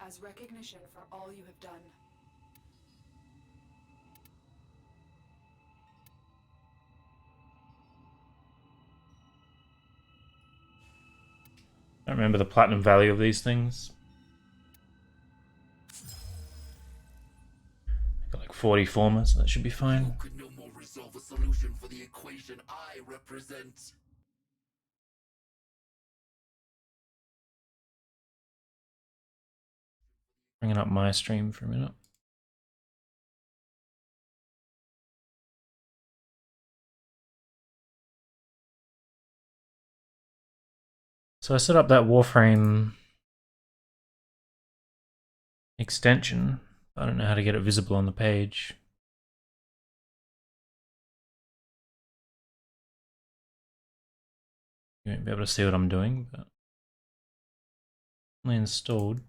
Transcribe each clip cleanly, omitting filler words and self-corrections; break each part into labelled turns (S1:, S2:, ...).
S1: as recognition for all you have done.
S2: I don't remember the platinum value of these things. Got like 40 formers, so that should be fine.
S3: You could no more resolve a solution for the equation I represent.
S2: Bringing up my stream for a minute. So I set up that warframe extension. I don't know how to get it visible on the page. You won't be able to see what I'm doing, but only installed.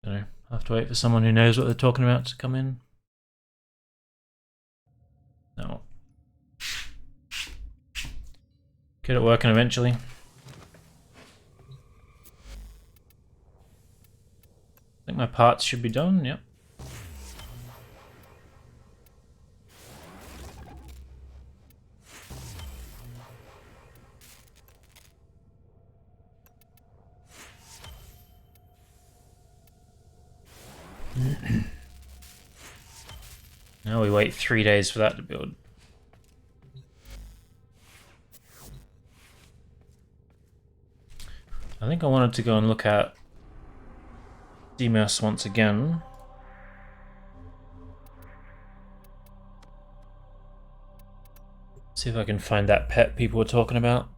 S2: I don't know. I have to wait for someone who knows what they're talking about to come in. No. Get it working eventually. I think my parts should be done, yep. Now we wait 3 days for that to build. I think I wanted to go and look at DMS once again. See if I can find that pet people were talking about.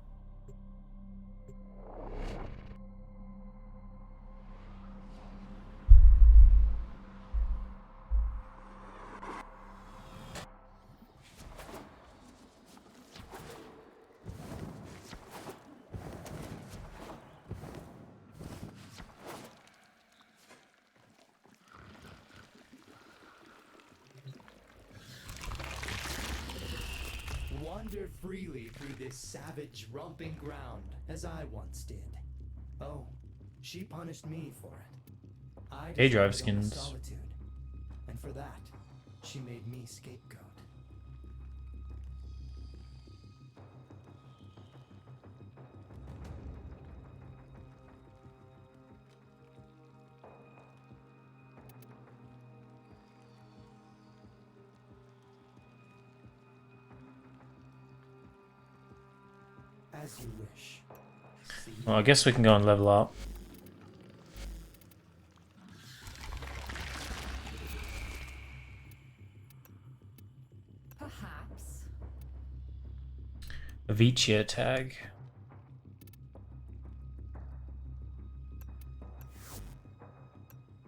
S4: Wander freely through this savage, romping ground, as I once did. Oh, she punished me for it. I
S2: A-drive
S4: decided on the
S2: skins.
S4: solitude, and for that, she made me scapegoat. As you wish. See?
S2: Well, I guess we can go and level up.
S1: Perhaps.
S2: Avicii tag.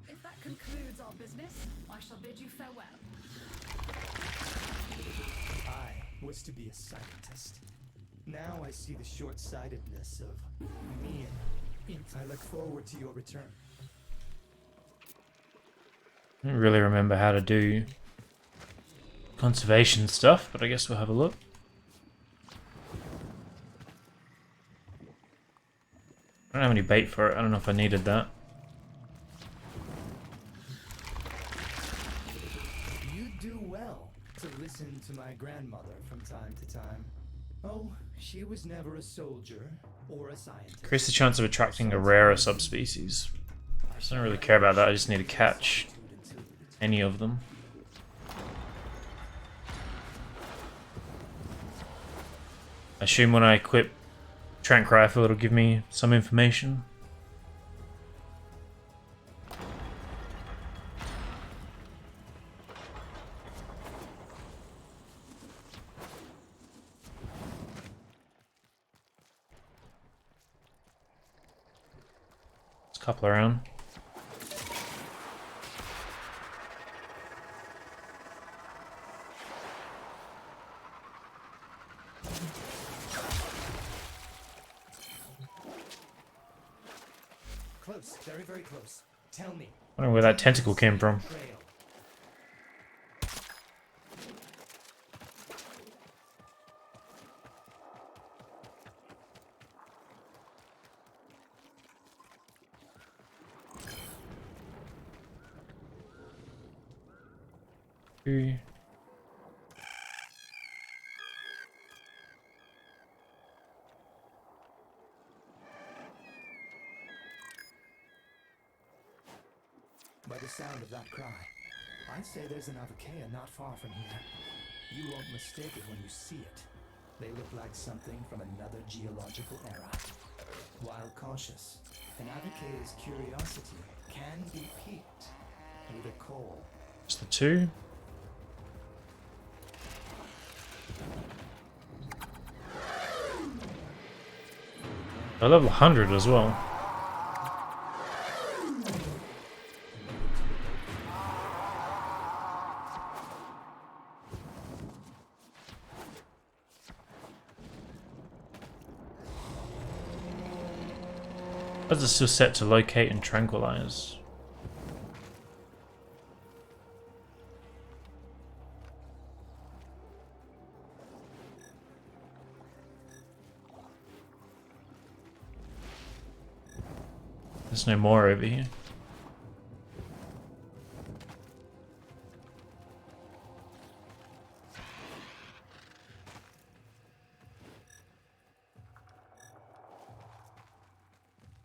S1: If that concludes our business, I shall bid you farewell.
S4: I was to be a scientist. Now I see the short-sightedness of me and I look forward to your return.
S2: I don't really remember how to do conservation stuff, but I guess we'll have a look. I don't have any bait for it. I don't know if I needed that.
S4: You do well to listen to my grandmother from time to time. Oh, she was never a soldier or a scientist.
S2: Increase the chance of attracting a rarer subspecies. I don't really care about that. I just need to catch any of them. I assume when I equip Trank Rifle, it'll give me some information. Let's couple around.
S4: Close, very, very close. Tell me.
S2: I don't know where that tentacle came from.
S4: Trail.
S2: 2.
S4: By the sound of that cry, I'd say there's an Avakea not far from here. You won't mistake it when you see it. They look like something from another geological era. While cautious, an Avakea's curiosity can be piqued with a call.
S2: It's the 2. I level 100 as well. As it's still set to locate and tranquilize. There's no more over here.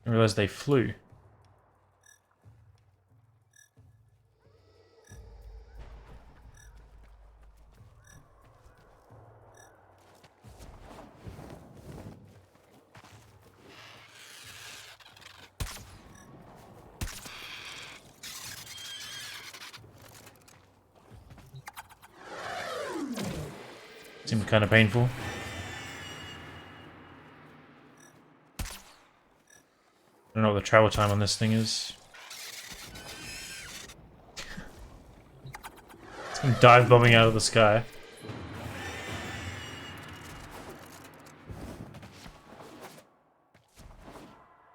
S2: I realized they flew. Seemed kind of painful. I don't know what the travel time on this thing is. It's gonna dive bombing out of the sky.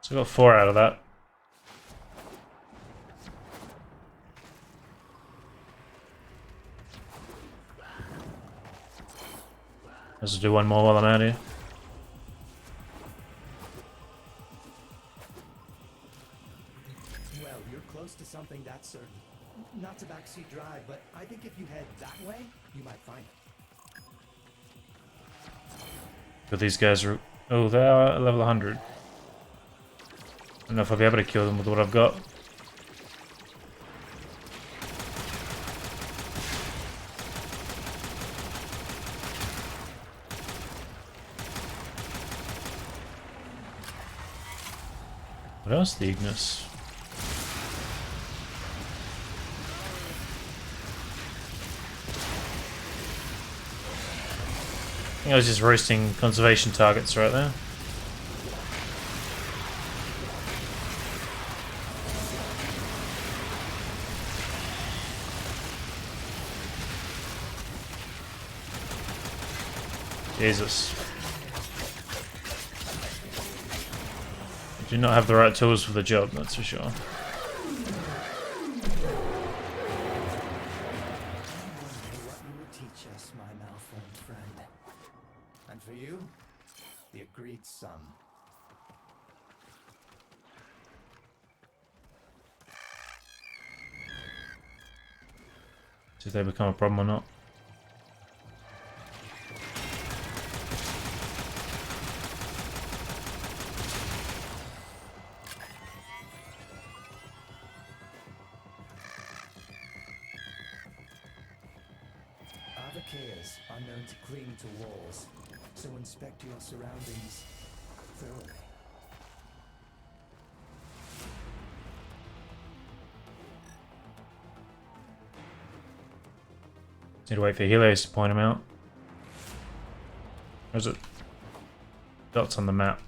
S2: So I got 4 out of that. Let's do one more while I'm out here.
S4: Well, you're close to something that's certain. Not to backseat drive, but I think if you head that way, you might find it.
S2: But these guys are... Oh, they are at level 100. I don't know if I'll be able to kill them with what I've got. What else? The Ignis. I think I was just roasting conservation targets right there. Jesus. I do not have the right tools for the job, that's for sure.
S4: What you would teach us, my malformed friend. And for you, the agreed sum.
S2: See if they become a problem or not.
S4: Avakeas are known to cling to walls, so inspect your surroundings thoroughly.
S2: Need to wait for Helios to point them out. Where's it? Dots on the map.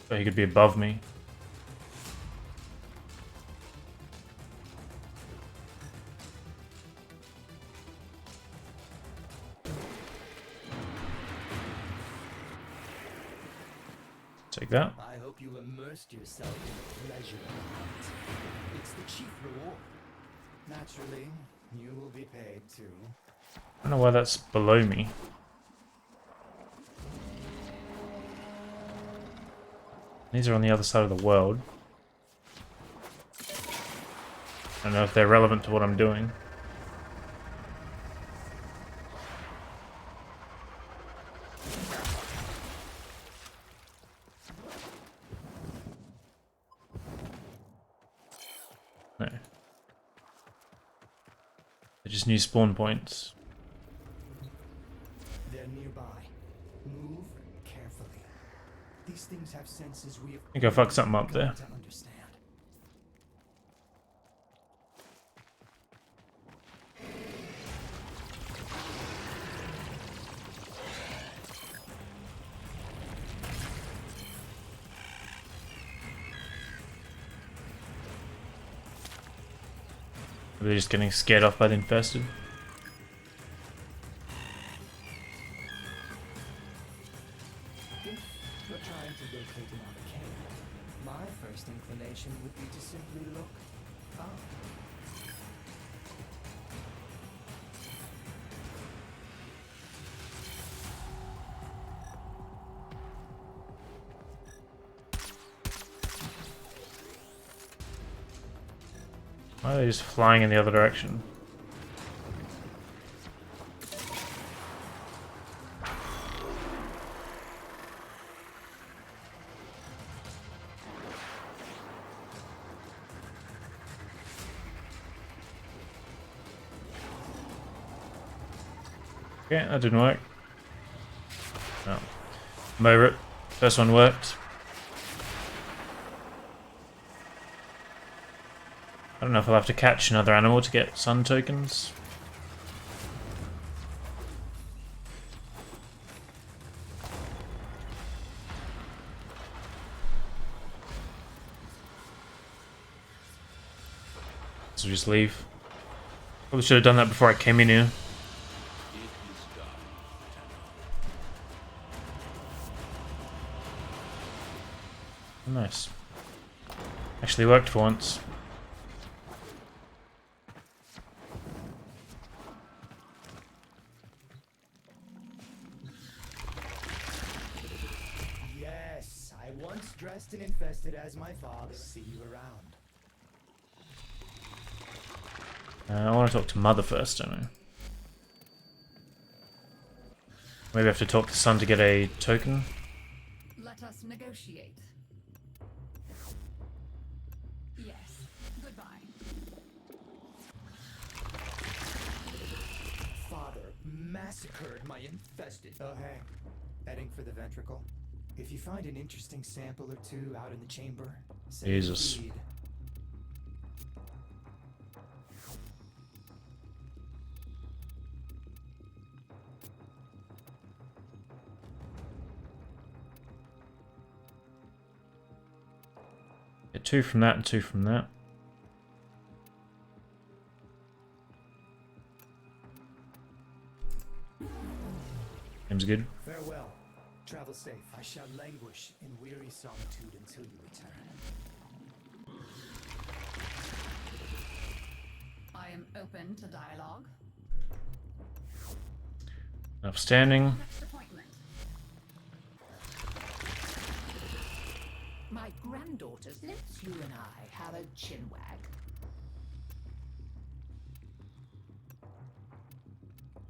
S2: So he could be above me. Take that.
S4: I hope you immersed yourself in the pleasure of the hunt. It's the chief reward. Naturally, you will be paid too.
S2: I don't know why that's below me. These are on the other side of the world. I don't know if they're relevant to what I'm doing. No. They're just new spawn points.
S4: They're nearby. Move carefully. These things have senses we have.
S2: I think I fucked something up there.
S4: To understand.
S2: They're just getting scared off by the infested.
S4: If you're trying to locate another cave, my first inclination would be to simply look up.
S2: Why are they just flying in the other direction? Okay, that didn't work. No. I'm over it. First one worked. I don't know if I'll have to catch another animal to get sun tokens. So just leave. Probably should have done that before I came in here. Nice. Actually worked for once.
S4: Yes, I once dressed and infested as my father. See you around.
S2: I want to talk to Mother first, don't I? Maybe I have to talk to Sun to get a token.
S1: Let us negotiate. Yes. Goodbye.
S4: Father massacred my infested. Oh, hey. Heading for the ventricle. If you find an interesting sample or two out in the chamber, say
S2: Jesus.
S4: indeed.
S2: Get 2 from that and 2 from that. Seems good.
S4: Farewell. Travel safe. I shall languish in weary solitude until you return.
S1: I am open to dialogue.
S2: Outstanding.
S1: Next appointment.
S5: My granddaughters lets you and I have a chinwag.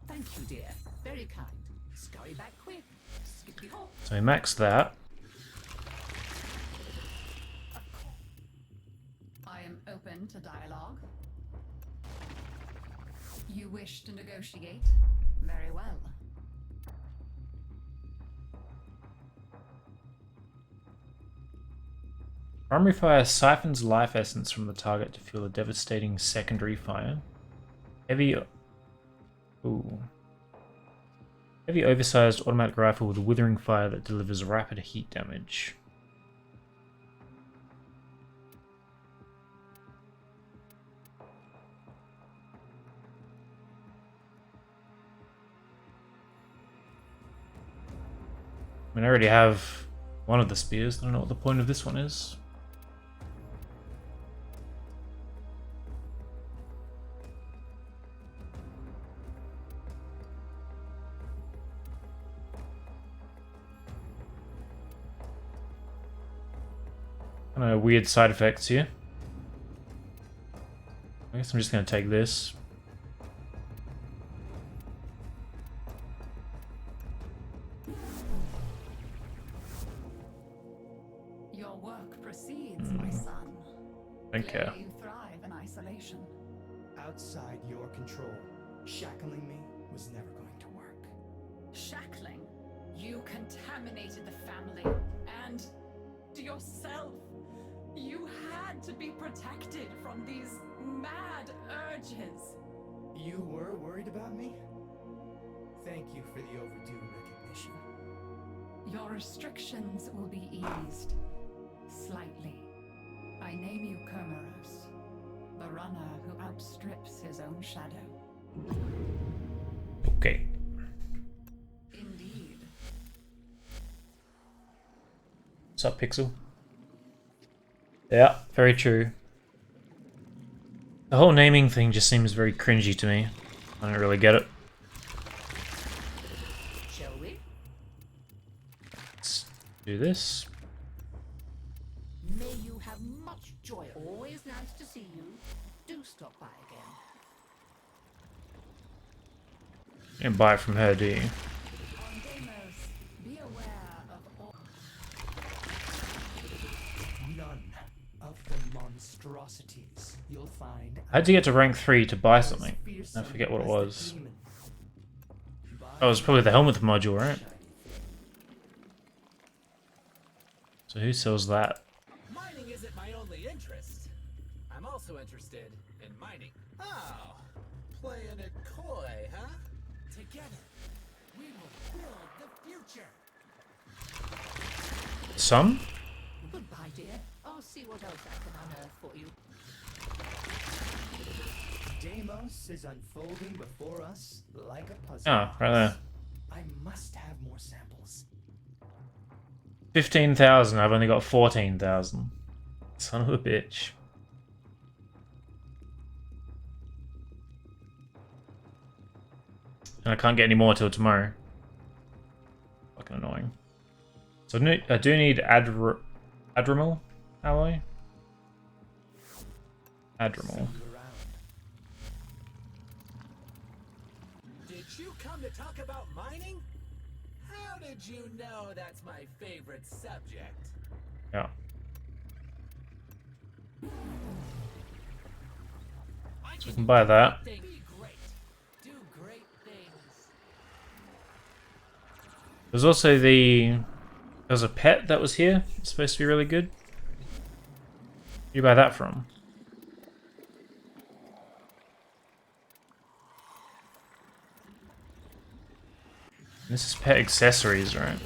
S5: Thank you, dear. Very kind. Scurry back quick. Skippy hop.
S2: So we max that.
S1: I am open to dialogue. You wish to negotiate? Very well.
S2: Primary fire siphons life essence from the target to fuel a devastating secondary fire. Heavy... Ooh. Heavy oversized automatic rifle with a withering fire that delivers rapid heat damage. I mean, I already have one of the spears. I don't know what the point of this one is. Kind of weird side effects here. I guess I'm just going to take this.
S1: Your work proceeds, my son.
S2: Don't care.
S1: You thrive in isolation.
S4: Outside your control, shackling me was never going to work.
S5: Shackling. You contaminated the family and yourself. You had to be protected from these mad urges.
S4: You were worried about me? Thank you for the overdue recognition.
S1: Your restrictions will be eased. Slightly. I name you Kermeros, the runner who outstrips his own shadow.
S2: Okay.
S1: Indeed.
S2: What's up, Pixel? Yeah, very true. The whole naming thing just seems very cringy to me. I don't really get it.
S5: Shall we?
S2: Let's do this.
S5: May you have much joy. Always nice to see you. Do stop by again.
S2: You didn't buy it from her, do you?
S1: On Deimos, be aware of all.
S4: None of the monstrosities you'll find.
S2: I had to get to rank 3 to buy something. I forget what it was. Oh, it was probably the helmet module, right? So who sells that?
S6: Mining isn't my only interest. I'm also interested in mining. Oh, playing it coy, huh? Together, we will build the future.
S2: Some?
S5: Goodbye, dear. I'll see what else I can unearth for you.
S4: Deimos is unfolding before us like a puzzle.
S2: Oh, right there.
S4: I must have more samples.
S2: 15,000. I've only got 14,000. Son of a bitch. And I can't get any more till tomorrow. Fucking annoying. So I do need Admiral alloy. Admiral.
S6: Did you come to talk about mining? How did you know that's my favorite subject?
S2: Yeah. So we can buy that.
S6: Be great. Do great things.
S2: There's also there was a pet that was here. It's supposed to be really good. Where do you buy that from? This is pet accessories, right?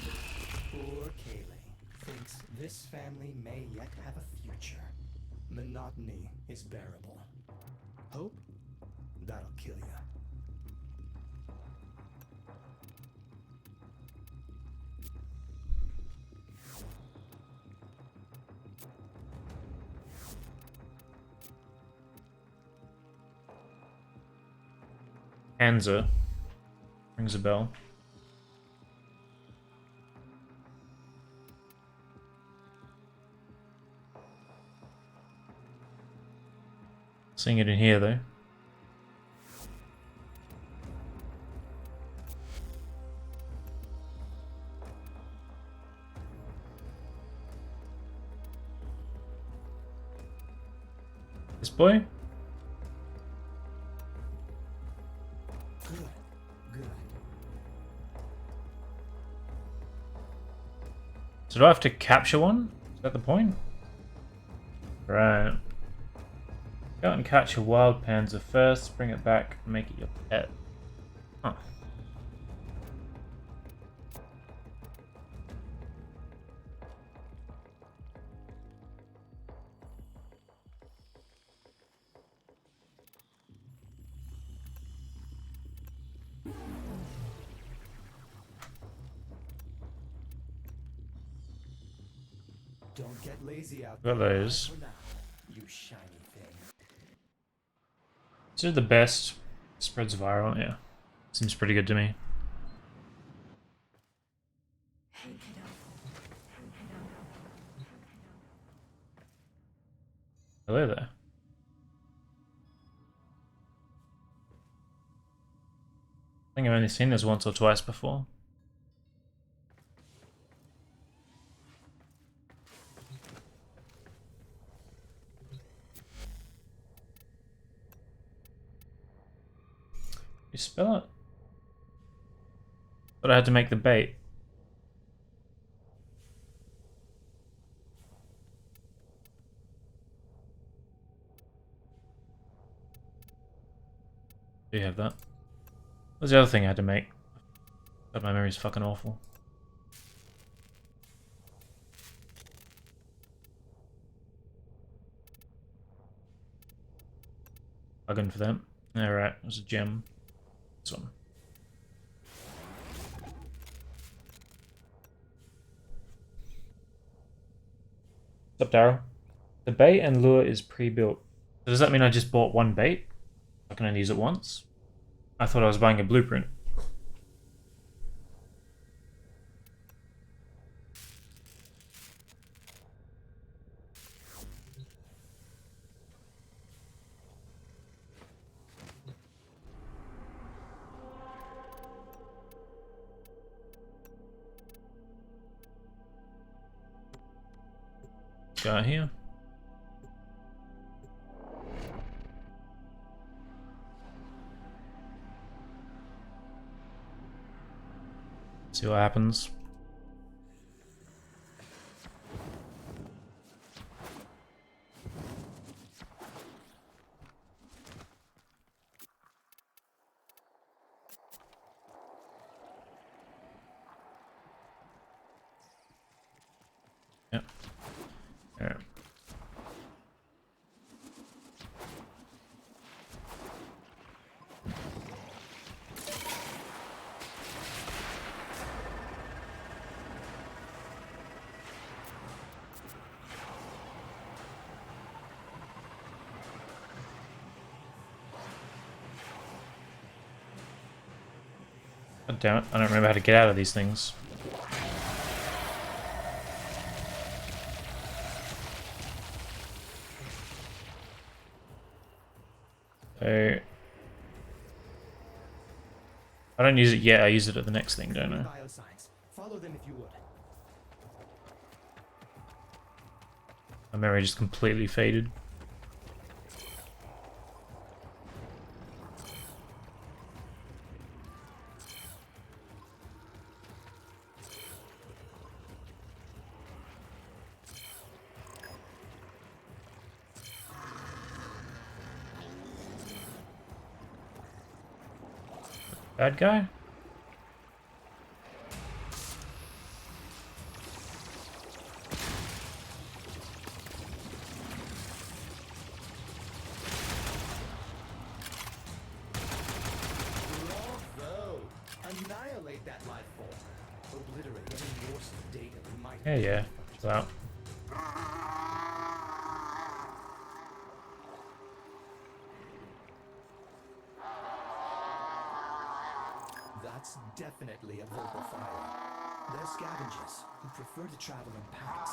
S4: Poor Kaylee thinks this family may yet have a future. Monotony is bearable. Hope? That'll kill you.
S2: Hansa. Rings a bell. Seeing it in here though. This boy?
S4: Good. Good.
S2: So do I have to capture one? Is that the point? Right. Go out and catch a wild panzer first, bring it back, and make it your pet. Huh.
S4: Don't get lazy out
S2: Got
S4: there.
S2: those.
S4: For now, you shiny thing.
S2: These are the best. Spreads viral, yeah. Seems pretty good to me. Hello there. I think I've only seen this once or twice before. You spell it? But I had to make the bait. Do you have that? What's the other thing I had to make? God, my memory's fucking awful. Plugin for them. Alright, it was a gem. This one. What's up, Daryl? The bait and lure is pre-built. So does that mean I just bought one bait? I can only use it once? I thought I was buying a blueprint. Guy here. See what happens. Yep. Alright. God damn it, I don't remember how to get out of these things. So I don't use it yet, I use it at the next thing, don't I?
S4: Bioscience. Follow them if you would.
S2: My memory just completely faded. Bad guy?
S4: Bravo! Annihilate that life form. Obliterate any more data we might.
S2: Yeah, yeah. Chill out.
S4: That's definitely a vocal fire. They're scavengers who prefer to travel in packs,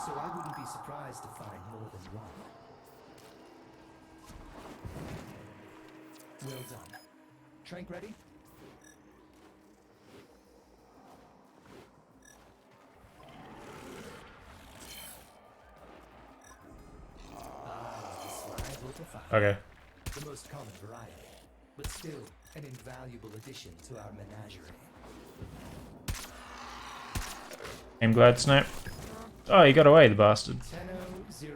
S4: so I wouldn't be surprised to find more than one. Well done. Trank ready? The slide vocal fire.
S2: Okay.
S4: The most common variety, but still an invaluable addition to our menagerie.
S2: Aim glad snipe. Oh, he got away, the bastard.
S4: 10-0,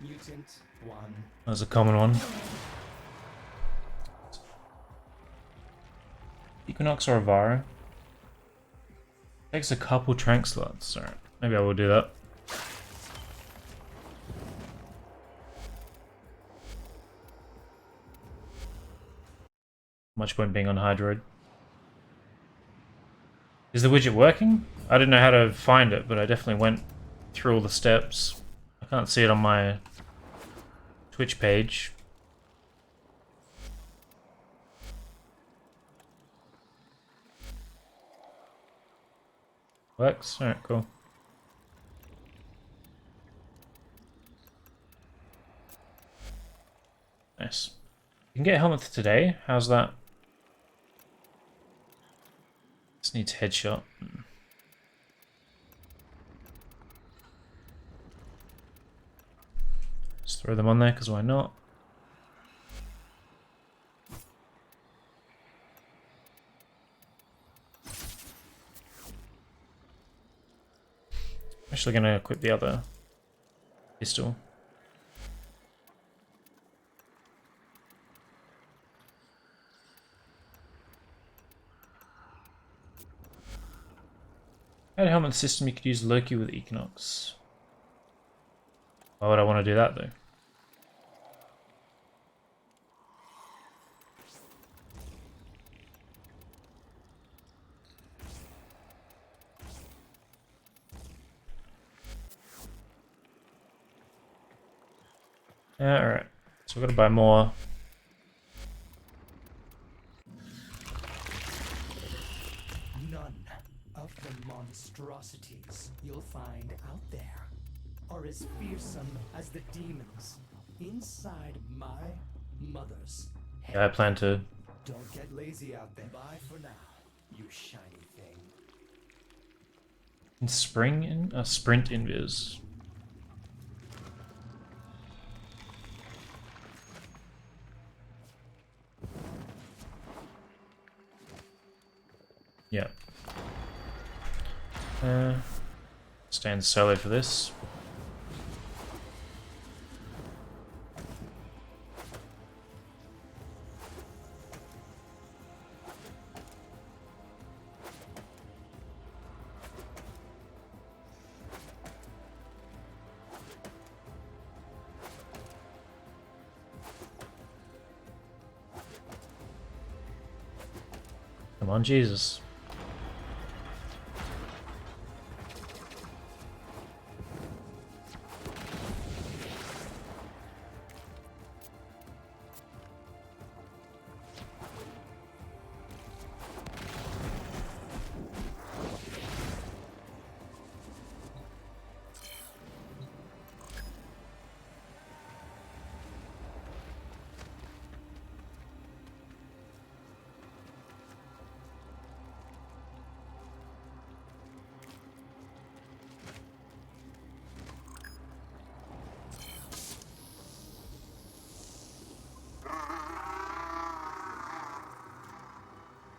S4: mutant 1.
S2: That was a common one. Equinox or Avaro? Takes a couple trank slots. Alright, maybe I will do that. Much point being on Hydroid. Is the widget working? I didn't know how to find it, but I definitely went through all the steps. I can't see it on my Twitch page. Works? Alright, cool. Nice. You can get helmets today. How's that? This needs headshot. Just throw them on there, because why not? I'm actually going to equip the other pistol. At a helmet system, you could use Loki with Equinox. Why would I want to do that, though? Alright, so we've got to buy more.
S4: None of the monstrosities you'll find out there are as fearsome as the demons inside my mother's head.
S2: Yeah, I plan to.
S4: Don't get lazy out there. Bye for now, you shiny thing.
S2: In sprint invis. Yeah. Stand solo for this. Come on, Jesus.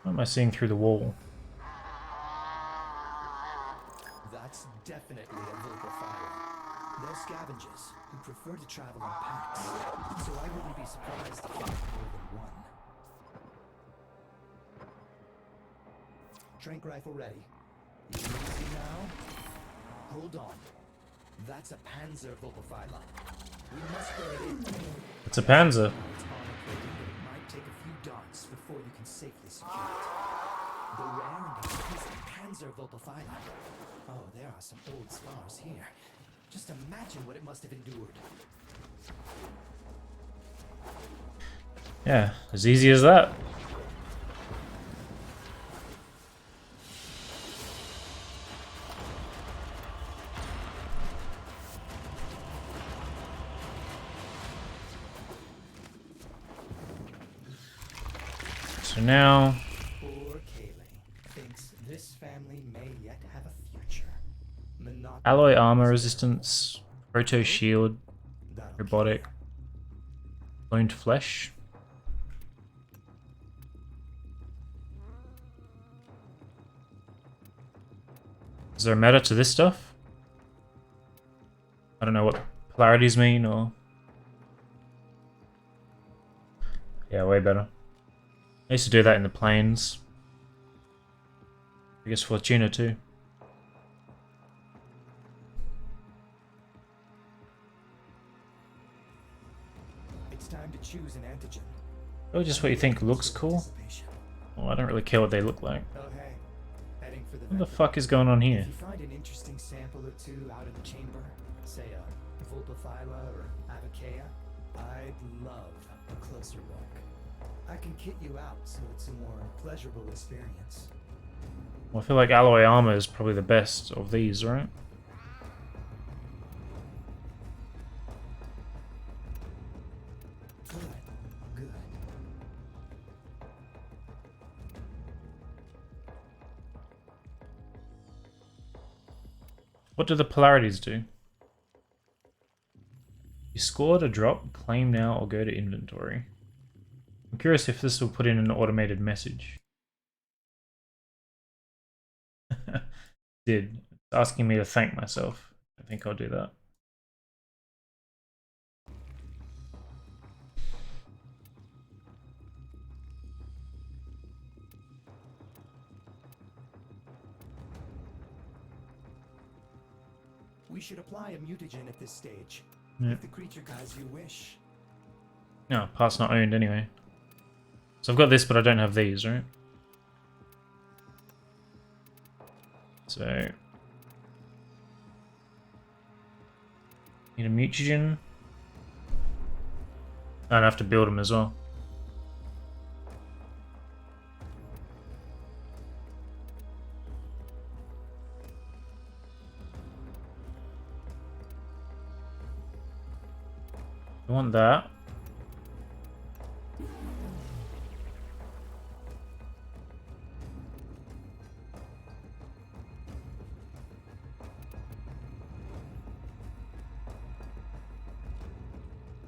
S2: What am I seeing through the wall?
S4: That's definitely a Vulpafire. They're scavengers who prefer to travel in packs, so I wouldn't be surprised to find more than one. Trank rifle ready. You easy now? Hold on. That's a Panzer Vulpafire. We must bury it.
S2: It's a Panzer.
S4: It's armor-plated, but it might take a few darts before you can safely secure it. The rare and exquisite Panzer Vulpafire. Oh, there are some old scars here. Just imagine what it must have endured.
S2: Yeah, as easy as that. So now,
S4: Poor Kaylee thinks this family may yet have a future.
S2: alloy armor resistance, proto shield, robotic, cloned flesh. Is there a meta to this stuff? I don't know what polarities mean, or... Yeah, way better. I used to do that in the planes. I guess Fortuna too.
S4: It's time to choose an antigen.
S2: Oh, just what you think looks cool? Well, I don't really care what they look like.
S4: Oh hey, heading for the
S2: What the
S4: vent.
S2: fuck is going on here?
S4: If you find an interesting sample or two out of the chamber, say a Vulpaphyla or Avicea, I'd love a closer look. I can kit you out so it's a more pleasurable experience.
S2: Well, I feel like alloy armor is probably the best of these, right?
S4: Good.
S2: What do the polarities do? You scored a drop, claim now or go to inventory. I'm curious if this will put in an automated message. Did. It's asking me to thank myself. I think I'll do that.
S4: We should apply a mutagen at this stage.
S2: Yeah.
S4: If the creature as you wish.
S2: No, pass not owned anyway. So I've got this, but I don't have these, right? So need a mutagen. I'd have to build them as well. I want that.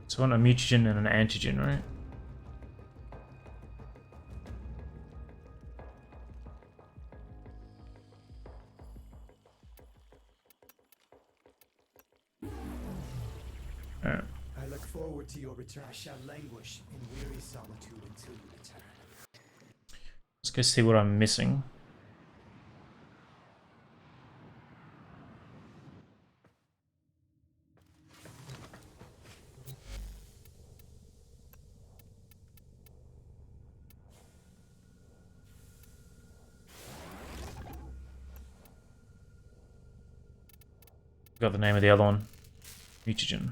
S2: So I want a mutagen and an antigen, right? Alright.
S4: I look forward to your return. I shall languish in weary solitude until you return.
S2: Let's go see what I'm missing. Got the name of the other one. Mutagen.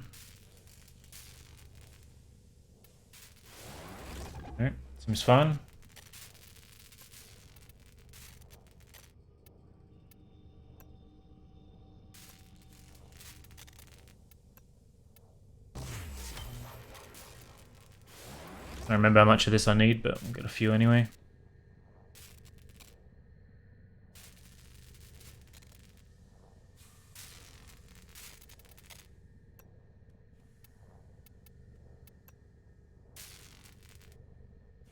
S2: Alright, seems fine. I don't remember how much of this I need, but I'll get a few anyway.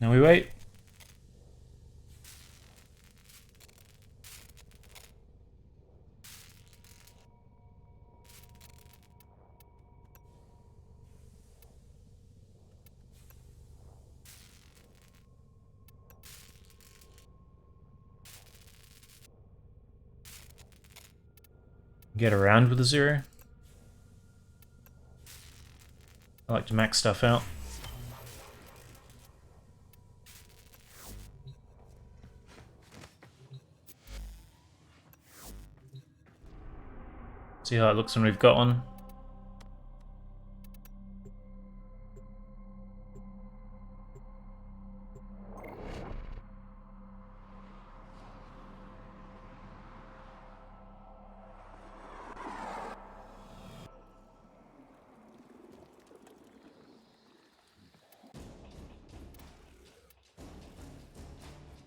S2: Now we wait. Get around with a 0. I like to max stuff out. See how it looks when we've got one.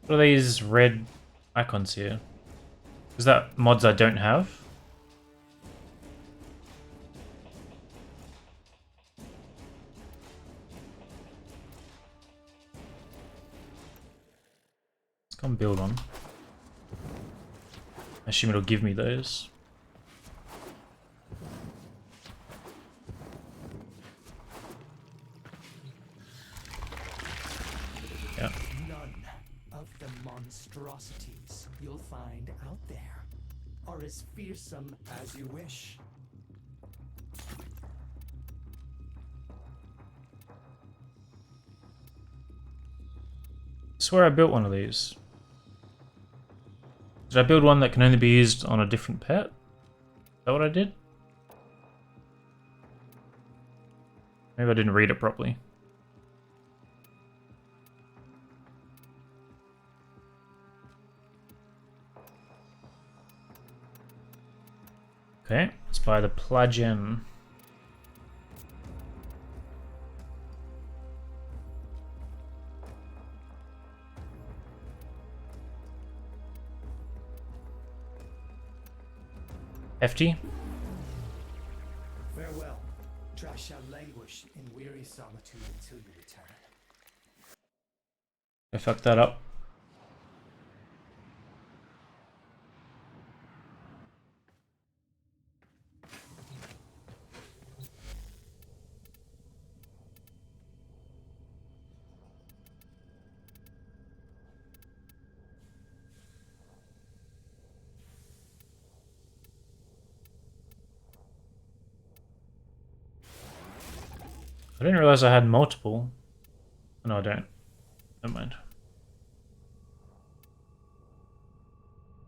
S2: What are these red icons here? Is that mods I don't have? Let's come build on. I assume it'll give me those. Yeah.
S4: None of the monstrosities you'll find out there are as fearsome as you wish.
S2: I swear I built one of these. Did I build one that can only be used on a different pet? Is that what I did? Maybe I didn't read it properly. Okay, let's buy the plugin. Hefty.
S4: Farewell. Trash shall languish in weary solitude until you return.
S2: I fucked that up. I didn't realize I had multiple. No, I don't. Never mind.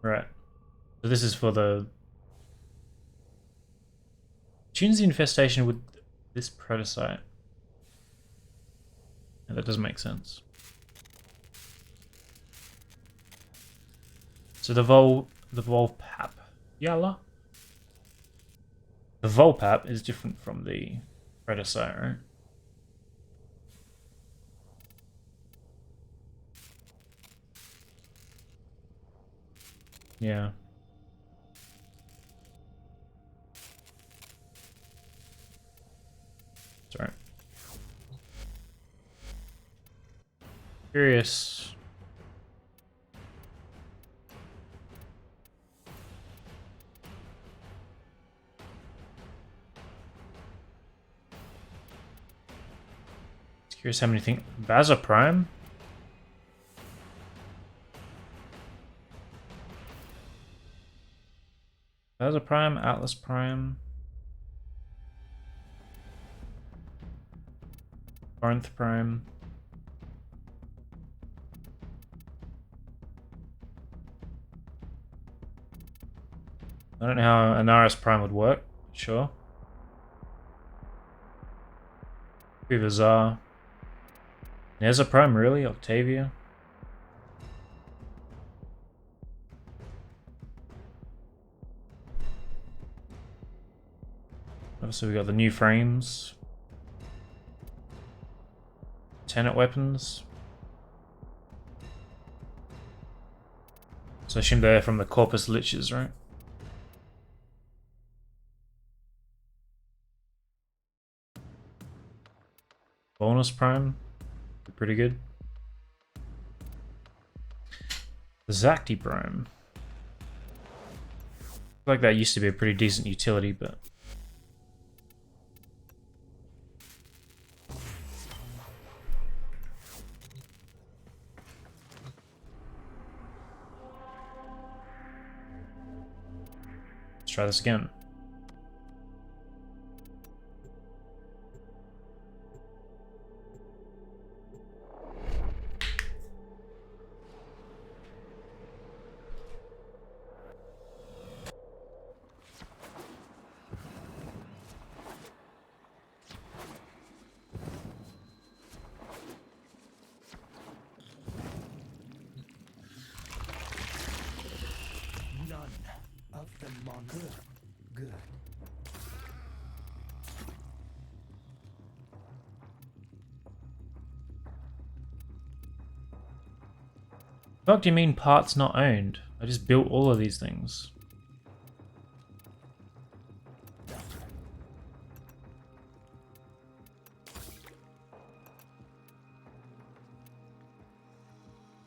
S2: Right. So this is for the... Tunes the infestation with this prototype. And that doesn't make sense. So the Volpap. Yalla? The Volpap is different from the prototype, right? Yeah. Sorry. Curious. Curious how many things. Baza Prime? Baza Prime, Atlas Prime. Corinth Prime. I don't know how Anaris Prime would work. Sure. Kuvazar. Neza Prime, really? Octavia? Obviously we got the new frames. Tenet weapons. So I assume they're from the Corpus Liches, right? Bonus Prime. Pretty good. The Zacti Prime. I feel like that used to be a pretty decent utility, but... Let's try this again.
S4: Good.
S2: What do you mean parts not owned? I just built all of these things.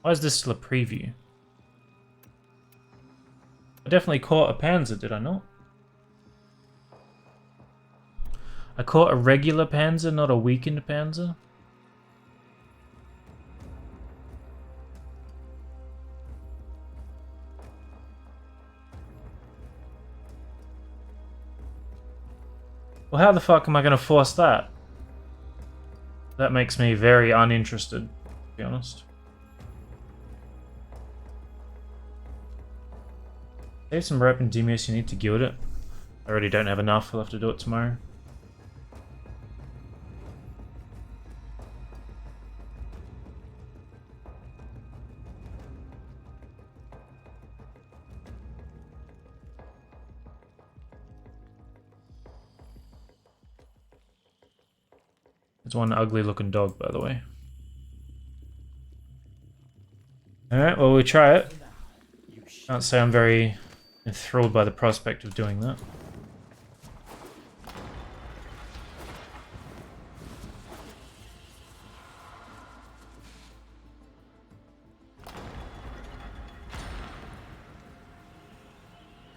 S2: Why is this still a preview? I definitely caught a Panzer, did I not? I caught a regular Panzer, not a weakened Panzer. Well, how the fuck am I going to force that? That makes me very uninterested, to be honest. Save some rope and Demios, you need to gild it. I already don't have enough, I'll have to do it tomorrow. There's one ugly looking dog, by the way. Alright, well, we'll try it. Can't say I'm very Enthralled by the prospect of doing that.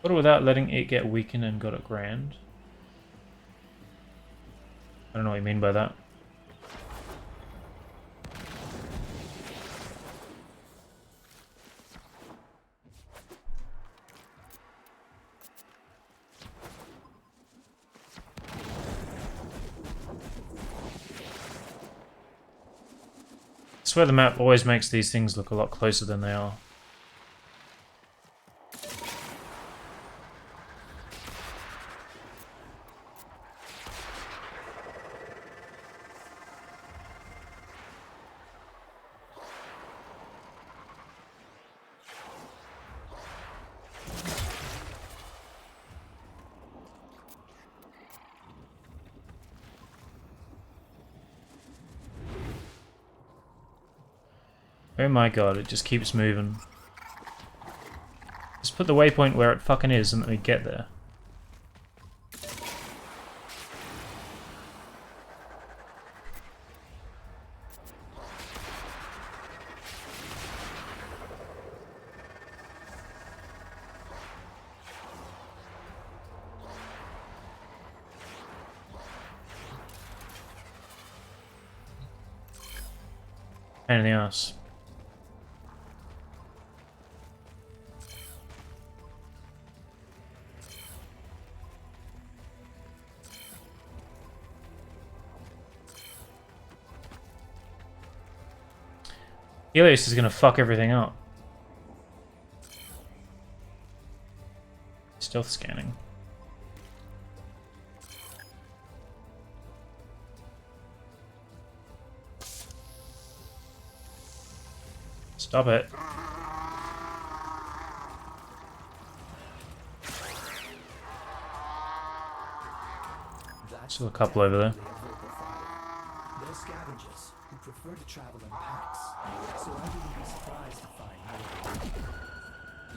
S2: Got it without letting it get weakened and got it grand. I don't know what you mean by that. I swear the map always makes these things look a lot closer than they are. Oh my god, it just keeps moving. Just put the waypoint where it fucking is and let me get there. Pain in the ass. Helios is gonna fuck everything up. Stealth scanning. Stop it. Still a couple over there.
S4: They're scavengers who prefer to travel in packs, so I wouldn't be surprised to find more.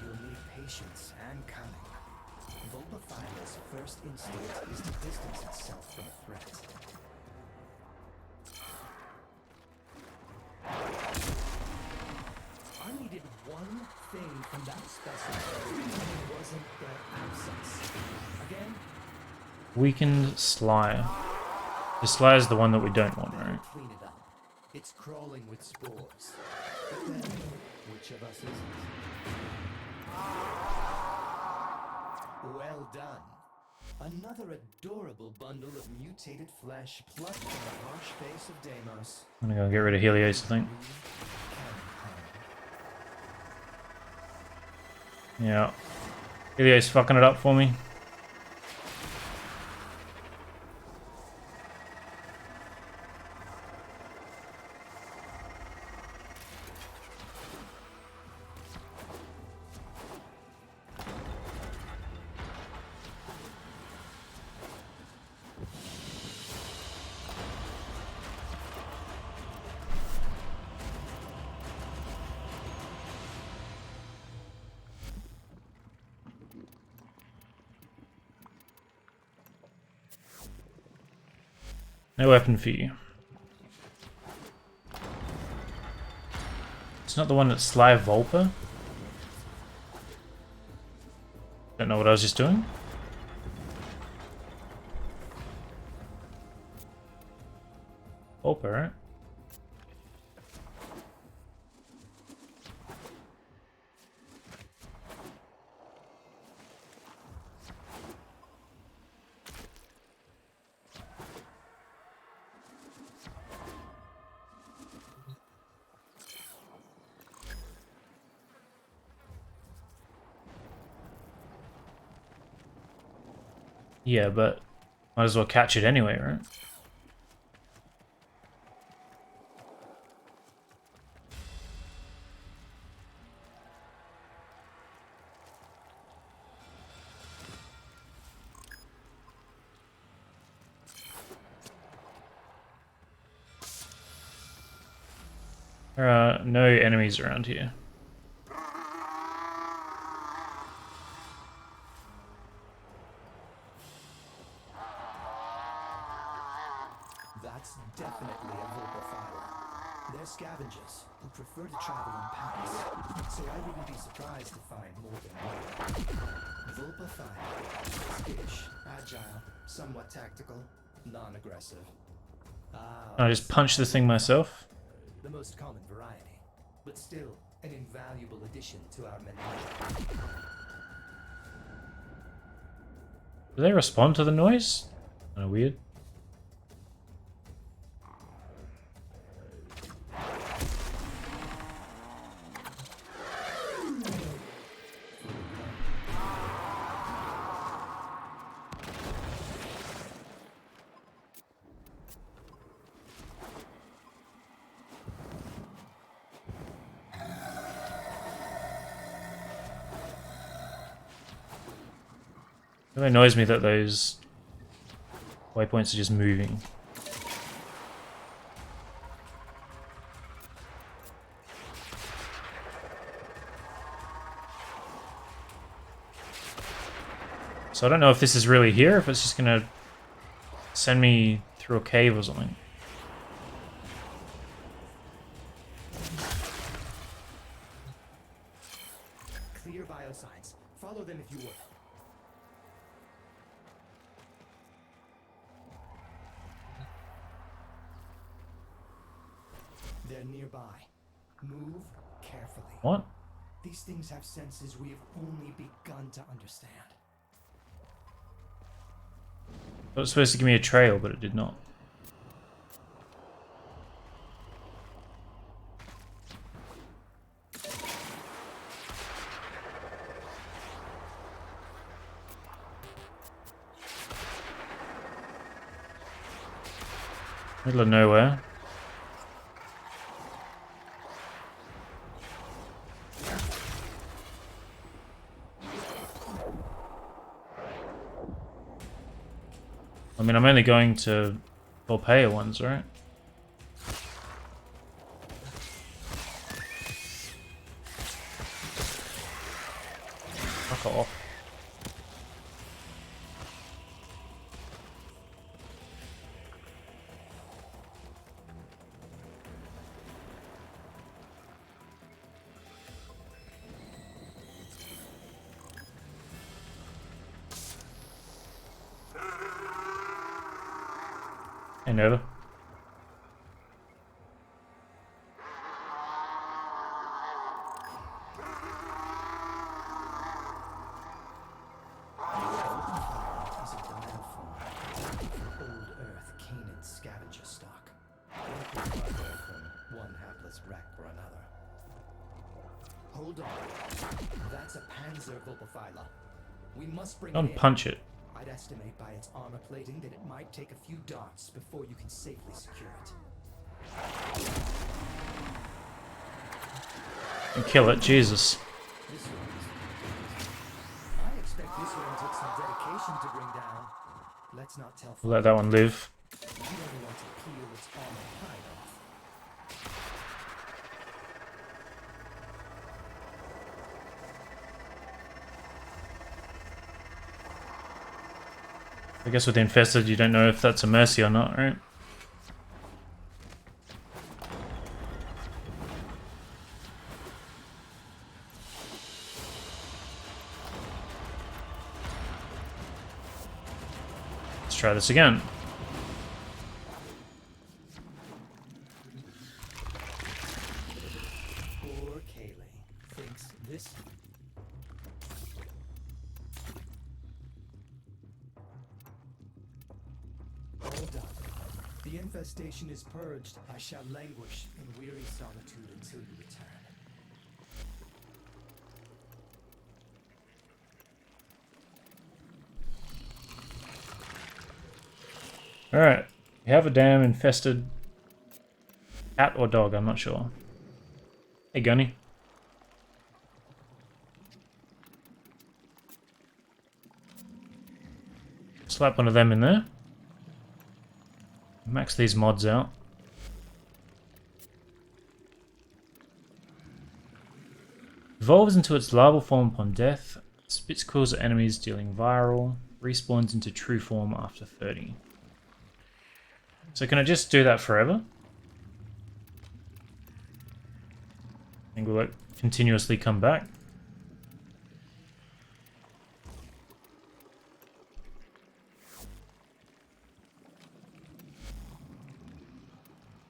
S4: You'll need patience and cunning. Vulpaphila's first instinct is to distance itself from a threat. I needed one thing from that specimen. It wasn't their absence. Again,
S2: Weakened Sly. The Sly is the one that we don't want, right?
S4: clean it up. It's crawling with spores. But then, which of us isn't? Well done. Another adorable bundle of mutated flesh plucked from the harsh face of Deimos.
S2: I'm gonna go get rid of Helios, I think. Yeah. Helios fucking it up for me. No weapon for you. It's not the one that's Sly Volpa? Don't know what I was just doing. Volpa, right? Yeah, but might as well catch it anyway, right? There are no enemies around here.
S4: That's definitely a Vulpaphyla. They're scavengers who prefer to travel in packs, so I wouldn't be surprised to find more than one. Vulpaphyla. Skittish, agile, somewhat tactical, non-aggressive.
S2: I just punch the thing myself.
S4: The most common variety, but still an invaluable addition to our menagerie.
S2: Do they respond to the noise? Kind of weird. It annoys me that those waypoints are just moving. So I don't know if this is really here, if it's just gonna send me through a cave or something.
S4: Clear biosigns. Follow them if you would. They're nearby. Move carefully.
S2: What?
S4: These things have senses we have only begun to understand.
S2: It was supposed to give me a trail, but it did not. Middle of nowhere. I mean, I'm only going to Volpea ones, right? Fuck off. Hey, Nova.
S4: Is it the metal form? Old Earth Canaan scavenger stock. Likely cargo from one hapless wreck or another. Hold on. That's a Panzer Vulpaphyla. We must bring it
S2: Don't
S4: in.
S2: punch it.
S4: I'd estimate by its armor plating that it might take a few darts before you can safely secure it.
S2: And kill it, Jesus.
S4: This one. I expect this one took some dedication to bring down. Let's not tell.
S2: We'll let that one live.
S4: You don't want to peel its armor hide off.
S2: I guess with the infested, you don't know if that's a mercy or not, right? Let's try this again.
S4: Poor Kaylee thinks this. All done. The infestation is purged. I shall languish in weary solitude until you return.
S2: Alright. We have a damn infested cat or dog, I'm not sure. Hey, Gunny. Slap one of them in there. Max these mods out. Evolves into its larval form upon death. Spits quills at enemies, dealing viral. Respawns into true form after 30. So can I just do that forever? And will it continuously come back?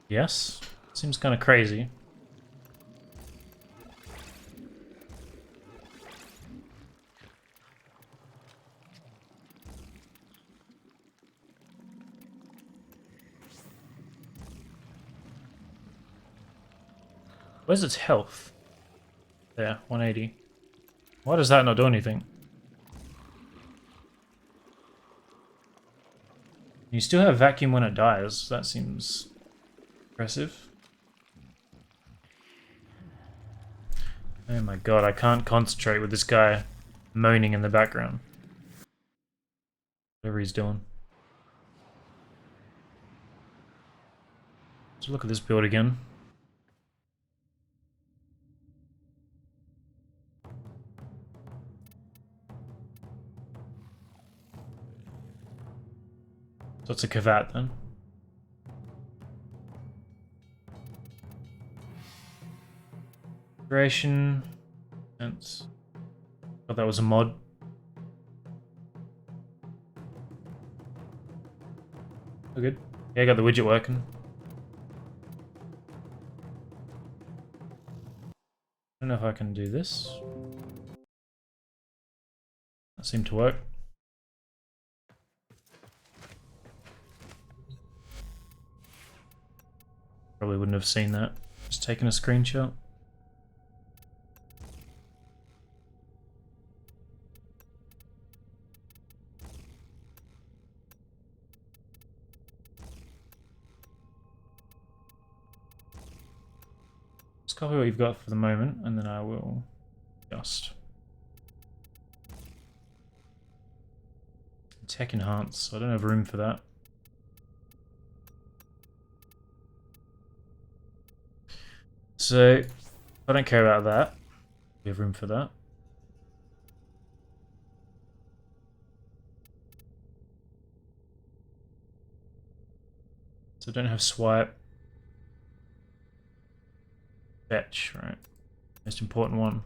S2: Yes. Seems kind of crazy. Where's its health? There, 180. Why does that not do anything? You still have vacuum when it dies. That seems impressive. Oh my god, I can't concentrate with this guy moaning in the background. Whatever he's doing. Let's look at this build again. So it's a Kavat then. Duration. Sense. Thought that was a mod. Oh, good. Yeah, I got the widget working. I don't know if I can do this. That seemed to work. Probably wouldn't have seen that. Just taking a screenshot. Just copy what you've got for the moment, and then I will adjust. Tech enhance. I don't have room for that. So, I don't care about that. We have room for that. So I don't have swipe. Fetch, right? Most important one.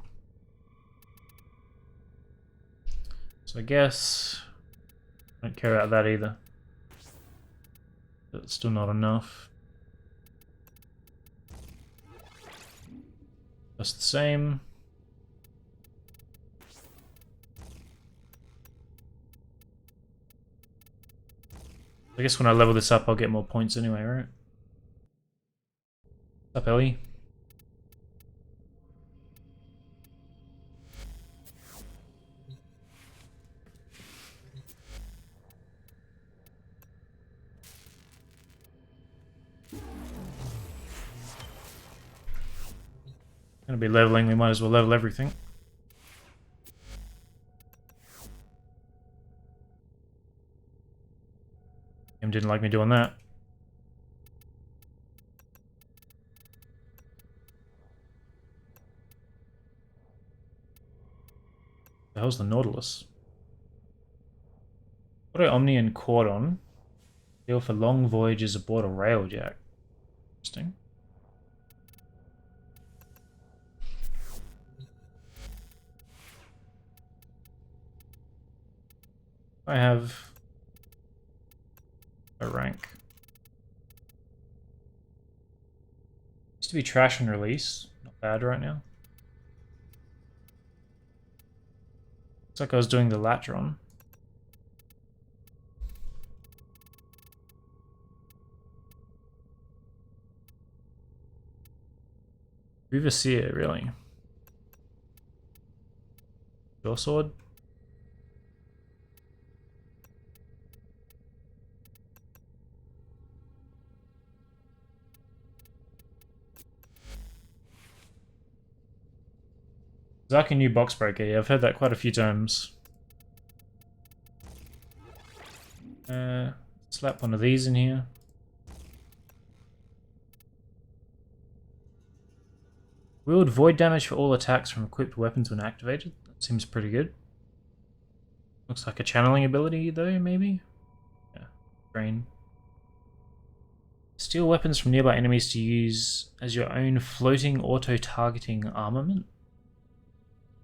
S2: So I guess I don't care about that either. But it's still not enough. Just the same. I guess when I level this up, I'll get more points anyway, right? What's up, Ellie? Gonna be leveling, we might as well level everything. Game didn't like me doing that. The hell's the Nautilus? What are Omni and Cordon? Deal for long voyages aboard a railjack. Interesting. I have a rank. Used to be trash and release. Not bad right now. Looks like I was doing the Latron. Reverseer, really. Your sword? Zaki new box breaker, yeah, I've heard that quite a few times. Slap one of these in here. Wield void damage for all attacks from equipped weapons when activated. That seems pretty good. Looks like a channeling ability though, maybe? Yeah, brain. Steal weapons from nearby enemies to use as your own floating auto-targeting armament.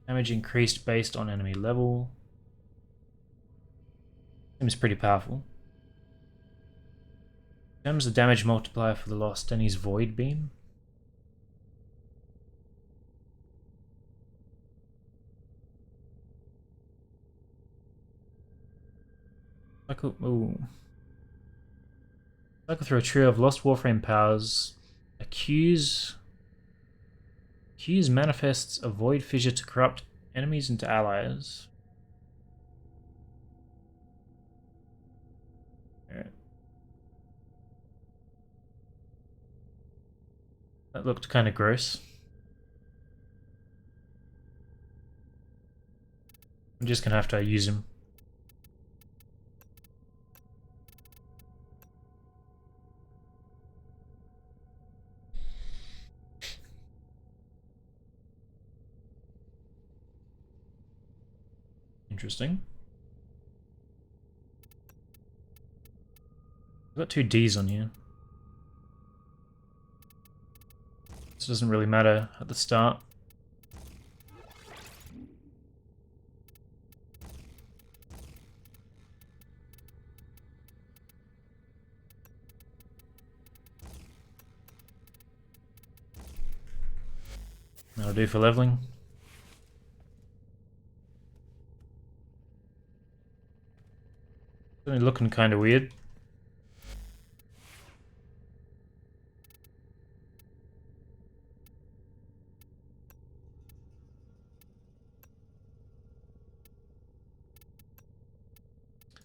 S2: Damage increased based on enemy level. Seems pretty powerful. Terms the damage multiplier for the Lost Denny's Void Beam. Cycle through a trio of lost warframe powers. Accuse manifests a void fissure to corrupt enemies into allies. Alright. That looked kind of gross. I'm just gonna have to use him. Interesting. I've got 2 Ds on here. This doesn't really matter at the start. That'll do for leveling. It's looking kind of weird.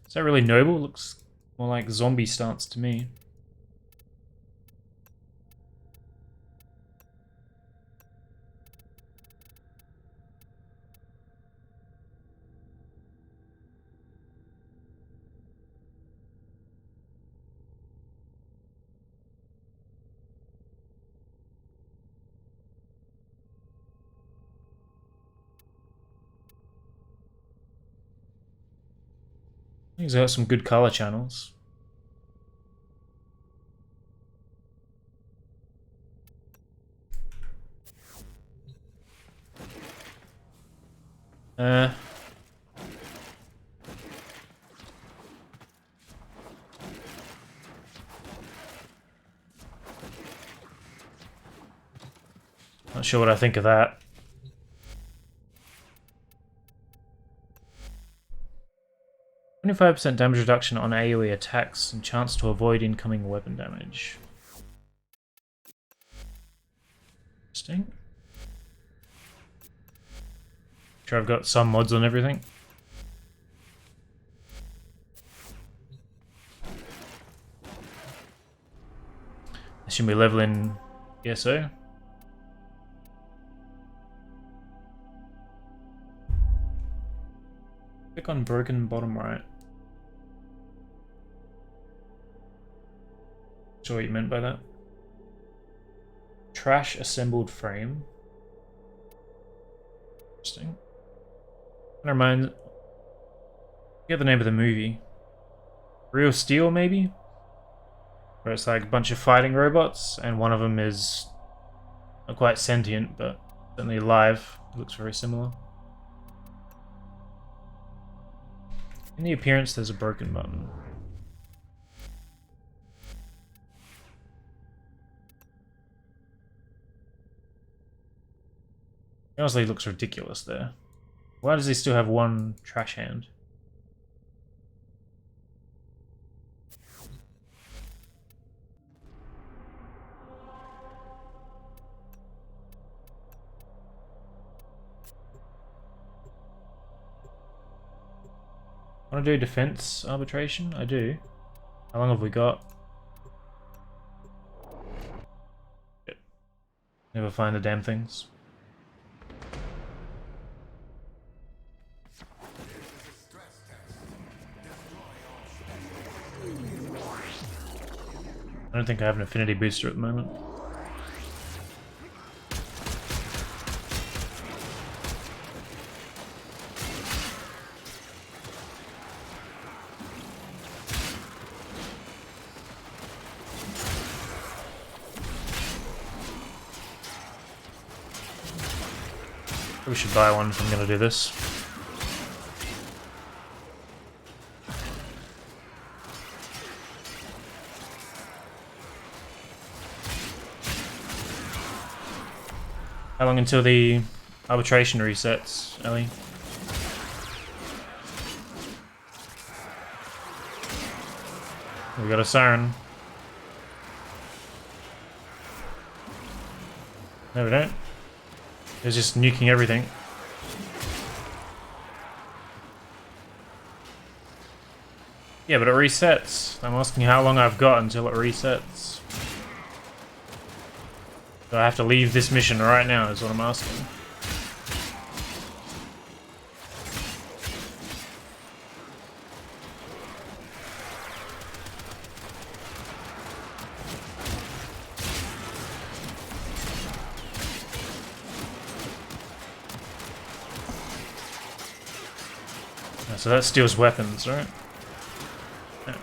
S2: Is that really noble? Looks more like zombie stance to me. He's got some good color channels. Not sure what I think of that. %25% damage reduction on AoE attacks and chance to avoid incoming weapon damage. Interesting. Sure, I've got some mods on everything. I should be leveling ESO. Click on broken bottom right. Sure what you meant by that. Trash assembled frame. Interesting. Never mind. Get the name of the movie. Real Steel, maybe? Where it's like a bunch of fighting robots, and one of them is not quite sentient, but certainly alive. It looks very similar. In the appearance, there's a broken button. Honestly, looks ridiculous there. Why does he still have one trash hand? Want to do defense arbitration? I do. How long have we got? Never find the damn things. I don't think I have an affinity booster at the moment. We should buy one if I'm gonna do this. How long until the arbitration resets, Ellie? We got a siren. No, we don't. It's just nuking everything. Yeah, but it resets. I'm asking how long I've got until it resets. Do I have to leave this mission right now is what I'm asking. So that steals weapons, right? Yeah.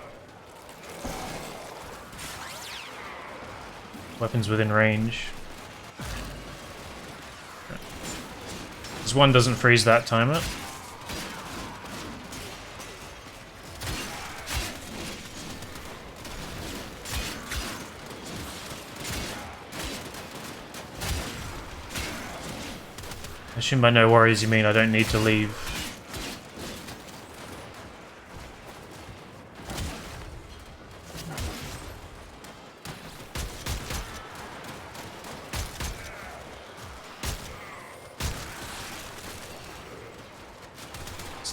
S2: Weapons within range. Okay. This one doesn't freeze that timer. I assume by no worries you mean I don't need to leave.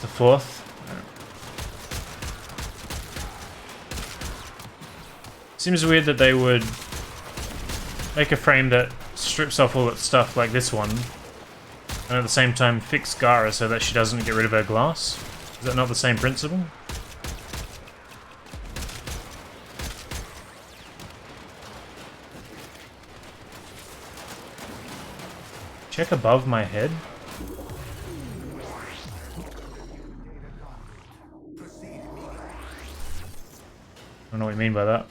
S2: The fourth. Seems weird that they would make a frame that strips off all its stuff like this one, and at the same time fix Gara so that she doesn't get rid of her glass. Is that not the same principle? Check above my head. I don't know what you mean by that.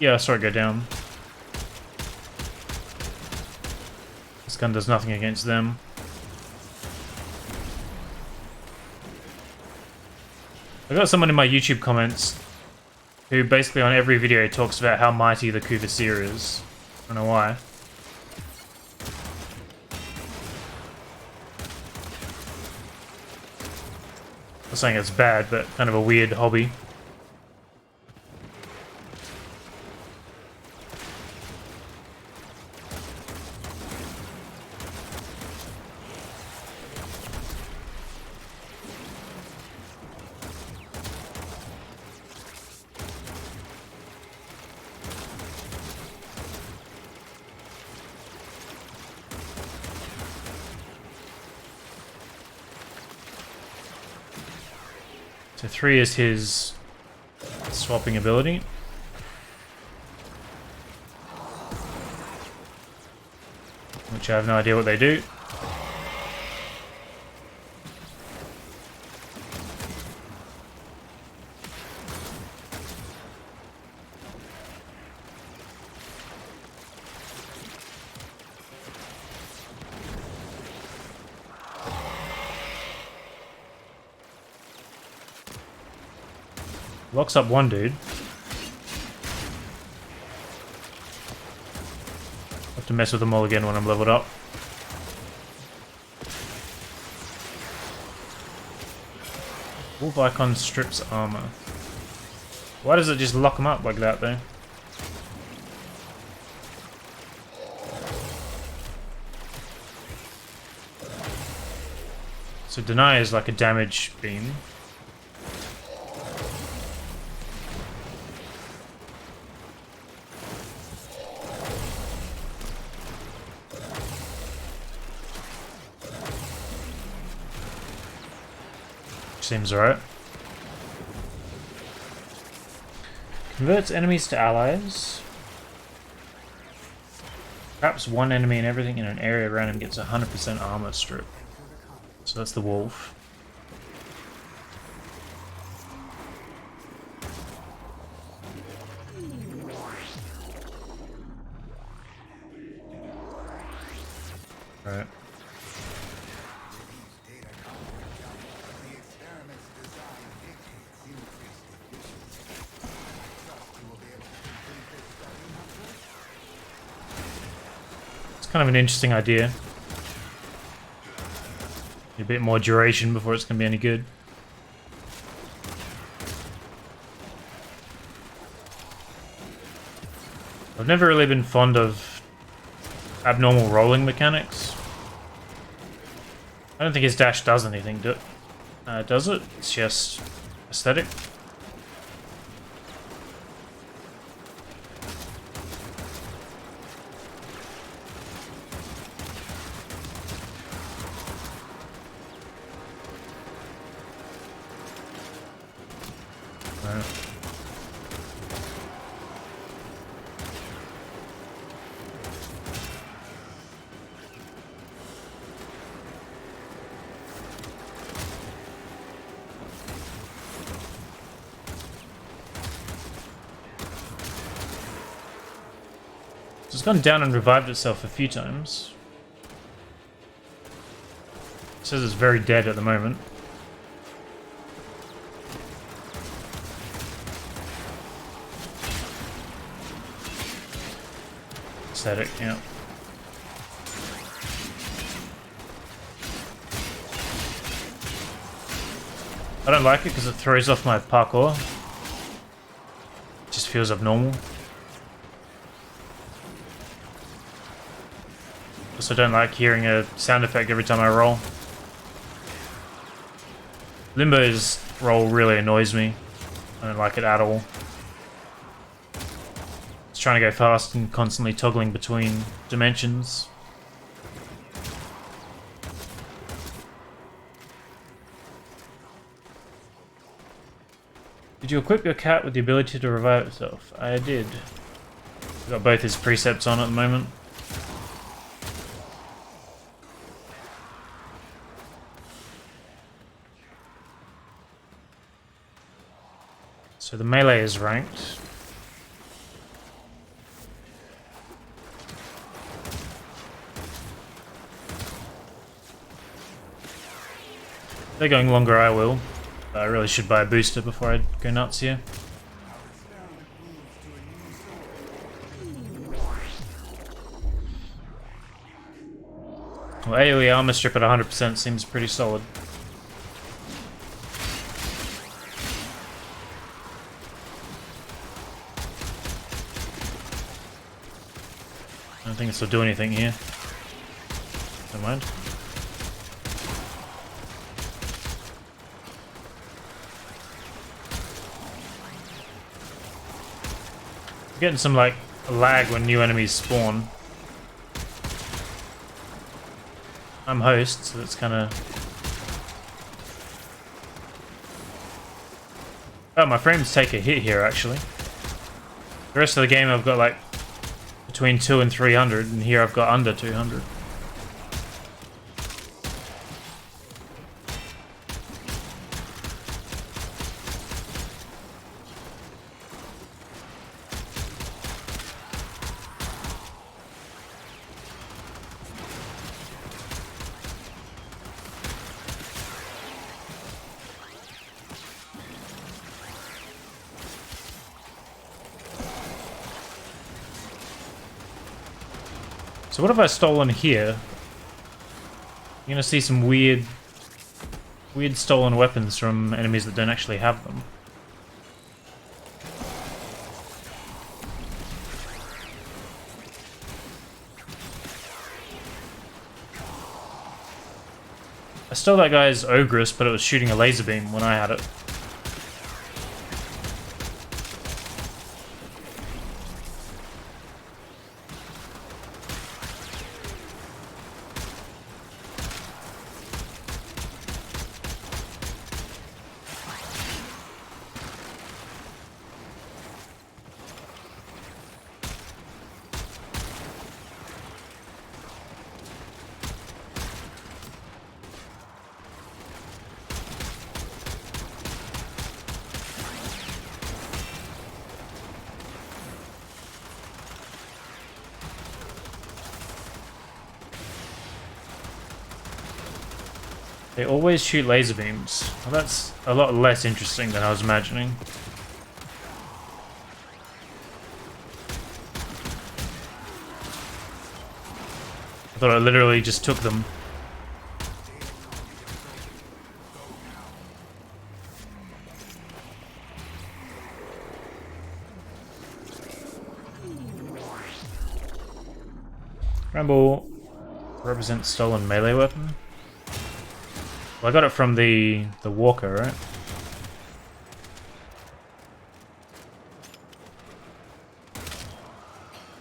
S2: Yeah, I saw it go down. This gun does nothing against them. I got someone in my YouTube comments who basically on every video talks about how mighty the Kuvasir is. I don't know why. I'm not saying it's bad, but kind of a weird hobby. So 3 is his swapping ability. Which I have no idea what they do. Locks up one dude. Have to mess with them all again when I'm leveled up. Wolf icon strips armor. Why does it just lock them up like that though? So deny is like a damage beam. Seems right. Converts enemies to allies. Perhaps one enemy and everything in an area around him gets 100% armor strip. So that's the wolf. Right. It's kind of an interesting idea. A bit more duration before it's going to be any good. I've never really been fond of abnormal rolling mechanics. I don't think his dash does anything, does it? It's just aesthetic. Right. So it's gone down and revived itself a few times. It says it's very dead at the moment. Aesthetic, yeah. I don't like it because it throws off my parkour. It just feels abnormal. Also don't like hearing a sound effect every time I roll. Limbo's roll really annoys me. I don't like it at all. It's trying to go fast and constantly toggling between dimensions. Did you equip your cat with the ability to revive itself? I did. I've got both his precepts on at the moment. So the melee is ranked. If they're going longer, I will. I really should buy a booster before I go nuts here. Well, AoE armor strip at 100% seems pretty solid. I don't think this will do anything here. Never mind. I'm getting some like lag when new enemies spawn. I'm host, so it's kind of. Oh, my frames take a hit here actually. The rest of the game I've got like between 200 and 300, and here I've got under 200. So what have I stolen here? You're gonna see some weird stolen weapons from enemies that don't actually have them. I stole that guy's Ogress, but it was shooting a laser beam when I had it. They always shoot laser beams. Well, that's a lot less interesting than I was imagining. I thought I literally just took them. Ramble represents stolen melee weapon. Well, I got it from the walker, right?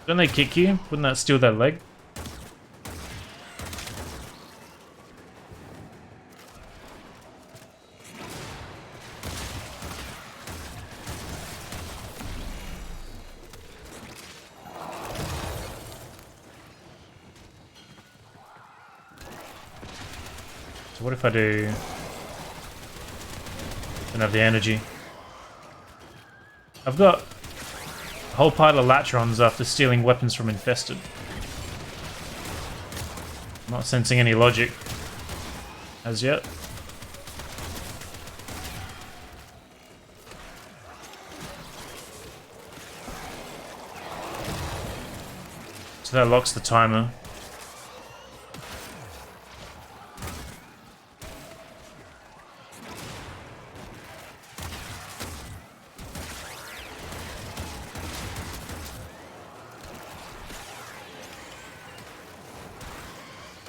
S2: Don't they kick you? Wouldn't that steal their leg? So what if I do... don't have the energy. I've got a whole pile of latrons after stealing weapons from Infested. I'm not sensing any logic as yet. So that locks the timer.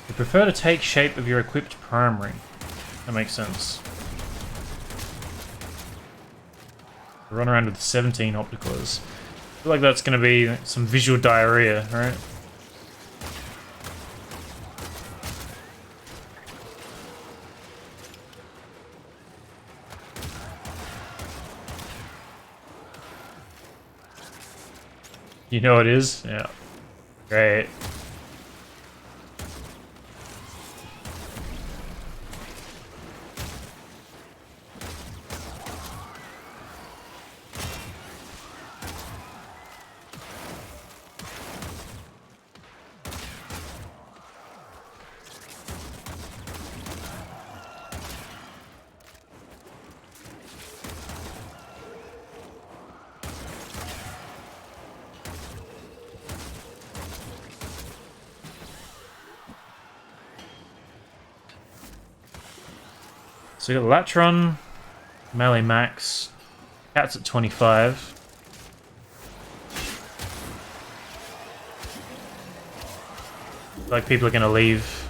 S2: You prefer to take shape of your equipped primary. That makes sense. Run around with 17 opticals. I feel like that's going to be some visual diarrhea, right? You know it is? Yeah. Great. So we got Latron, melee max, cat's at 25. Like people are gonna leave.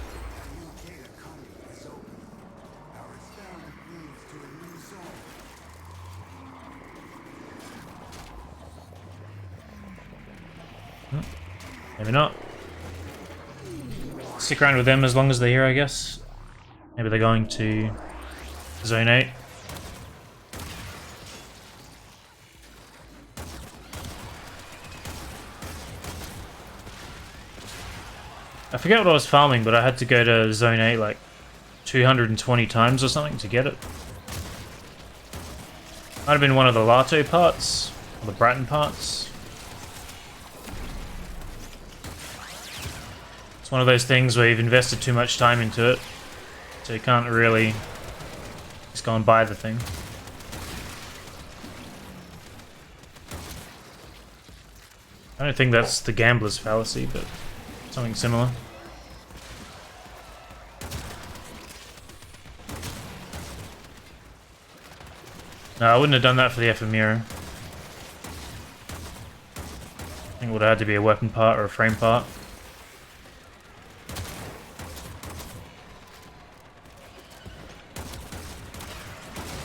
S2: Maybe not. Stick around with them as long as they're here, I guess. Maybe they're going to Zone 8. I forget what I was farming, but I had to go to Zone 8 like 220 times or something to get it. Might have been one of the Lato parts, or the Bratton parts. It's one of those things where you've invested too much time into it, so you can't really just go and buy the thing. I don't think that's the gambler's fallacy, but something similar. No, I wouldn't have done that for the ephemera. I think it would have had to be a weapon part or a frame part.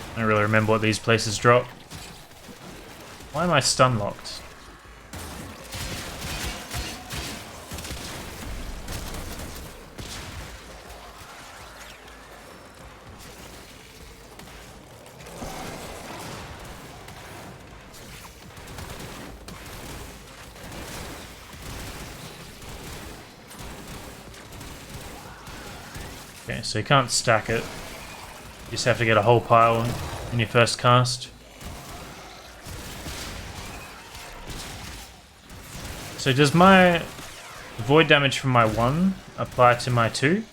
S2: I don't really remember what these places drop. Why am I stun locked? Okay, so you can't stack it. You just have to get a whole pile in your first cast. So does my void damage from my 1 apply to my 2?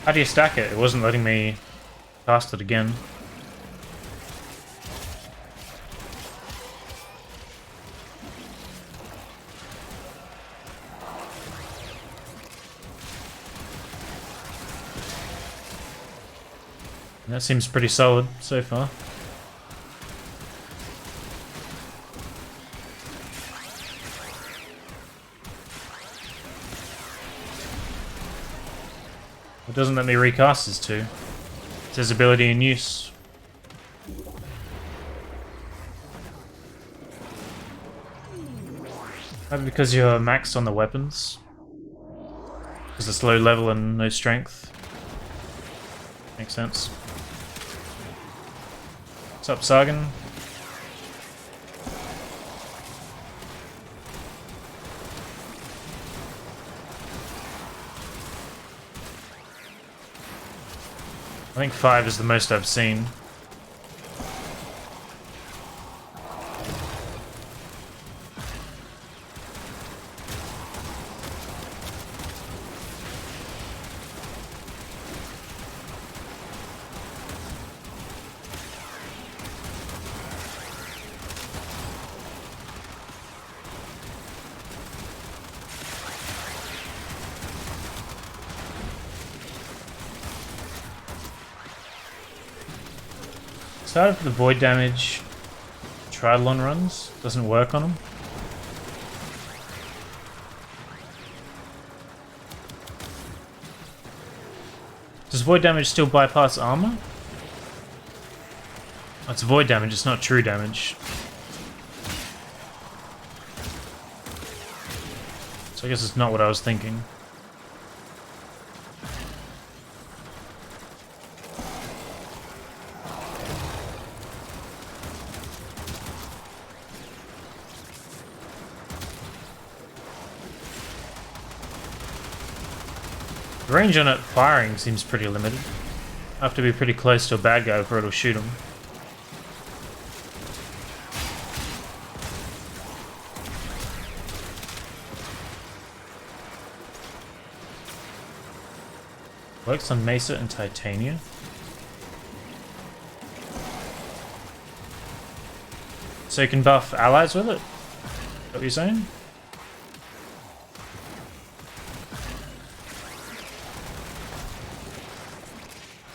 S2: How do you stack it? It wasn't letting me cast it again. That seems pretty solid so far. It doesn't let me recast his two. It says ability in use. Maybe because you're maxed on the weapons. Because it's low level and no strength. Makes sense. What's up, Sargon? I think 5 is the most I've seen. Started for the void damage triathlon runs. Doesn't work on them. Does void damage still bypass armor? Oh, it's void damage, it's not true damage. So I guess it's not what I was thinking. The range on it firing seems pretty limited. I have to be pretty close to a bad guy before it'll shoot him. Works on Mesa and Titania. So you can buff allies with it? Is that what you're saying?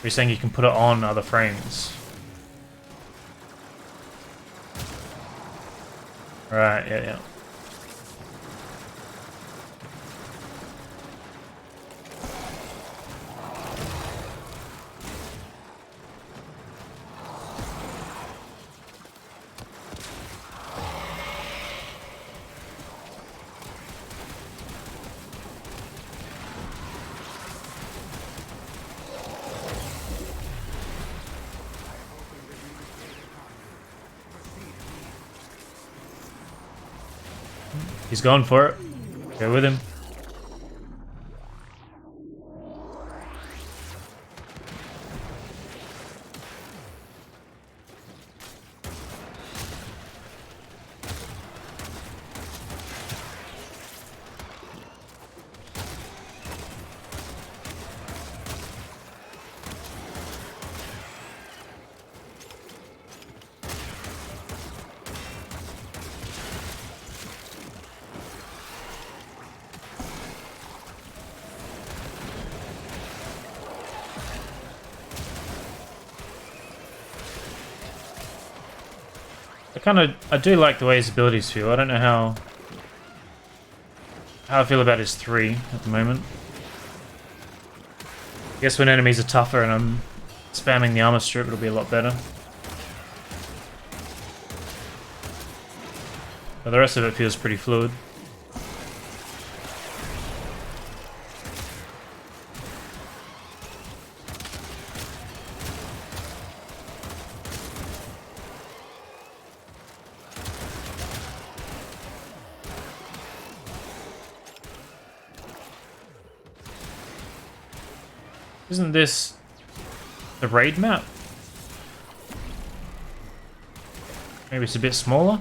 S2: You're saying you can put it on other frames. Right, yeah. He's going for it. Go with him. I do like the way his abilities feel. I don't know how I feel about his 3 at the moment. I guess when enemies are tougher and I'm spamming the armor strip, it'll be a lot better. But the rest of it feels pretty fluid. Isn't this the raid map? Maybe it's a bit smaller? I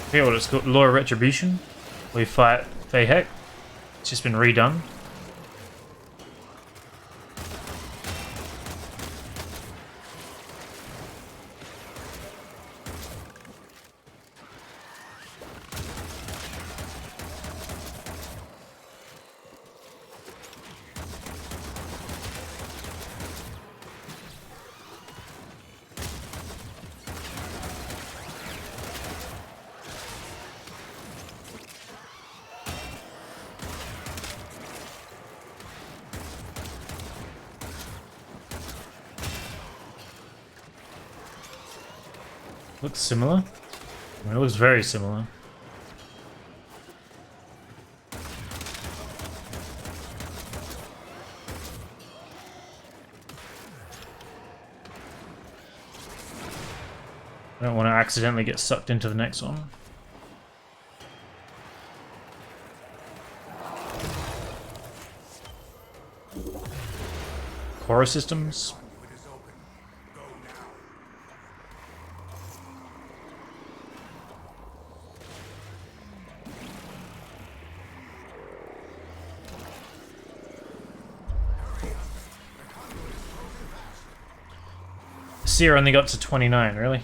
S2: forget what it's called. Law of Retribution? We fight Fey Heck. It's just been redone. Looks similar. I mean, it looks very similar. I don't want to accidentally get sucked into the next one. Horror systems. Seer only got to 29, really?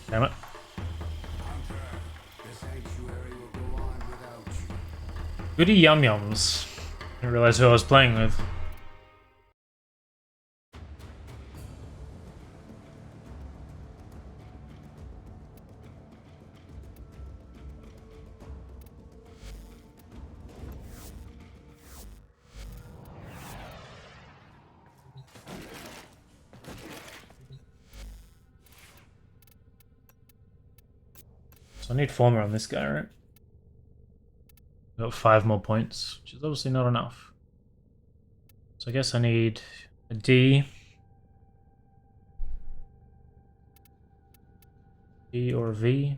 S2: Damn it. Goody Yum Yums. Didn't realize who I was playing with. So I need 4 more on this guy, right? Got 5 more points, which is obviously not enough. So I guess I need a D. D or a V.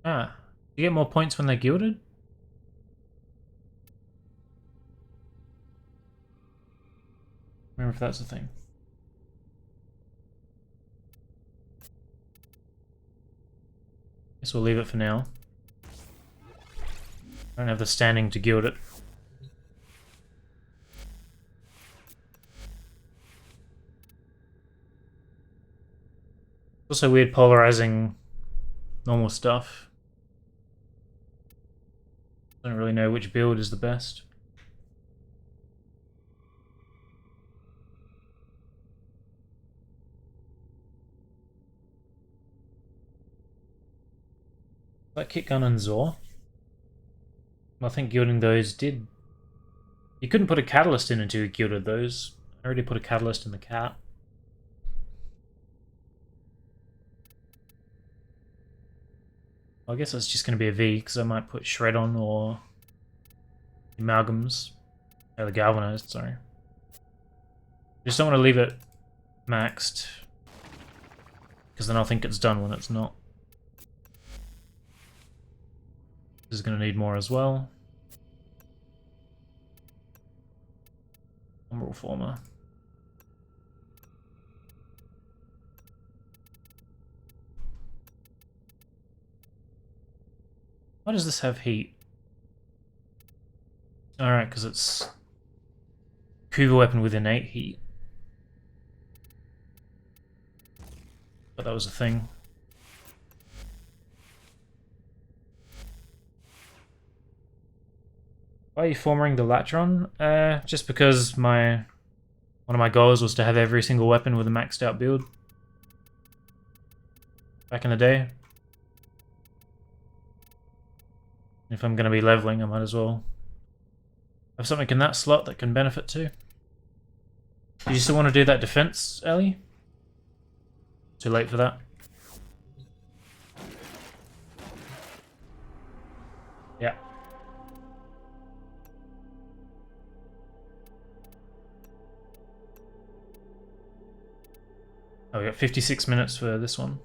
S2: Ah, you get more points when they're gilded? Remember if that's a thing. Guess we'll leave it for now. I don't have the standing to gild it. Also weird polarizing normal stuff. Don't really know which build is the best. Like Kit Gun and Zor. I think gilding those did... You couldn't put a catalyst in until you gilded those. I already put a catalyst in the cat. I guess it's just going to be a V, because I might put Shred on or Amalgams. Oh, the Galvanized, sorry. Just don't want to leave it maxed, because then I'll think it's done when it's not. This is going to need more as well. Umbral Former. Why does this have heat? Alright, because it's Kuva weapon with innate heat. But that was a thing. Why are you forming the Latron? Just because one of my goals was to have every single weapon with a maxed out build. Back in the day. If I'm going to be leveling, I might as well have something in that slot that can benefit too. Do you still want to do that defense, Ellie? Too late for that. Yeah. Oh, we got 56 minutes for this one.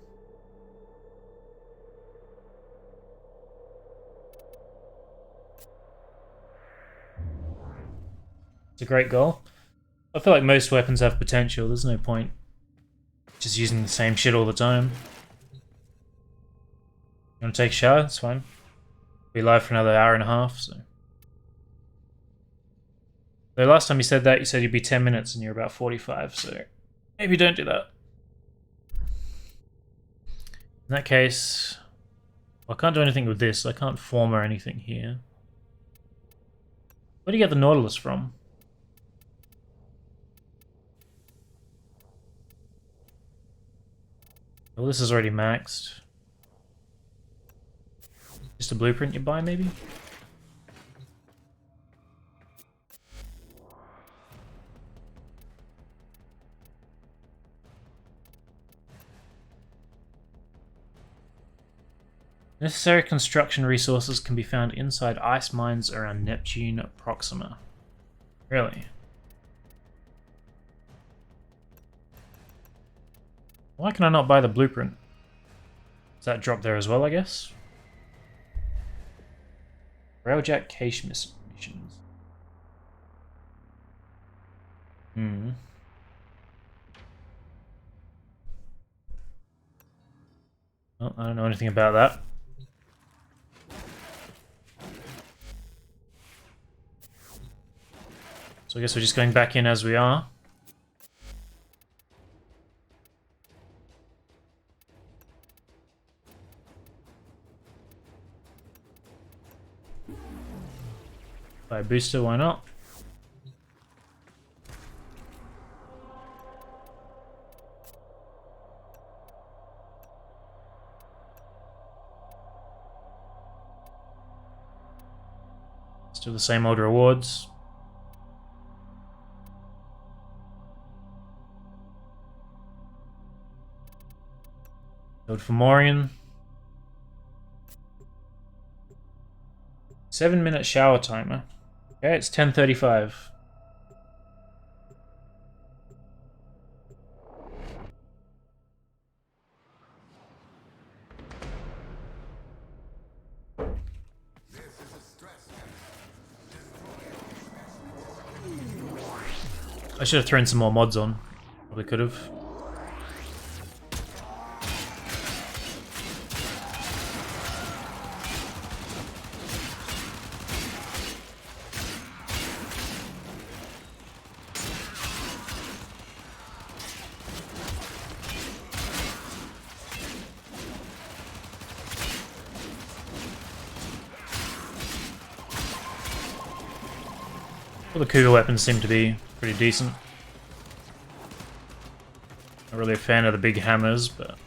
S2: It's a great goal. I feel like most weapons have potential. There's no point just using the same shit all the time. You want to take a shower? That's fine. Be live for another hour and a half, so. The last time you said that, you said you'd be 10 minutes and you're about 45, so maybe don't do that. In that case, well, I can't do anything with this. I can't form or anything here. Where do you get the Nautilus from? Well, this is already maxed. Just a blueprint you buy, maybe? Necessary construction resources can be found inside ice mines around Neptune Proxima. Really? Why can I not buy the blueprint? Does that drop there as well, I guess? Railjack cache missions. Well, I don't know anything about that. So I guess we're just going back in as we are. Buy a booster, why not? Still the same old rewards. Build for Morian. 7-minute shower timer. Okay, it's 10:35. I should have thrown some more mods on. Probably could have. All the Cougar weapons seem to be pretty decent. Not really a fan of the big hammers, but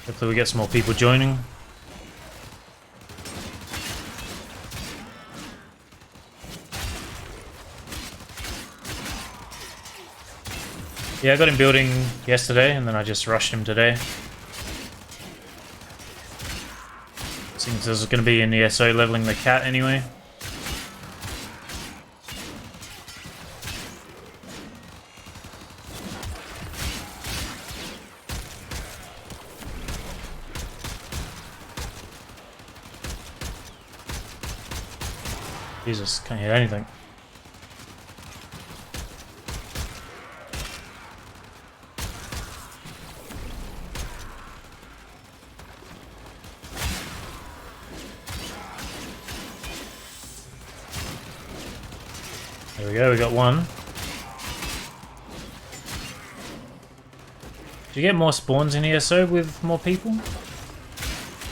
S2: hopefully we get some more people joining. Yeah, I got him building yesterday, and then I just rushed him today. Since there's going to be an ESO leveling the cat anyway. Jesus, can't hit anything. There we go, we got one. Do you get more spawns in ESO with more people?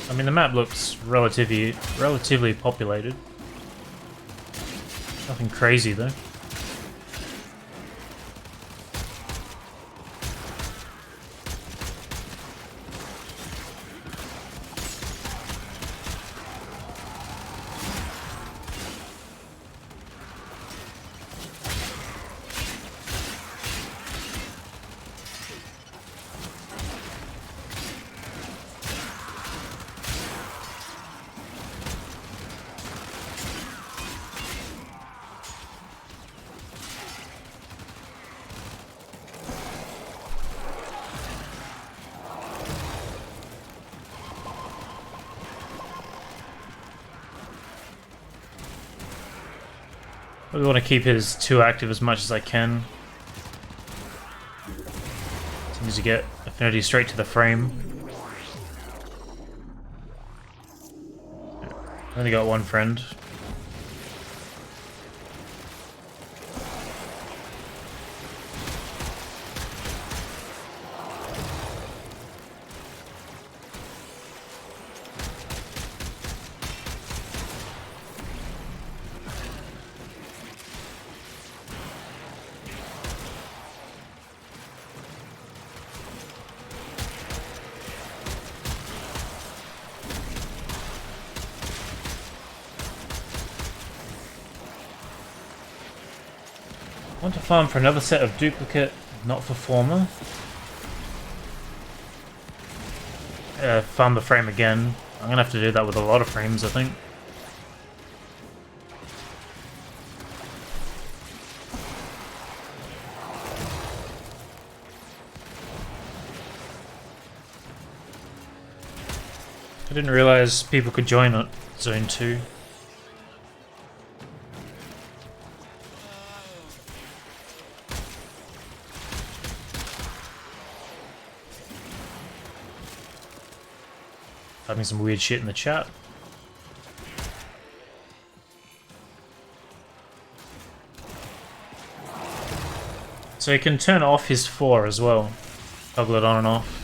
S2: I mean, the map looks relatively populated. Nothing crazy though. I want to keep his 2 active as much as I can. Seems to get affinity straight to the frame. Only got 1 friend. I want to farm for another set of duplicate, not for former. Farm the frame again. I'm gonna have to do that with a lot of frames, I think. I didn't realize people could join on Zone 2. Having some weird shit in the chat. So you can turn off his 4 as well. Toggle it on and off.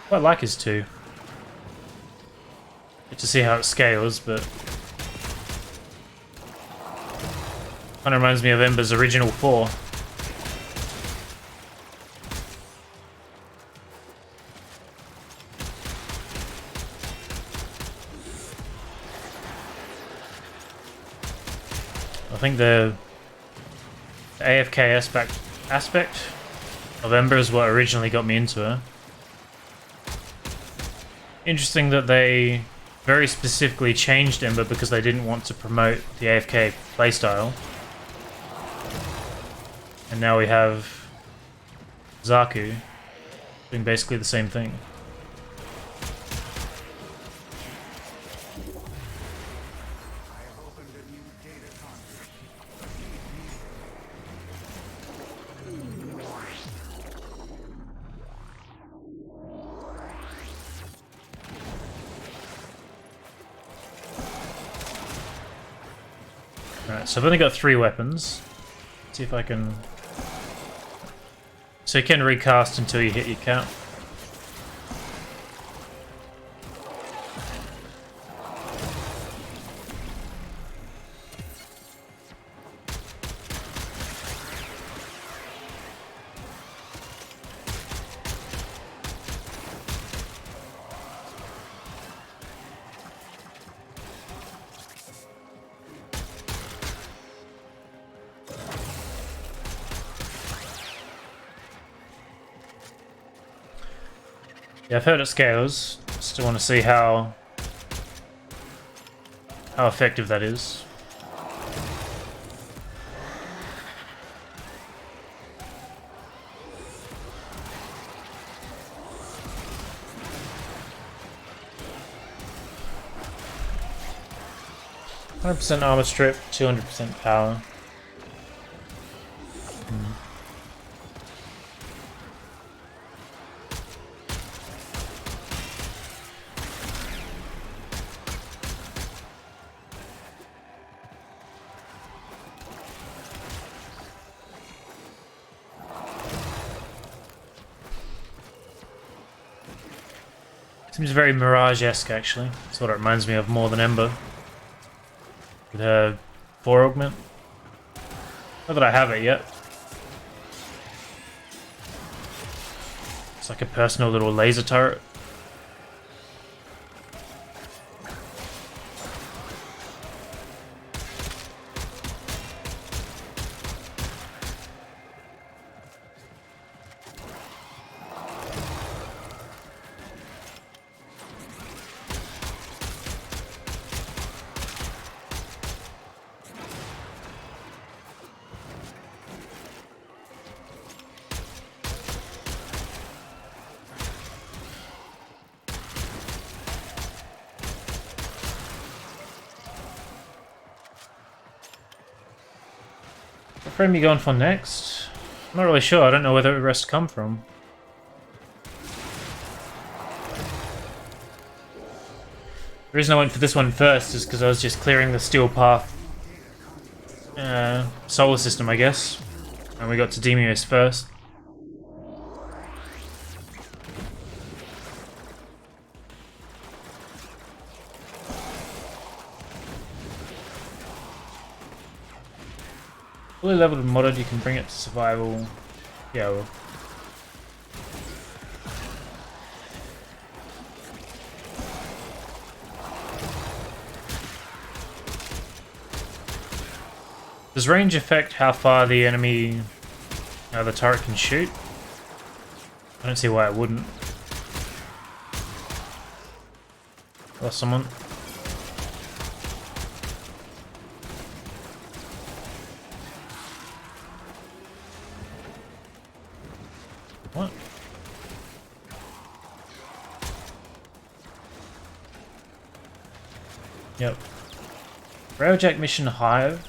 S2: Quite like his 2. Get to see how it scales, but kind of reminds me of Ember's original 4. I think the AFK aspect of Ember is what originally got me into her. Interesting that they very specifically changed Ember because they didn't want to promote the AFK playstyle. And now we have Zaku doing basically the same thing. Alright, so I've only got 3 weapons. Let's see if I can... So you can recast until you hit your count. Yeah, I've heard it scales. Still want to see how effective that is. %, armor strip, 200% power. Seems very Mirage-esque, actually. That's what it reminds me of more than Ember. With her 4 augment. Not that I have it yet. It's like a personal little laser turret. frame are you going for next? I'm not really sure. I don't know where the rest come from. The reason I went for this one first is because I was just clearing the steel path solar system, I guess. And we got to Demios first. Fully leveled and modded, you can bring it to survival. Yeah, well. Does range affect how far the enemy, the turret can shoot? I don't see why it wouldn't. Lost someone. What? Yep. Railjack mission Hive.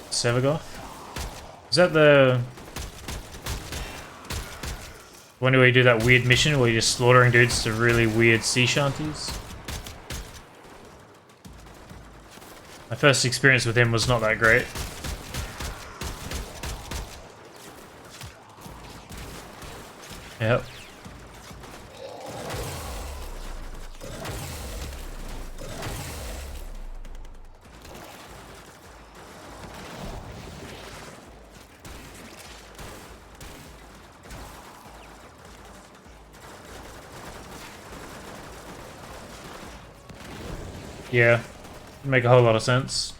S2: Sevagoth? Is that the one where you do that weird mission where you're just slaughtering dudes to really weird sea shanties? My first experience with him was not that great. Yep. Yeah, make a whole lot of sense.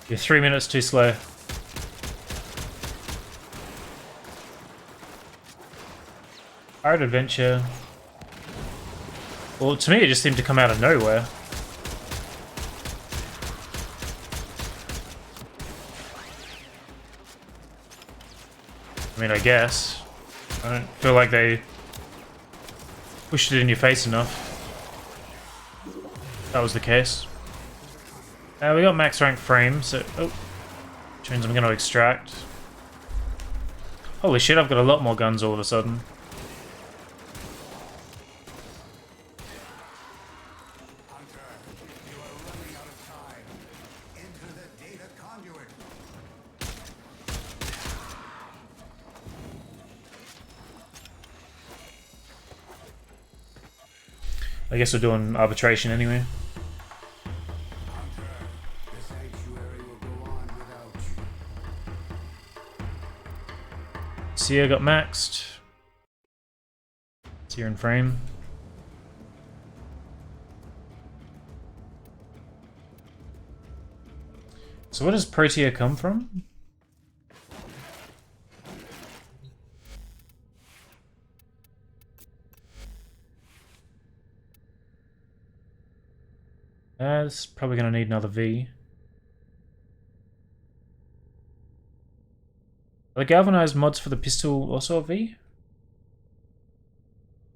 S2: You're 3 minutes too slow. Pirate Adventure. Well, to me it just seemed to come out of nowhere. I mean, I guess. I don't feel like they pushed it in your face enough. That was the case. We got max rank frames, so... Oh. Which means I'm going to extract. Holy shit, I've got a lot more guns all of a sudden. I guess we're doing arbitration anyway. Seer got maxed. Seer in frame. So where does Protea come from? That's probably going to need another V. Are the galvanized mods for the pistol also a V?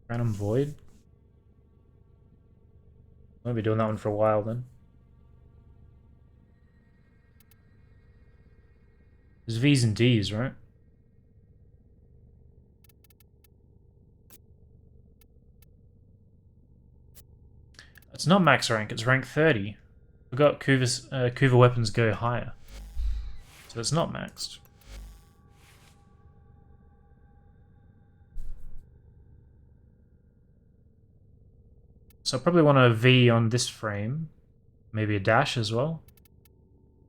S2: Random Void? I'll be doing that one for a while then. There's V's and D's, right? It's not max rank, it's rank 30. Forgot Kuva weapons go higher. So it's not maxed. So I probably want a V on this frame. Maybe a dash as well.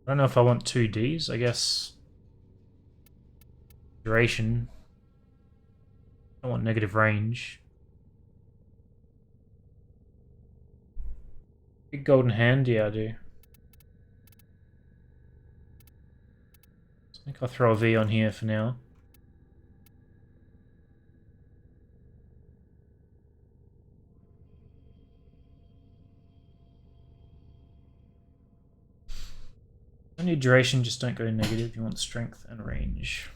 S2: I don't know if I want 2 Ds, I guess. Duration. I want negative range. Big golden hand, yeah I do. I think I'll throw a V on here for now. Don't need duration, just don't go negative. You want strength and range.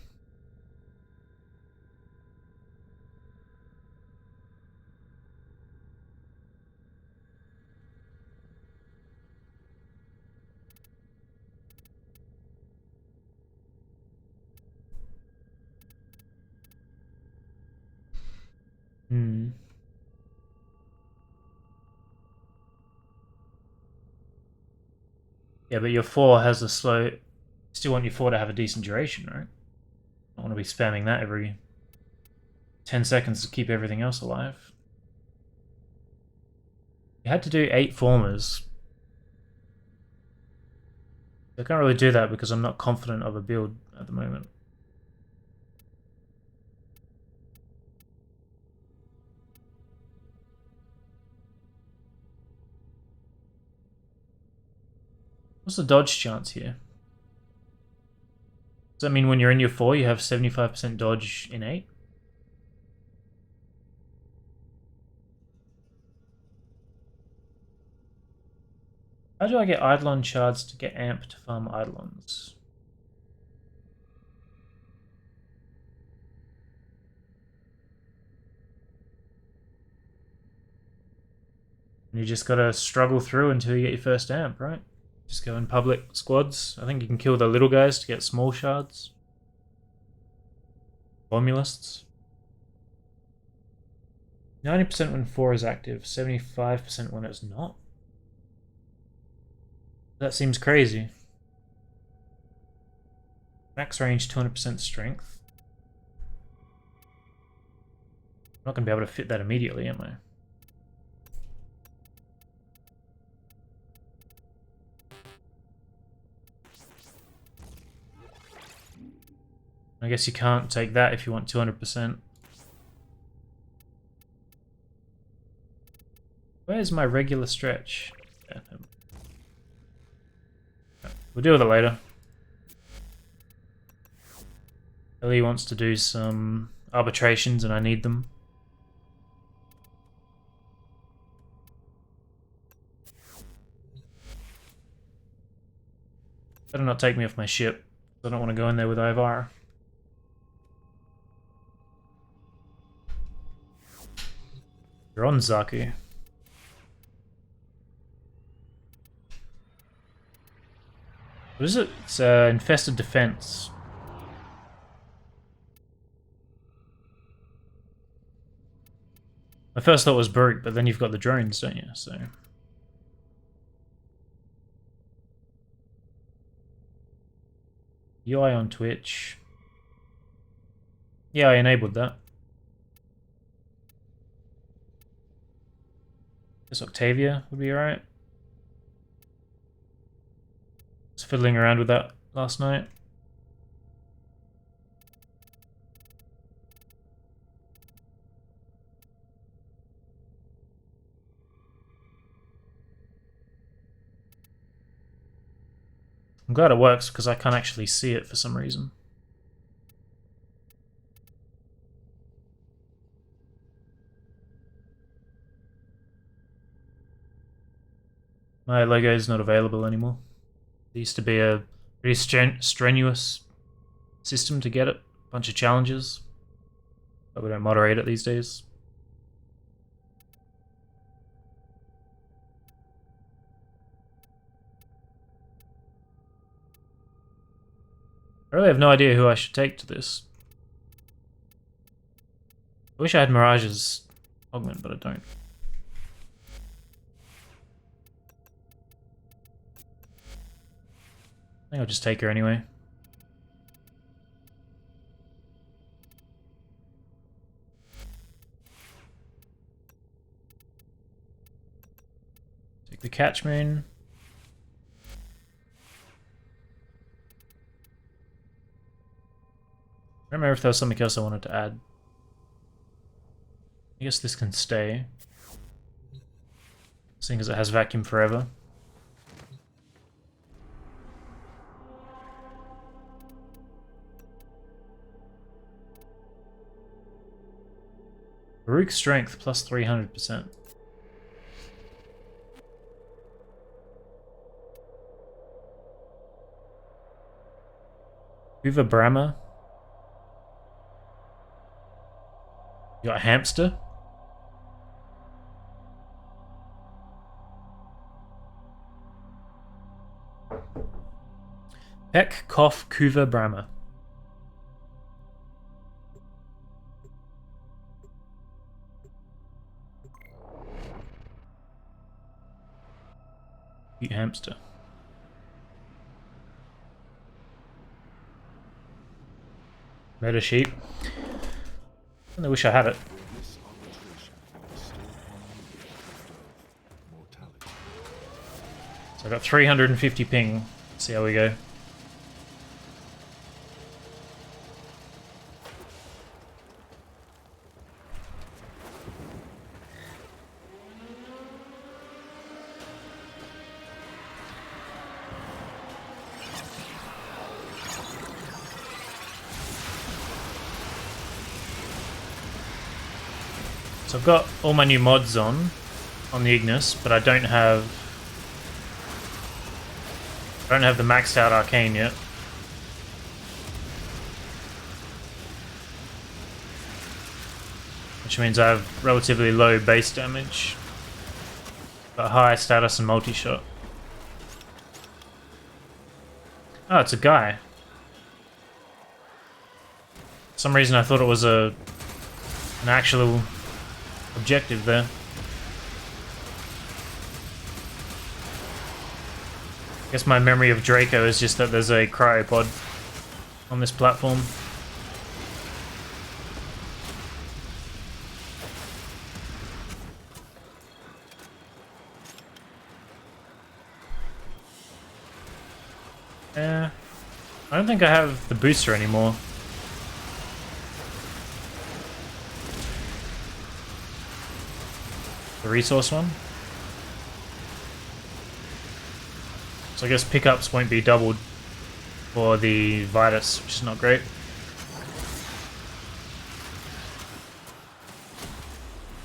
S2: Yeah, but your 4 has a slow... Still want your 4 to have a decent duration, right? I want to be spamming that every 10 seconds to keep everything else alive. You had to do 8 formers. I can't really do that because I'm not confident of a build at the moment. What's the dodge chance here? Does that mean when you're in your 4 you have 75% dodge in 8? How do I get Eidolon shards to get amp to farm Eidolons? You just gotta struggle through until you get your first amp, right? Just go in public squads. I think you can kill the little guys to get small shards. Formulists. 90% when 4 is active, 75% when it's not. That seems crazy. Max range, 200% strength. I'm not going to be able to fit that immediately, am I? I guess you can't take that if you want 200%. Where's my regular stretch? Yeah, we'll deal with it later. Ellie wants to do some arbitrations and I need them. Better not take me off my ship. I don't want to go in there with Ivar. You're on Zaku. What is it? It's infested defense. My first thought was Baruch, but then you've got the drones, don't you? So UI on Twitch. Yeah, I enabled that. Guess Octavia would be alright. Was fiddling around with that last night. I'm glad it works because I can't actually see it for some reason. My logo is not available anymore. There used to be a pretty strenuous system to get it. A bunch of challenges. But we don't moderate it these days. I really have no idea who I should take to this. I wish I had Mirage's augment, but I don't. I think I'll just take her anyway. Take the catch moon. I don't remember if there was something else I wanted to add. I guess this can stay. Seeing as it has vacuum forever. Baruch strength plus 300%. Hoover Brahma. You got a hamster. Peck, cough, Kuva, Brahma. Cute hamster. Murder sheep. I wish I had it. So I got 350 ping. See how we go. So I've got all my new mods on the Ignis, but I don't have the maxed out arcane yet. Which means I have relatively low base damage, but high status and multi-shot. Oh, it's a guy. For some reason I thought it was an actual objective there. I guess my memory of Draco is just that there's a cryopod on this platform. I don't think I have the booster anymore. The resource one. So I guess pickups won't be doubled for the Vitus, which is not great.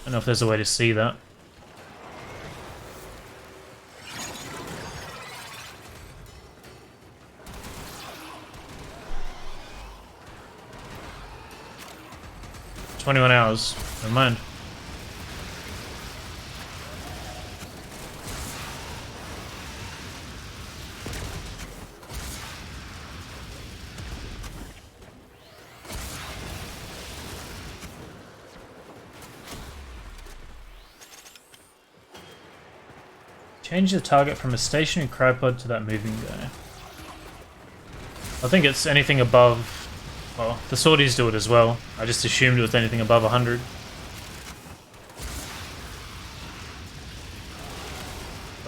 S2: I don't know if there's a way to see that. "21 hours. Never mind." Change the target from a stationary cryopod to that moving guy. I think it's anything above... Well, the sorties do it as well. I just assumed it was anything above 100.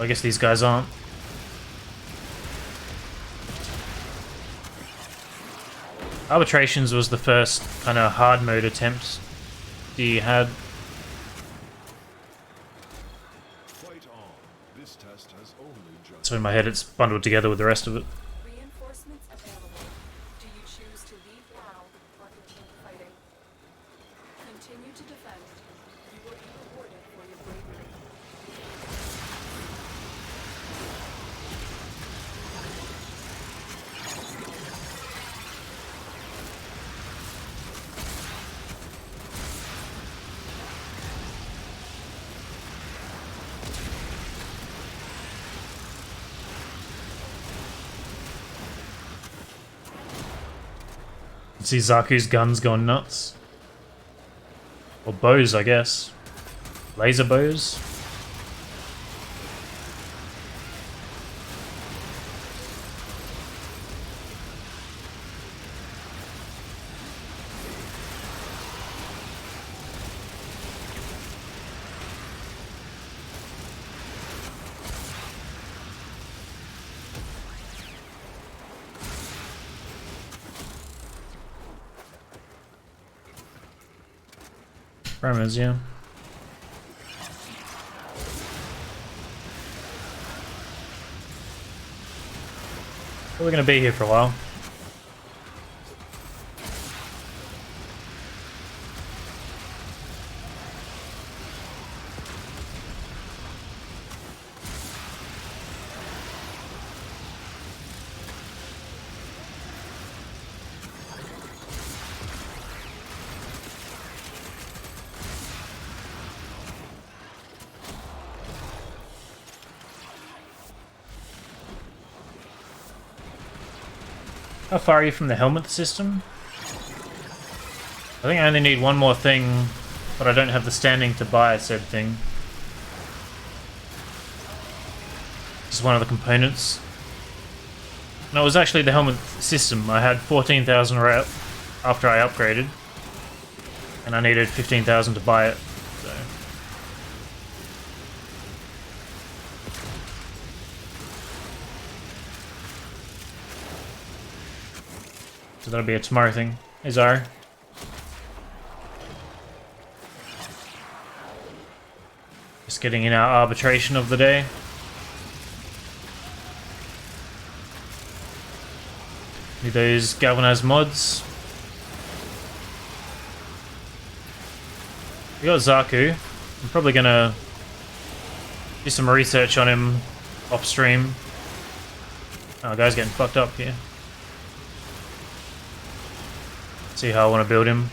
S2: I guess these guys aren't. Arbitrations was the first kind of hard mode attempt he had. So in my head it's bundled together with the rest of it.
S7: Reinforcements available. Do you choose to leave now or continue fighting? Continue to defend. You will be rewarded for your bravery.
S2: See Zaku's guns going nuts. Or bows, I guess. Laser bows. Brahmas, yeah. Well, we're gonna be here for a while. How far are you from the helmet system? I think I only need one more thing, but I don't have the standing to buy said thing. Just one of the components. No, it was actually the helmet system. I had 14,000 after I upgraded, and I needed 15,000 to buy it. So that'll be a tomorrow thing. Hey Zara. Just getting in our arbitration of the day. Need those galvanized mods. We got Zaku. I'm probably gonna do some research on him off stream. Oh, guy's getting fucked up here. See how I want to build him.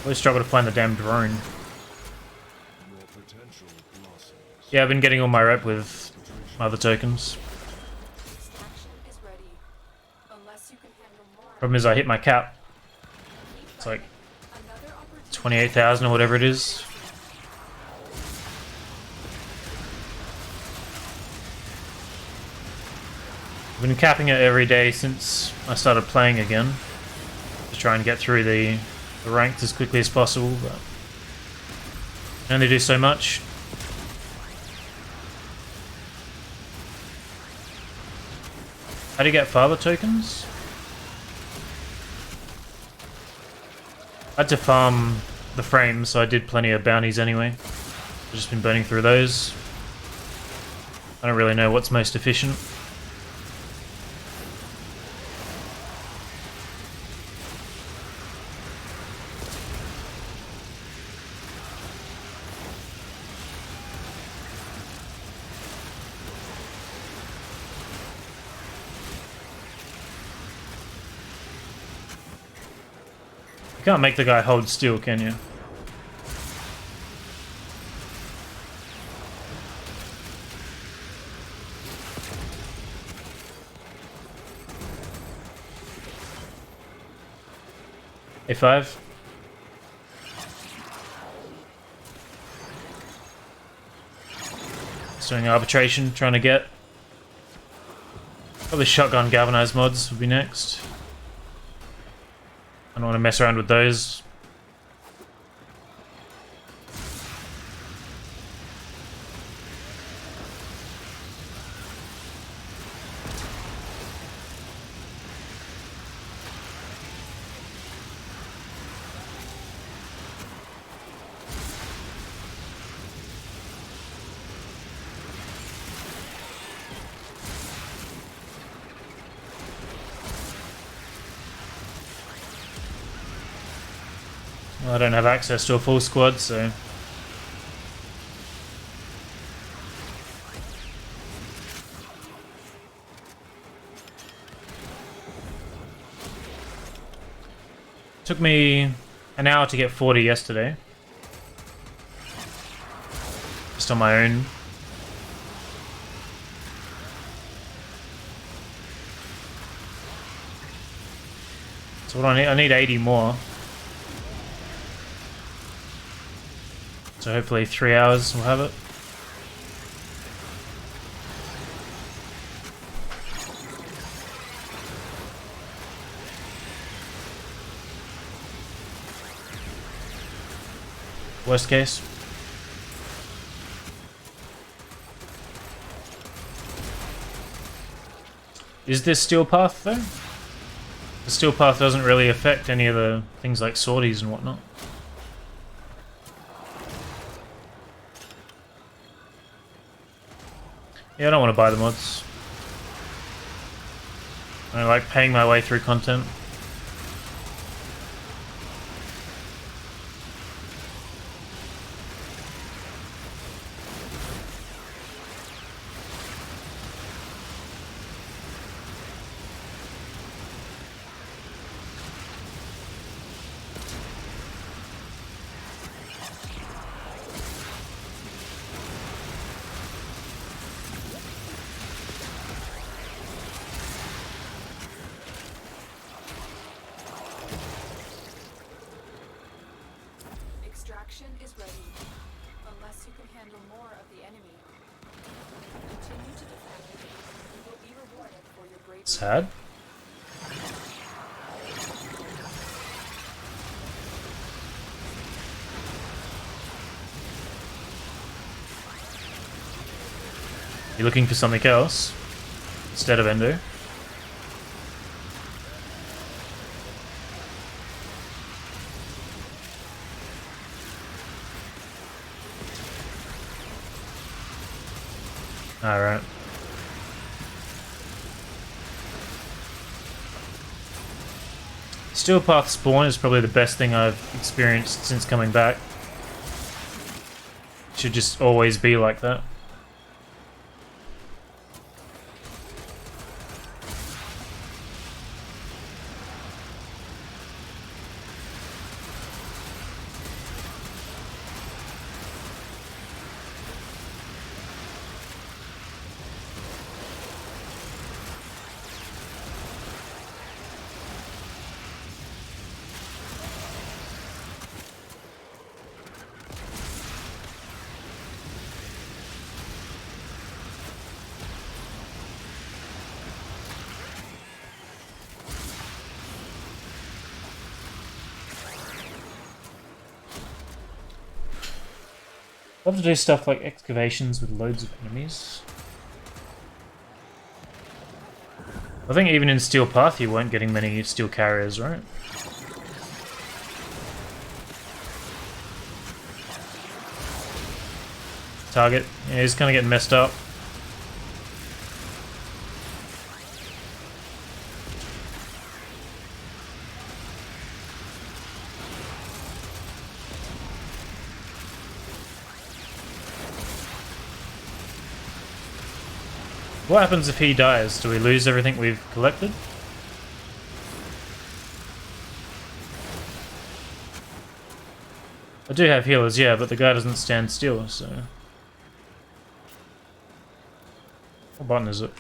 S2: Always struggle to find the damn drone. Yeah, I've been getting all my rep with other tokens. Problem is I hit my cap. It's like 28,000 or whatever it is. I've been capping it every day since I started playing again to try and get through the ranked as quickly as possible, but I only do so much. How do you get father tokens? I had to farm the frames, so I did plenty of bounties anyway. I've just been burning through those. I don't really know what's most efficient. You can't make the guy hold still, can you? A5. Just doing arbitration, trying to get probably shotgun galvanized mods would be next. I don't want to mess around with those. Well, I don't have access to a full squad, so... Took me an hour to get 40 yesterday. Just on my own. So what I need 80 more. So hopefully 3 hours we'll have it. Worst case. Is this steel path though? The steel path doesn't really affect any of the things like sorties and whatnot. Yeah, I don't want to buy the mods. I don't like paying my way through content.
S7: Extraction is ready. Unless you can handle more of the enemy. Continue to defend. You will be rewarded for your bravery.
S2: Sad. You looking for something else instead of Endo? Alright. Steel Path spawn is probably the best thing I've experienced since coming back. Should just always be like that. Love to do stuff like excavations with loads of enemies. I think even in Steel Path you weren't getting many steel carriers, right? Target. Yeah, he's kind of getting messed up. What happens if he dies? Do we lose everything we've collected? I do have healers, yeah, but the guy doesn't stand still, so... What button is it?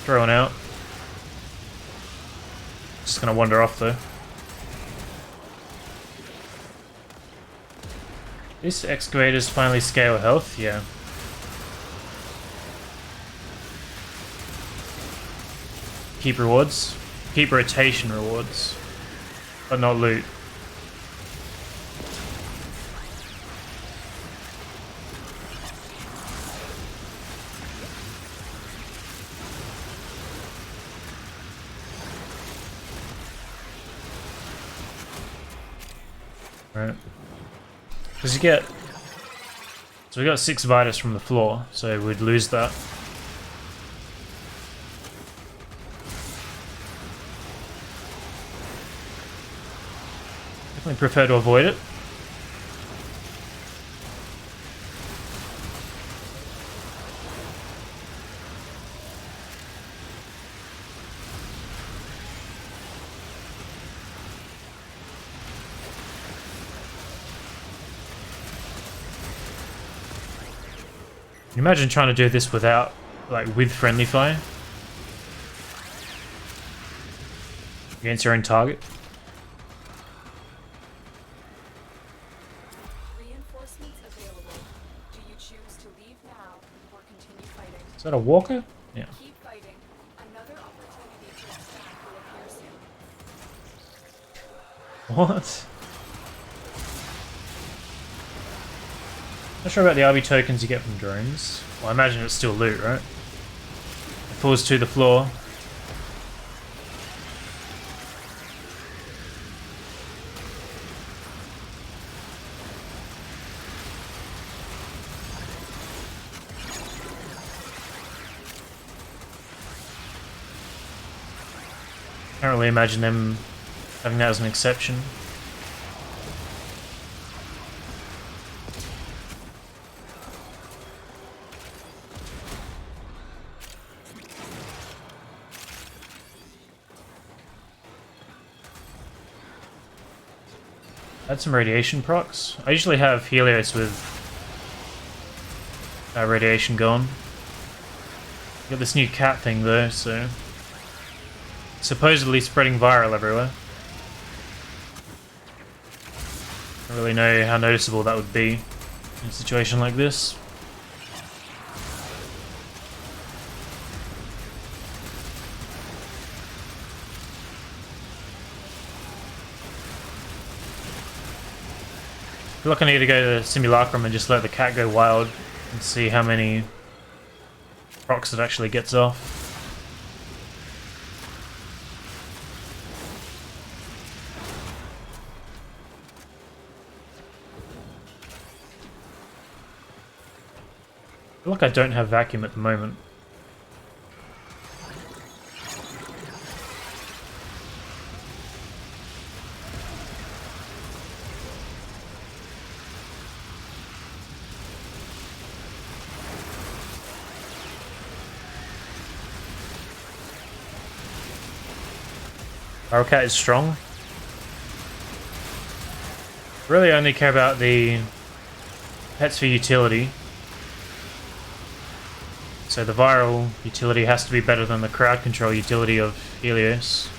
S2: Throwing out. Just gonna wander off though. This excavator's finally scale health, yeah. Keep rewards. Keep rotation rewards. But not loot. Right. Because you get... So we got 6 Vitus from the floor, so we'd lose that. Definitely prefer to avoid it. Can you imagine trying to do this without, like, with friendly fire? Against your own target?
S7: Reinforcements available. Do you choose to leave now or continue fighting?
S2: Is that a walker? Yeah.
S7: Keep fighting. Another opportunity to expand will appear soon.
S2: What? Not sure about the RB tokens you get from drones. Well, I imagine it's still loot, right? It falls to the floor. Can't really imagine them having that as an exception. Add some radiation procs. I usually have Helios with radiation gone. Got this new cat thing though, so supposedly spreading viral everywhere. I don't really know how noticeable that would be in a situation like this. I feel like I need to go to Simulacrum and just let the cat go wild and see how many procs it actually gets off. I feel like I don't have vacuum at the moment. Cat is strong. Really only care about the pets for utility. So the viral utility has to be better than the crowd control utility of Helios.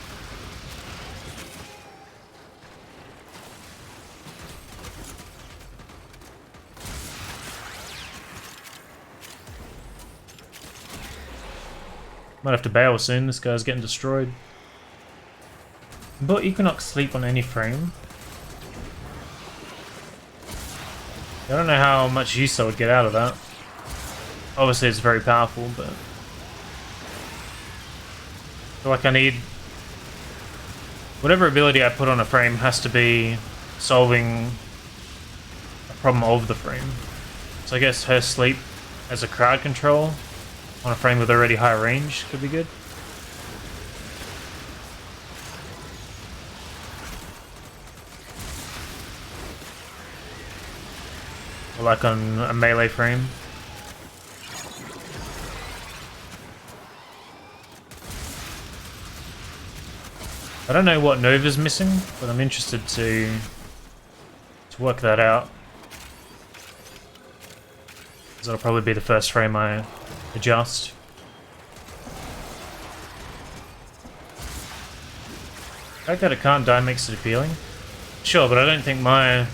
S2: Might have to bail soon, this guy's getting destroyed. But Equinox sleep on any frame. I don't know how much use I would get out of that. Obviously it's very powerful, but I feel like I need... whatever ability I put on a frame has to be solving a problem of the frame. So I guess her sleep as a crowd control on a frame with already high range could be good. Or like on a melee frame. I don't know what Nova's missing, but I'm interested to work that out. Because that'll probably be the first frame I adjust. The fact that it can't die makes it appealing. Sure, but I don't think my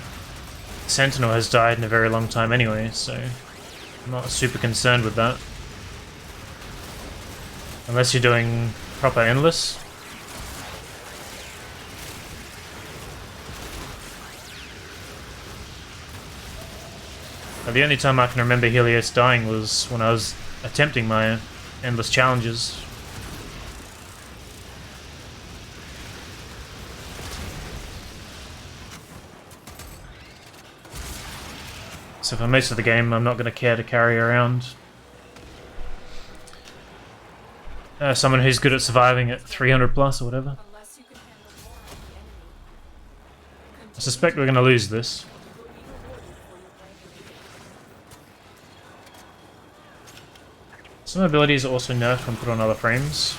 S2: Sentinel has died in a very long time anyway, so I'm not super concerned with that. Unless you're doing proper endless. But the only time I can remember Helios dying was when I was attempting my endless challenges. So for most of the game, I'm not going to care to carry around someone who's good at surviving at 300 plus or whatever.
S7: Unless you can handle more of the enemy.
S2: I suspect we're going to lose this. Some abilities are also nerfed when put on other frames.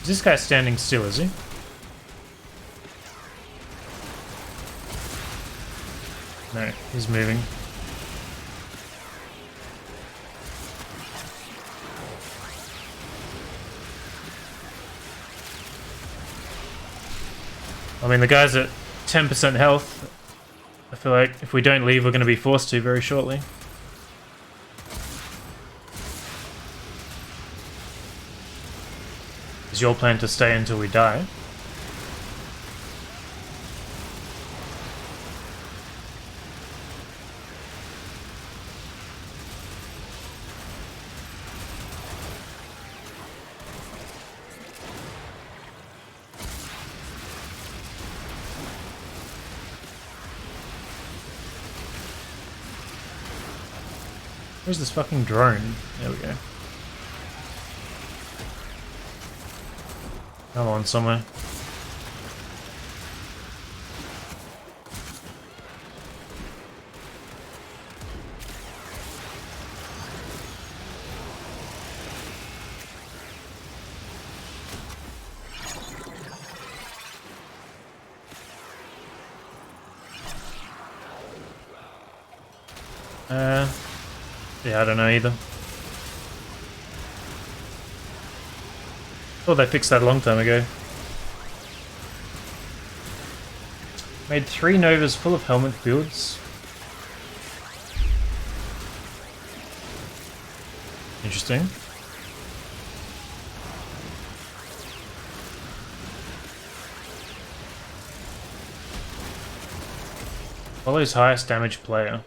S2: Is this guy standing still, is he? No, he's moving. I mean, the guy's at 10% health. I feel like if we don't leave, we're going to be forced to very shortly. Is your plan to stay until we die? Where's this fucking drone? There we go. Come on, somewhere. Yeah, I don't know either. Thought they fixed that a long time ago. Made 3 Novas full of helmet builds. Interesting. Follow's highest damage player.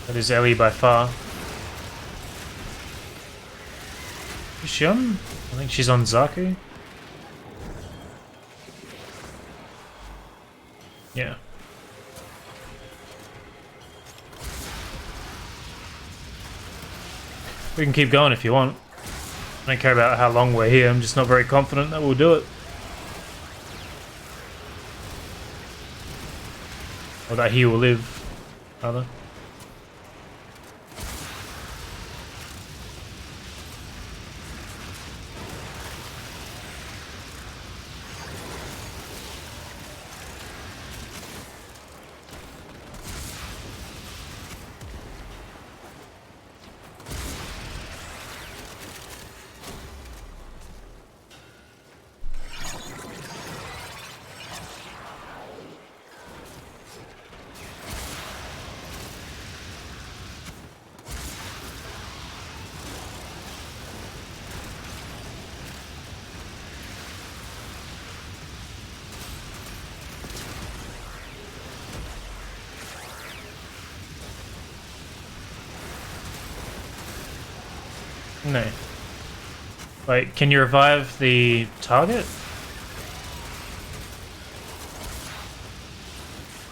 S2: That is Ellie by far. Is she on? I think she's on Zaku. Yeah. We can keep going if you want. I don't care about how long we're here, I'm just not very confident that we'll do it. Or that he will live, rather. No. Wait, can you revive the target?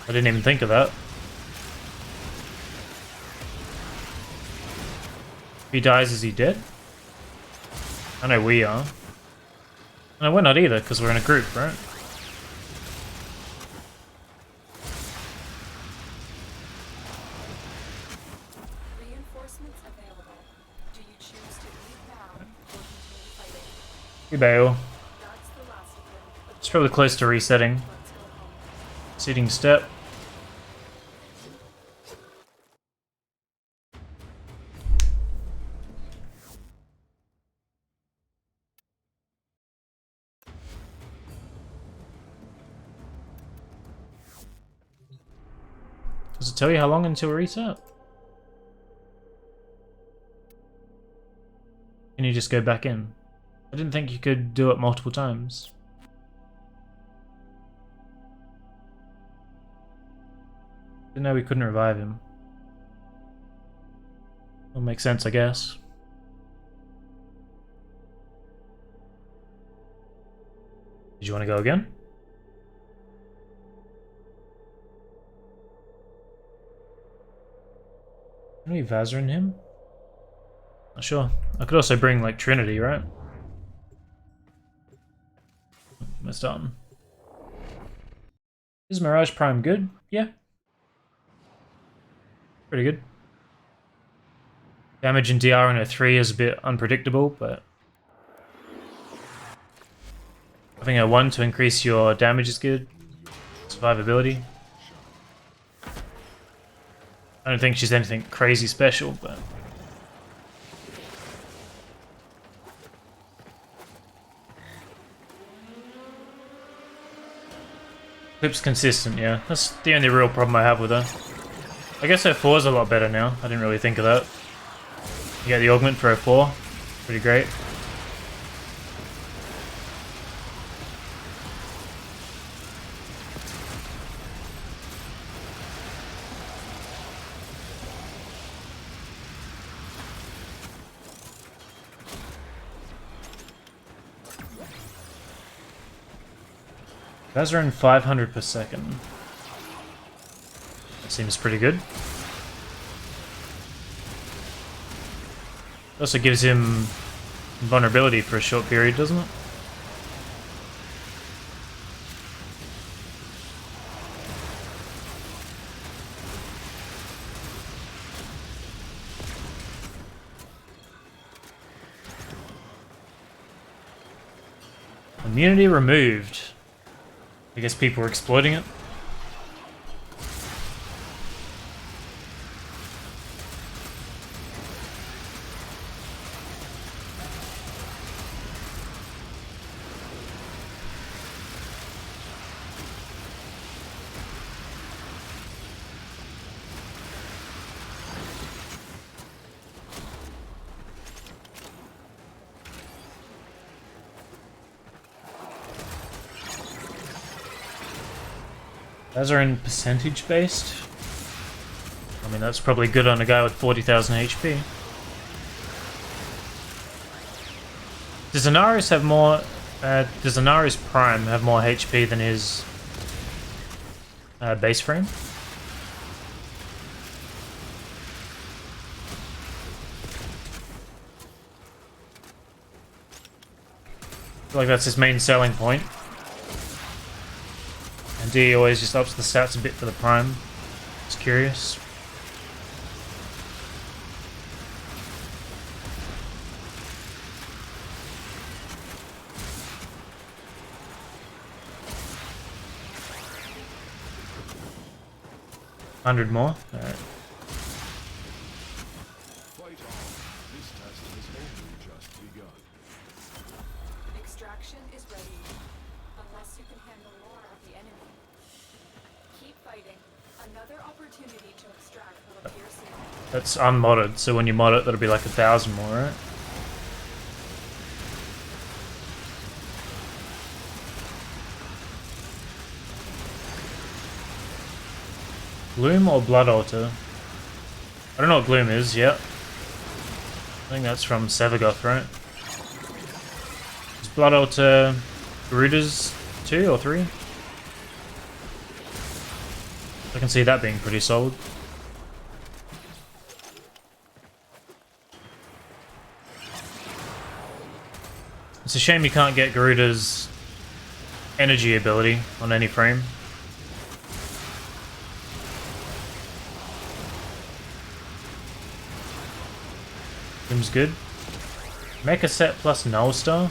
S2: I didn't even think of that. If he dies, is he dead? I know we are. No, we're not either, because we're in a group, right?
S7: Reinforcements available. Do you choose to leave now or continue fighting?
S2: We bail.
S7: That's the last of them.
S2: It's probably close to resetting.
S7: Let's go home.
S2: Seating step. Does it tell you how long until reset? Can you just go back in? I didn't think you could do it multiple times. Didn't know we couldn't revive him. Will make sense, I guess. Did you want to go again? Can we Vazarin him? Not sure. I could also bring like Trinity, right? Missed on. Is Mirage Prime good? Yeah. Pretty good. Damage in DR in a 3 is a bit unpredictable, but having a 1 to increase your damage is good. Survivability. I don't think she's anything crazy special, but Clip's consistent, yeah. That's the only real problem I have with her. I guess her 4's a lot better now. I didn't really think of that. You get the augment for her 4. Pretty great. Vazarin 500 per second. That seems pretty good. It also gives him vulnerability for a short period, doesn't it? Immunity removed. I guess people are exploiting it. Those are in percentage based. I mean, that's probably good on a guy with 40,000 HP. Does Inarius have more... does Inarius Prime have more HP than his base frame? I feel like that's his main selling point. And D always just ups the stats a bit for the Prime. Just curious. $100 more? Alright.
S8: Fight on. This test has only just begun.
S7: Extraction is ready. Unless you can handle more of the enemy. Keep fighting. Another opportunity to extract will appear soon.
S2: That's unmodded, so when you mod it, that'll be like 1,000 more, right? Gloom or Blood Altar? I don't know what Gloom is yet. I think that's from Sevagoth, right? Is Blood Altar Garuda's 2 or 3? I can see that being pretty solid. It's a shame you can't get Garuda's energy ability on any frame. Seems good. Mecha set plus Null Star?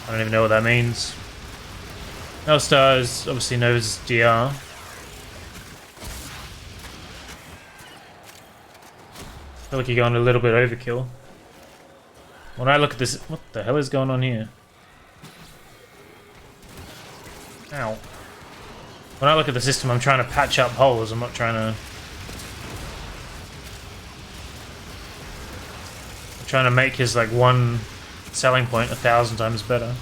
S2: I don't even know what that means. Null Star is obviously known as DR. I feel like you're going a little bit overkill. When I look at this, what the hell is going on here? Ow. When I look at the system, I'm trying to patch up holes, I'm not trying to... I'm trying to make his, like, one selling point 1,000 times better.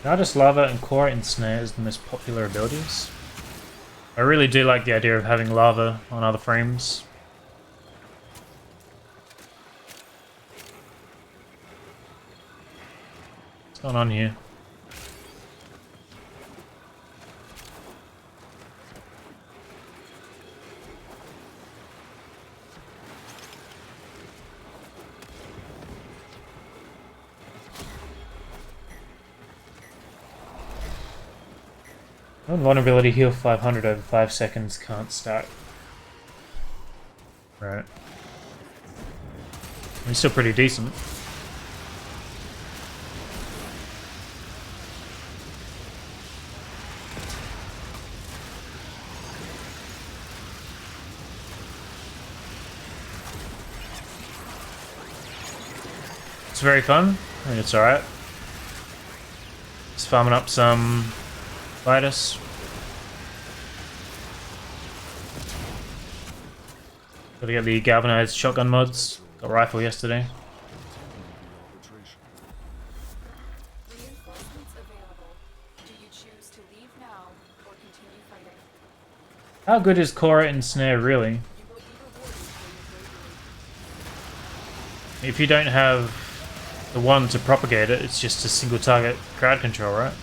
S2: Goddess Lava and Core Ensnare is the most popular abilities. I really do like the idea of having lava on other frames. What's going on here? Vulnerability heal 500 over 5 seconds, can't stack. Right. It's still pretty decent. It's very fun. I think it's alright. Just farming up some Vitus. Gotta get the galvanized shotgun mods. Got a rifle yesterday.
S7: Reinforcements available. Do you choose to leave now or continue fighting?
S2: How good is Core Ensnare really?
S7: You will be rewarded for your bravery.
S2: If you don't have the one to propagate it, it's just a single target crowd control, right?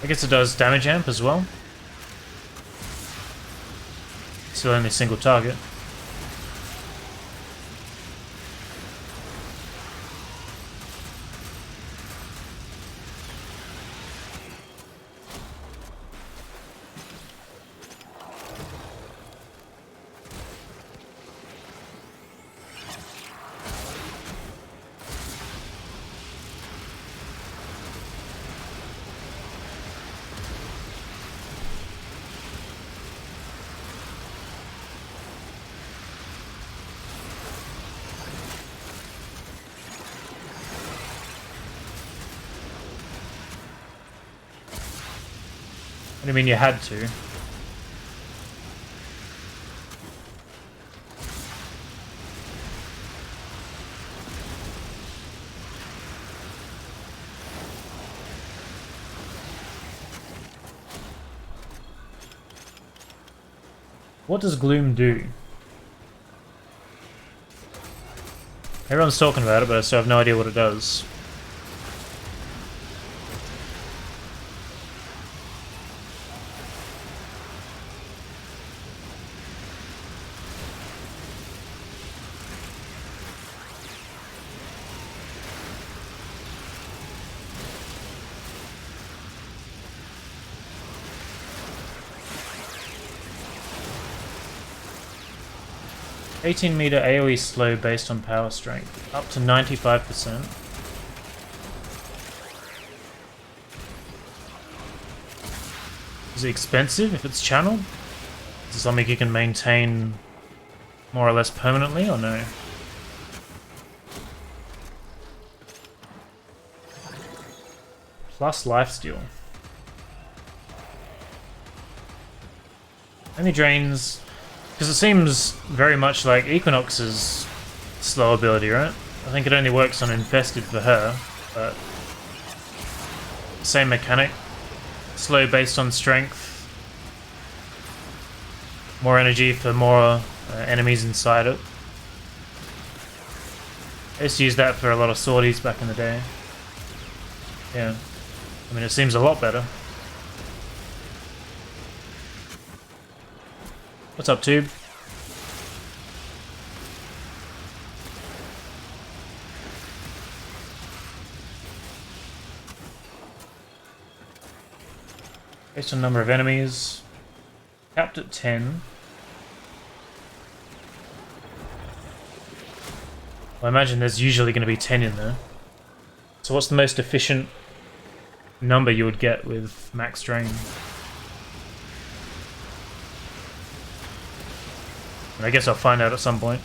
S2: I guess it does damage amp as well. Still only single target. What do you mean you had to? What does Gloom do? Everyone's talking about it, but I still have no idea what it does. (18-meter AoE slow based on power strength, up to 95%. Is it expensive if it's channeled? Is it something you can maintain more or less permanently, or no? Plus lifesteal. Only drains... Because it seems very much like Equinox's slow ability, right? I think it only works on Infested for her, but... Same mechanic. Slow based on strength. More energy for more enemies inside it. I used to use that for a lot of sorties back in the day. Yeah. I mean, it seems a lot better. What's up, Tube? Based on number of enemies. Capped at 10. Well, I imagine there's usually going to be 10 in there. So what's the most efficient number you would get with max drain? I guess I'll find out at some point.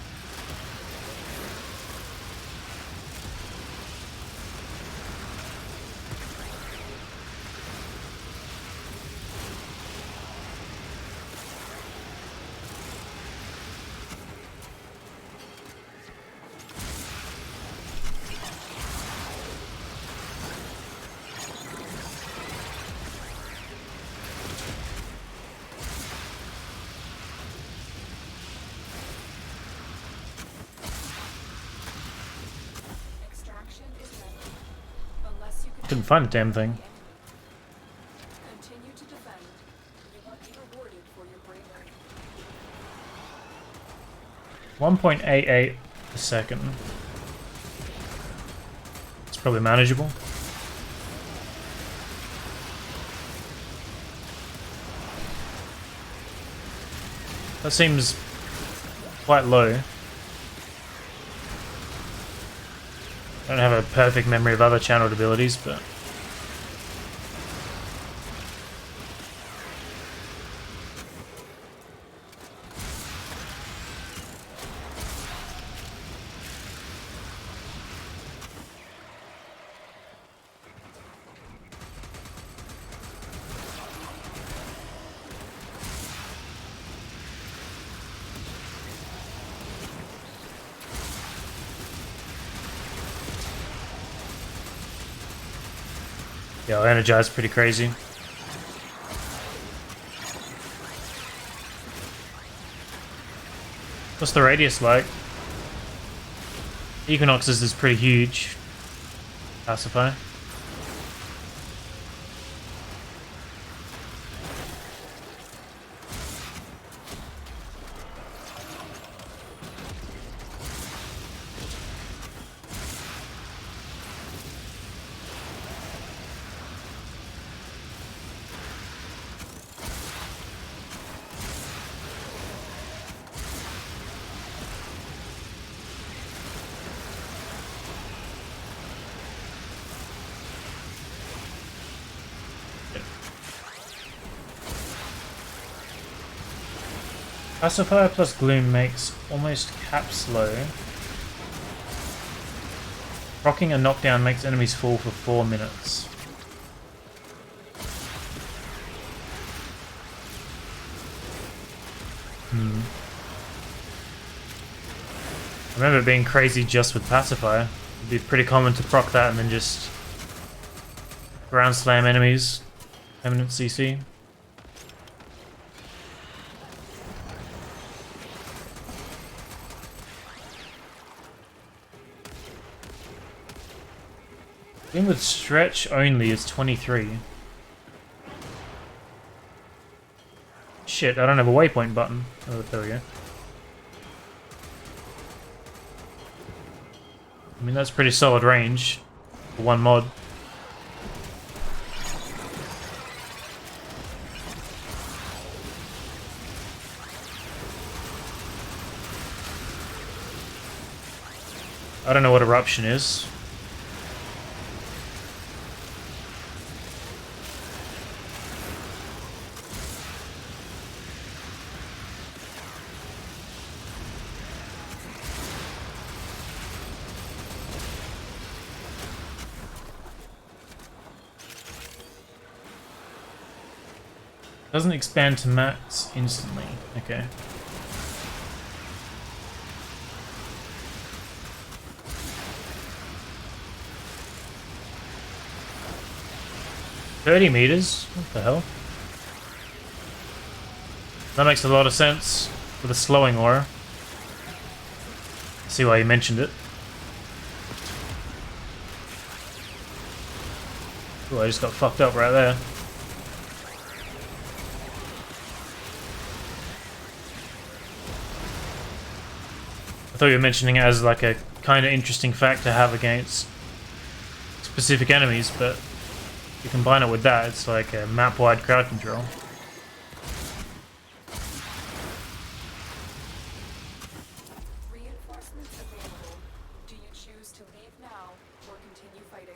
S2: Couldn't find a damn thing.
S7: Continue to defend. You will be rewarded for your bravery.
S2: 1.88 a second. It's probably manageable. That seems quite low. I don't have a perfect memory of other channeled abilities, but... yeah, Energize pretty crazy. What's the radius like? Equinox's is pretty huge. Pacify. Pacifier plus Gloom makes almost cap slow. Rocking a knockdown makes enemies fall for 4 minutes. I remember it being crazy just with Pacifier. It'd be pretty common to proc that and then just ground slam enemies. Eminent CC. Even with stretch only is 23. Shit, I don't have a waypoint button. Oh, there we go. I mean, that's pretty solid range for one mod. I don't know what eruption is. Doesn't expand to max instantly. Okay. $30 meters? What the hell? That makes a lot of sense with a slowing aura. I see why you mentioned it. Oh, I just got fucked up right there. I thought you were mentioning it as like a kind of interesting fact to have against specific enemies, but if you combine it with that, it's like a map-wide crowd control.
S7: Reinforcements available. Do you choose to leave now or continue fighting?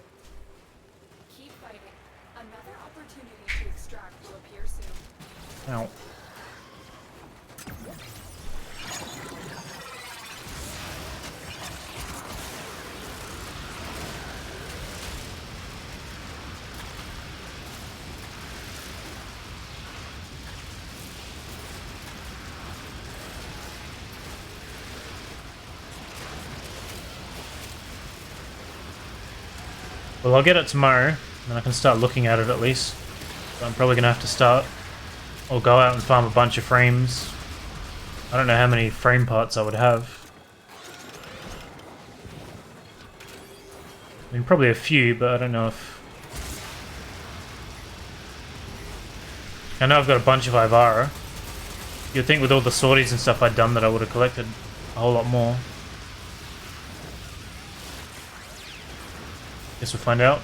S7: Keep fighting. Another opportunity to extract will appear soon.
S2: Ow. Well, I'll get it tomorrow, and I can start looking at it at least. So I'm probably going to have to start, or go out and farm a bunch of frames. I don't know how many frame parts I would have. I mean, probably a few, but I don't know if... I know I've got a bunch of Ivara. You'd think with all the sorties and stuff I'd done that I would have collected a whole lot more. Guess we'll find out.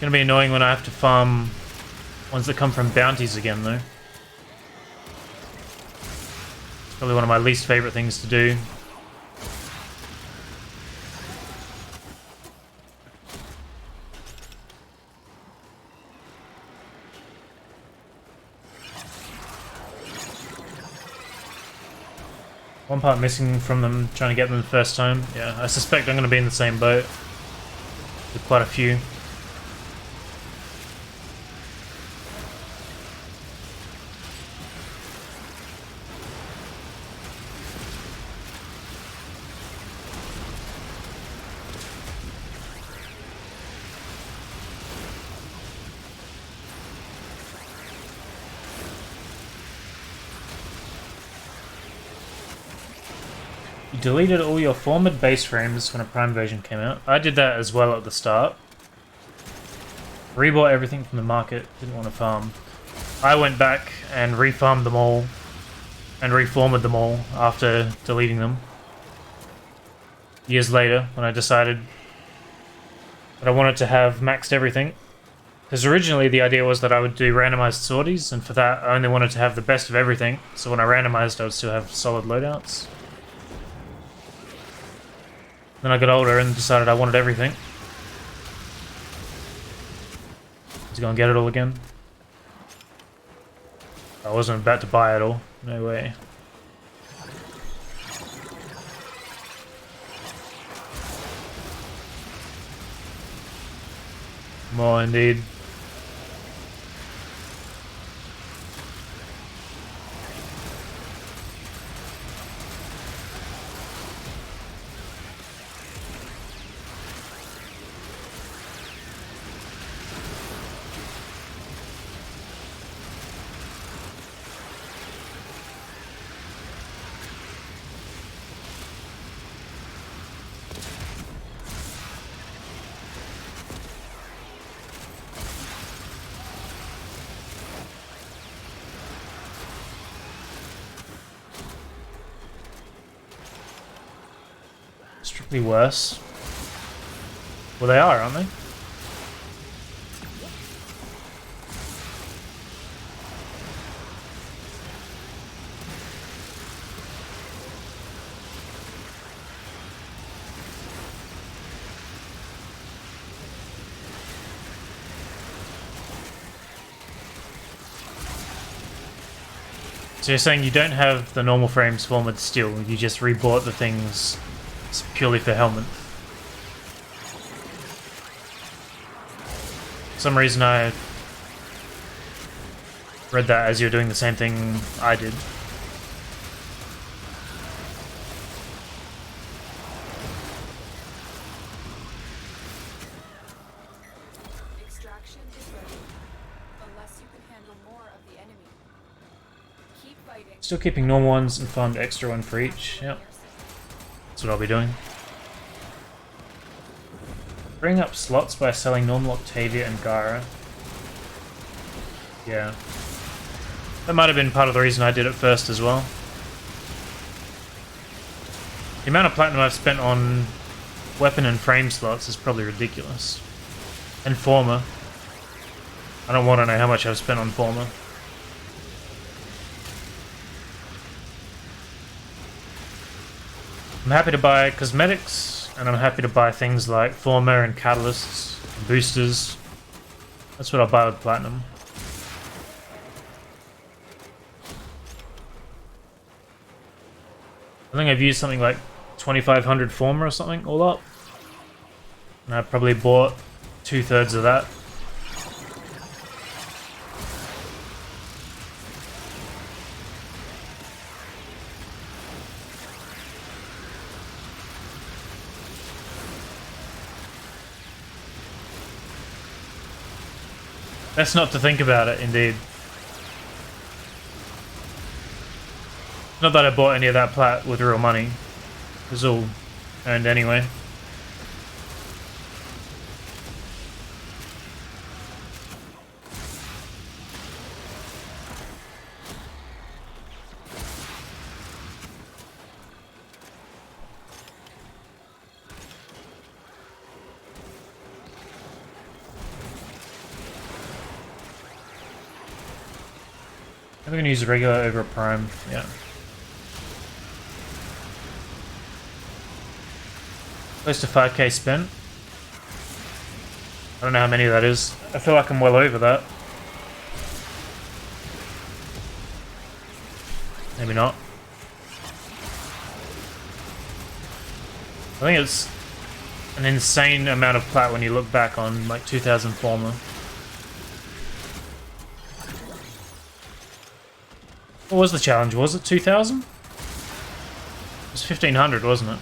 S2: Gonna be annoying when I have to farm ones that come from bounties again, though. It's probably one of my least favorite things to do. One part missing from them, trying to get them the first time. Yeah, I suspect I'm going to be in the same boat with quite a few. You deleted all your former base frames when a Prime version came out. I did that as well at the start. Rebought everything from the market, didn't want to farm. I went back and refarmed them all and reformatted them all after deleting them. Years later, when I decided that I wanted to have maxed everything. Because originally the idea was that I would do randomized sorties, and for that I only wanted to have the best of everything, so when I randomized I would still have solid loadouts. Then I got older and decided I wanted everything. Let's go and get it all again. I wasn't about to buy it all. No way. More indeed. Strictly worse. Well, they are, aren't they? So you're saying you don't have the normal frames form with steel, you just rebought the things purely for helmet. For some reason I read that as you're doing the same thing I did.
S7: Extraction is ready. Unless you can handle more of the enemy. Keep fighting.
S2: Still keeping normal ones and farmed extra one for each. Yep. That's what I'll be doing. Bring up slots by selling normal Octavia and Gara. Yeah. That might have been part of the reason I did it first as well. The amount of platinum I've spent on weapon and frame slots is probably ridiculous. And Former. I don't want to know how much I've spent on Former. I'm happy to buy cosmetics, and I'm happy to buy things like Former and catalysts, and boosters. That's what I'll buy with platinum. I think I've used something like 2,500 Former or something all up. And I probably bought 2/3 of that. Best not to think about it, indeed. Not that I bought any of that plat with real money. It was all earned anyway. I'm gonna use a regular over a prime, yeah. Close to 5k spent. I don't know how many that is. I feel like I'm well over that. Maybe not. I think it's an insane amount of plat when you look back on like 2000 Former. What was the challenge? Was it 2,000? It was 1,500, wasn't it?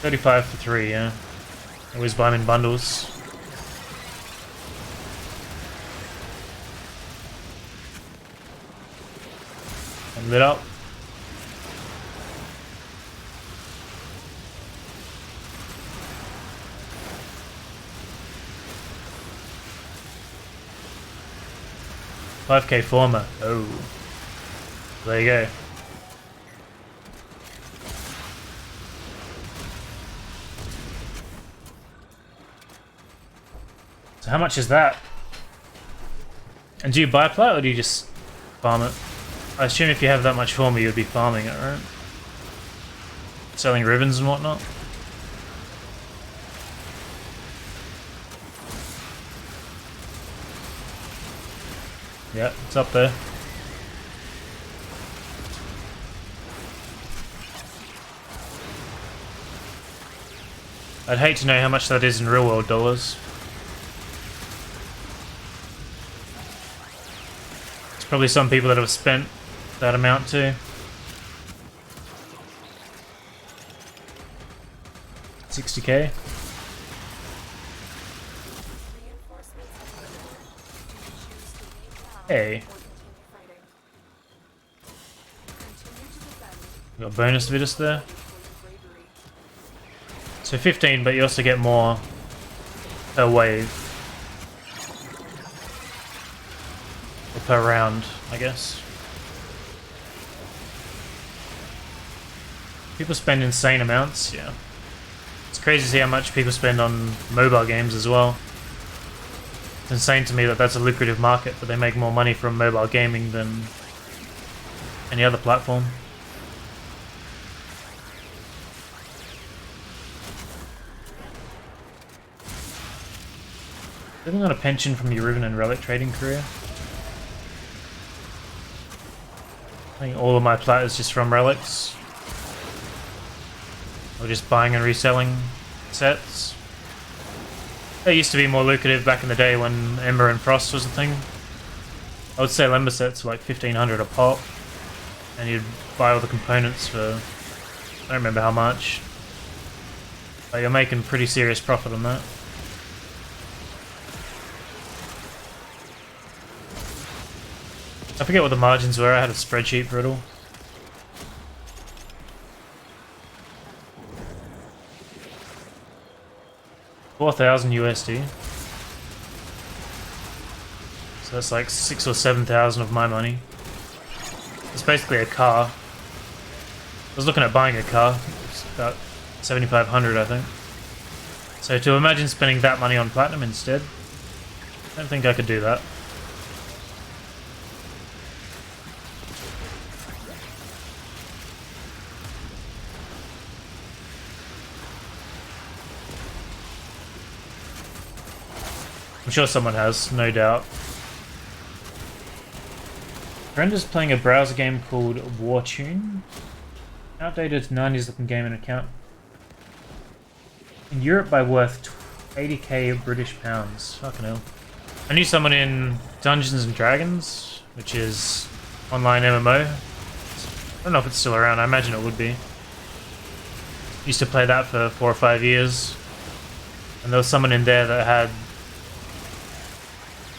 S2: $35 for 3, yeah. Always buy them in bundles. And lit up. $5k Former. Oh. There you go. So how much is that? And do you buy plat or do you just farm it? I assume if you have that much Former you'd be farming it, right? Selling ribbons and whatnot? Yeah, it's up there. I'd hate to know how much that is in real world dollars. There's probably some people that have spent that amount too. 60k. Hey. Got a bonus Vitus there. So 15, but you also get more per wave. Or per round, I guess. People spend insane amounts, yeah. It's crazy to see how much people spend on mobile games as well. It's insane to me that that's a lucrative market, but they make more money from mobile gaming than any other platform. Living on a pension from your Riven and Relic trading career. I think all of my plat is just from relics. Or just buying and reselling sets. They used to be more lucrative back in the day when Ember and Frost was a thing. I would sell Ember sets for like 1500 a pop. And you'd buy all the components for, I don't remember how much. But you're making pretty serious profit on that. I forget what the margins were, I had a spreadsheet for it all. $4,000 USD. So that's like 6,000 or 7,000 of my money. It's basically a car. I was looking at buying a car. It's about 7,500, I think. So to imagine spending that money on platinum instead, I don't think I could do that. I'm sure someone has, no doubt. Friend is playing a browser game called Wartune. Outdated 90s looking game and account. In Europe by worth 80k British pounds. Fucking hell. I knew someone in Dungeons and Dragons, which is online MMO. I don't know if it's still around, I imagine it would be. Used to play that for 4 or 5 years. And there was someone in there that had...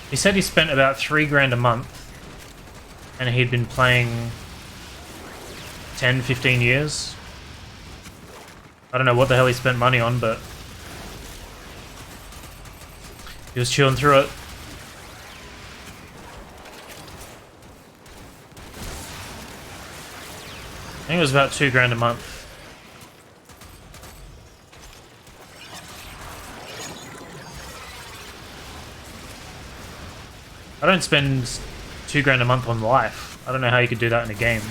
S2: He said he spent about $3,000 a month, and he'd been playing 10, 15 years. I don't know what the hell he spent money on, but he was chilling through it. I think it was about $2,000 a month. I don't spend $2,000 a month on life. I don't know how you could do that in a game.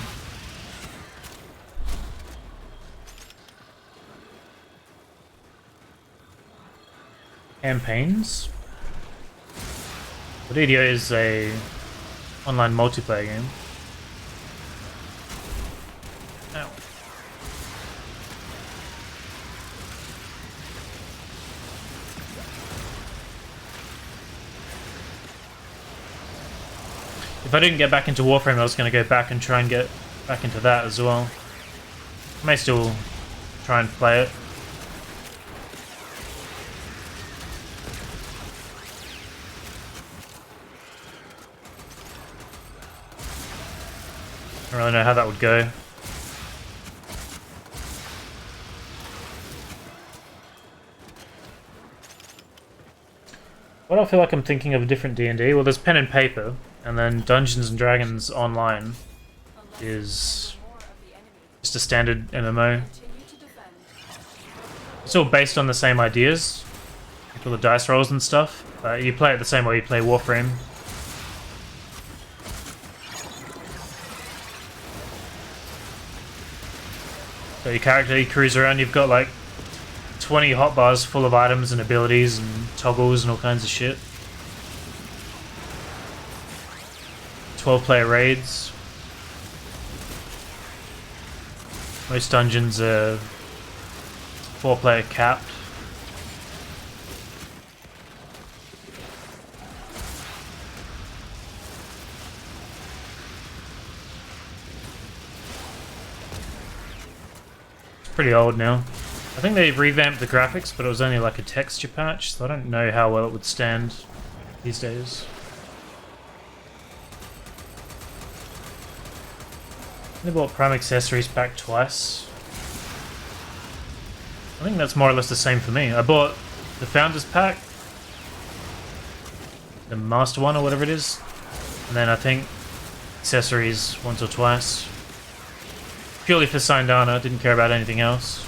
S2: Campaigns? What EDO is a online multiplayer game. Ow. If I didn't get back into Warframe, I was going to go back and try and get back into that as well. I may still try and play it. I don't really know how that would go. What I feel like I'm thinking of a different D&D. Well, there's pen and paper. And then Dungeons and Dragons Online is just a standard MMO. It's all based on the same ideas, like all the dice rolls and stuff. You play it the same way you play Warframe. So your character, you cruise around, you've got like 20 hotbars full of items and abilities and toggles and all kinds of shit. 12-player raids. Most dungeons are 4-player capped. pretty old now. I think they revamped the graphics, but it was only like a texture patch, so I don't know how well it would stand these days. They bought Prime accessories back twice. I think that's more or less the same for me. I bought the Founders Pack, the Master one or whatever it is, and then I think accessories once or twice. Purely for Sindana, didn't care about anything else.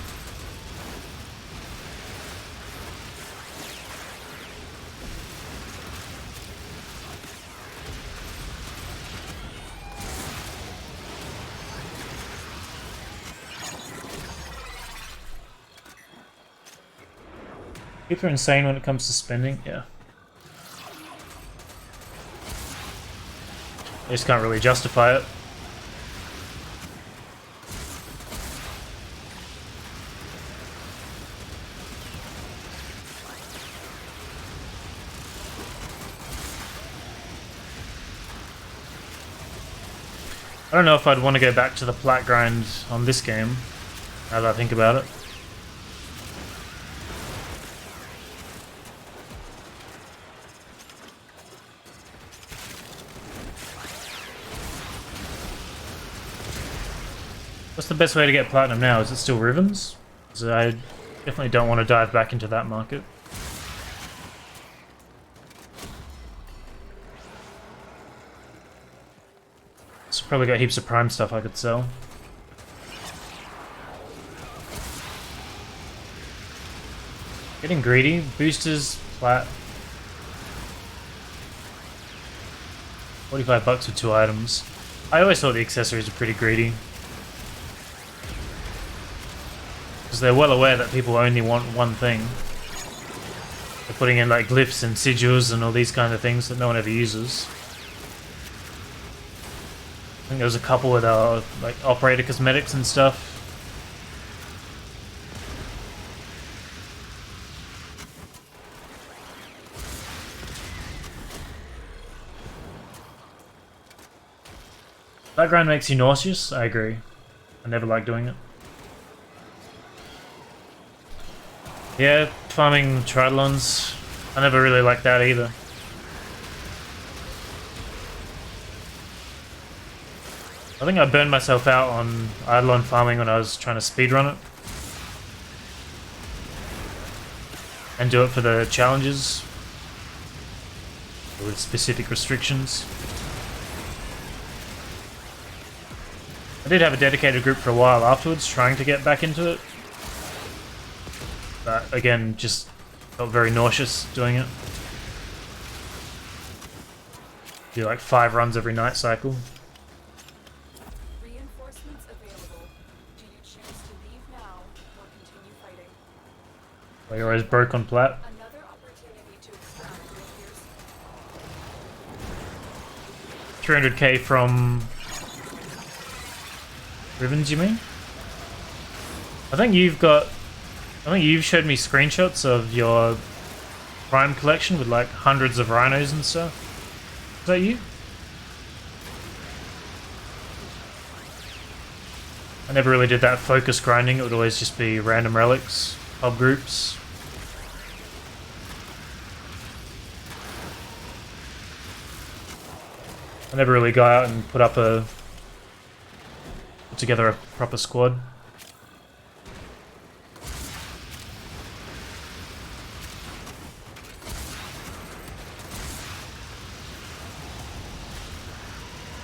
S2: People are insane when it comes to spending, yeah. They just can't really justify it. I don't know if I'd want to go back to the plat grind on this game, now that I think about it. What's the best way to get platinum now? Is it still Rivens? Because I definitely don't want to dive back into that market. So probably got heaps of prime stuff I could sell. Getting greedy. Boosters, plat. 45 bucks for 2 items. I always thought the accessories were pretty greedy. Because they're well aware that people only want one thing. They're putting in like glyphs and sigils and all these kind of things that no one ever uses. I think there was a couple with like operator cosmetics and stuff. Background makes you nauseous? I agree. I never like doing it. Yeah, farming Tridolons. I never really liked that either. I think I burned myself out on Eidolon farming when I was trying to speedrun it. And do it for the challenges. With specific restrictions. I did have a dedicated group for a while afterwards, trying to get back into it. But again, just felt very nauseous doing it. Do like 5 runs every night cycle.
S7: Reinforcements available. Do you choose to leave now or continue fighting?
S2: Well, you're always broke on plat.
S7: Another opportunity to extract will appear soon.
S2: 300k from Rivens, you mean? I think you've showed me screenshots of your Prime collection with like hundreds of rhinos and stuff. Is that you? I never really did that focus grinding. It would always just be random relics, pub groups. I never really got out and put together a proper squad.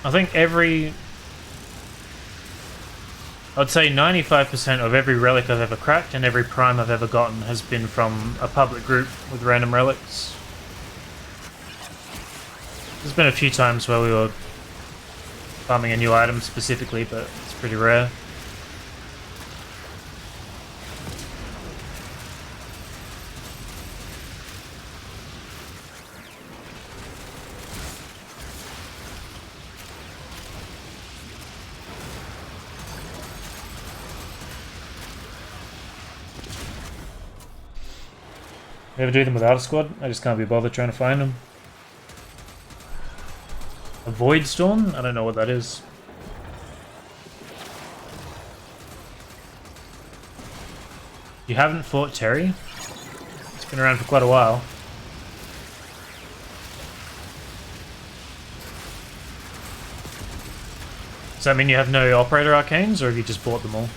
S2: I think I'd say 95% of every relic I've ever cracked and every prime I've ever gotten has been from a public group with random relics. There's been a few times where we were farming a new item specifically, but it's pretty rare. You ever do them without a squad? I just can't be bothered trying to find them. A Void Storm? I don't know what that is. You haven't fought Terry? It's been around for quite a while. Does that mean you have no operator arcanes, or have you just bought them all?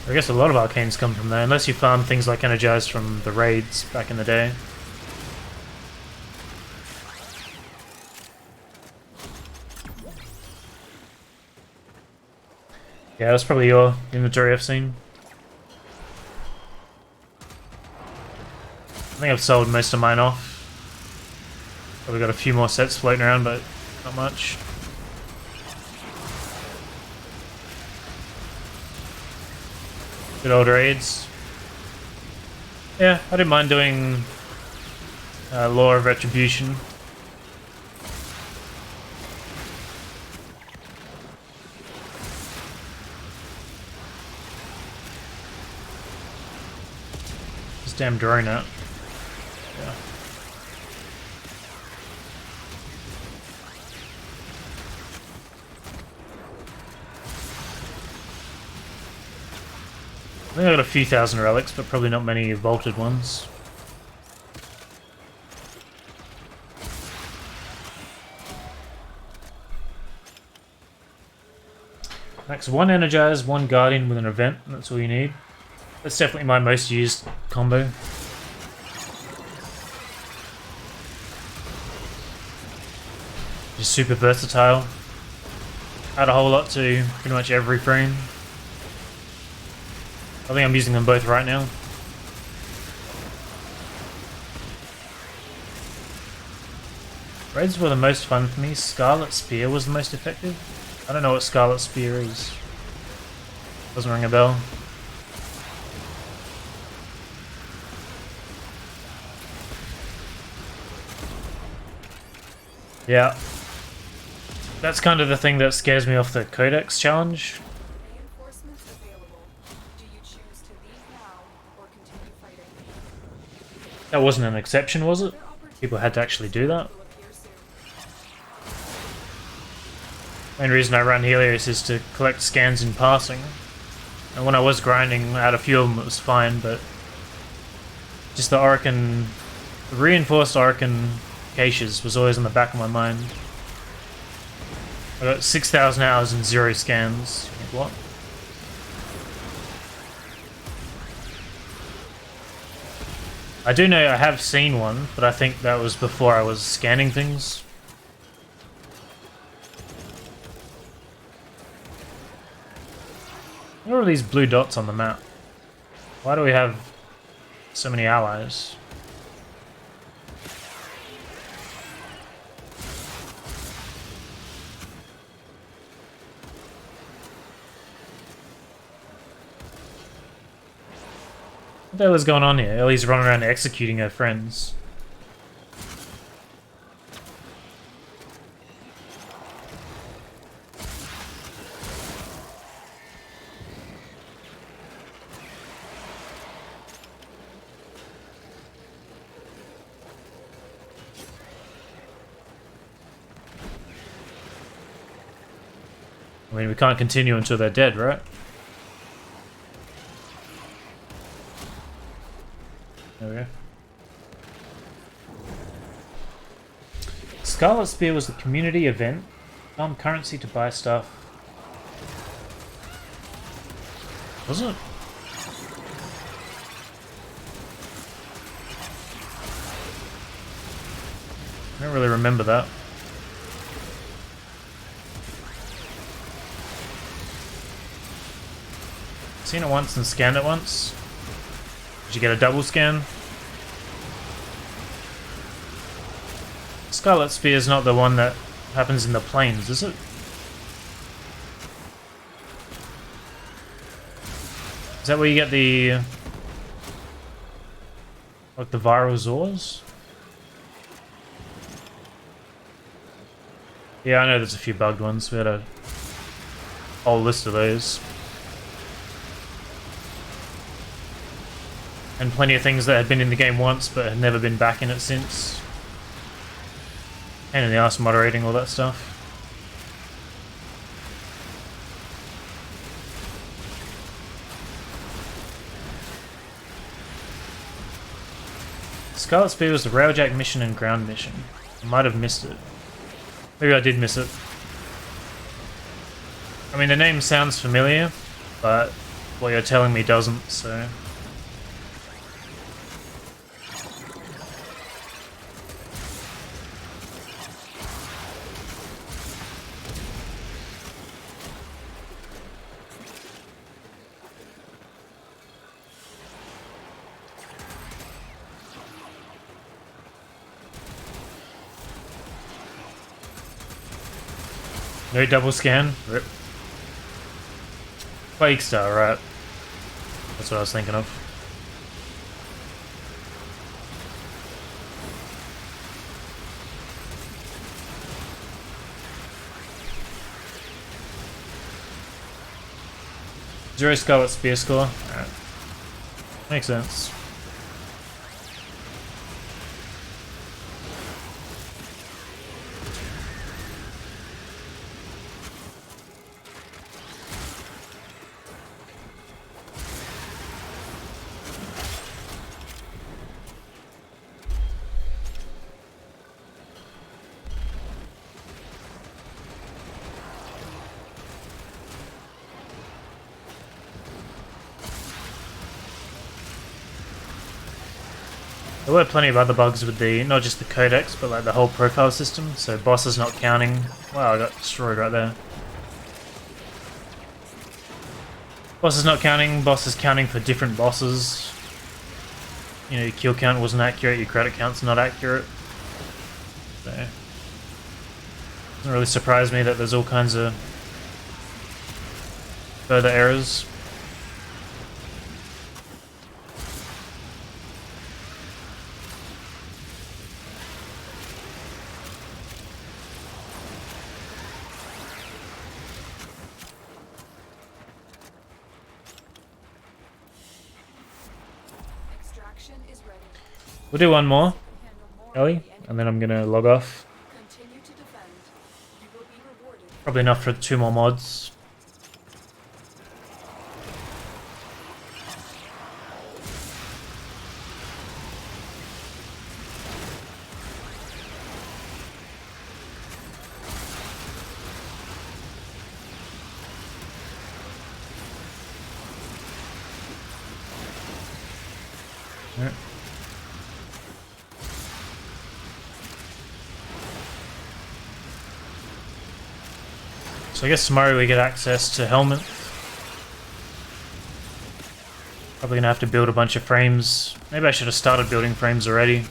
S2: I guess a lot of arcanes come from there, unless you farm things like energized from the raids back in the day. Yeah, that's probably your inventory I've seen. I think I've sold most of mine off. Probably got a few more sets floating around, but not much. Good old raids. Yeah, I didn't mind doing Law of Retribution. This damn drone out. Yeah. I think I got a few thousand relics, but probably not many vaulted ones. Max 1 Energize, 1 Guardian with an event, and that's all you need. That's definitely my most used combo. Just super versatile. Add a whole lot to pretty much every frame. I think I'm using them both right now. Raids were the most fun for me. Scarlet Spear was the most effective. I don't know what Scarlet Spear is. Doesn't ring a bell. Yeah. That's kind of the thing that scares me off the Codex challenge.
S7: Reinforcements available. Do you choose to leave now or continue fighting?
S2: That wasn't an exception, was it? People had to actually do that.
S7: Will appear soon.
S2: Main reason I run Helios is to collect scans in passing. And when I was grinding out a few of them, it was fine, but just the Orokin, the reinforced Orokin caches was always in the back of my mind. I got 6,000 hours and 0 scans. What? I do know I have seen one, but I think that was before I was scanning things. What are these blue dots on the map? Why do we have so many allies? What the hell is going on here? Ellie's running around executing her friends. I mean, we can't continue until they're dead, right? There we go. Scarlet Spear was the community event. Farm currency to buy stuff. Was it? I don't really remember that. Seen it once and scanned it once. Did you get a double scan? Scarlet Spear is not the one that happens in the plains, is it? Is that where you get the like the viral Zors? Yeah, I know there's a few bugged ones. We had a whole list of those. And plenty of things that had been in the game once but had never been back in it since. Pain in the ass moderating all that stuff. Scarlet Spear was the Railjack mission and ground mission. I might have missed it. Maybe I did miss it. I mean, the name sounds familiar, but what you're telling me doesn't, so... No double scan? Rip. Quake Star, right. That's what I was thinking of. Zero Scarlet Spear score? Alright. Makes sense. There were plenty of other bugs with the, not just the codex, but like the whole profile system, so bosses not counting. Wow, I got destroyed right there. Bosses not counting, bosses counting for different bosses. You know, your kill count wasn't accurate, your credit count's not accurate. So, doesn't really surprise me that there's all kinds of further errors. We'll do one more, Ellie, and then I'm gonna log off. Probably enough for 2 more mods. Alright. So I guess tomorrow we get access to Helmet. Probably gonna have to build a bunch of frames. Maybe I should have started building frames already.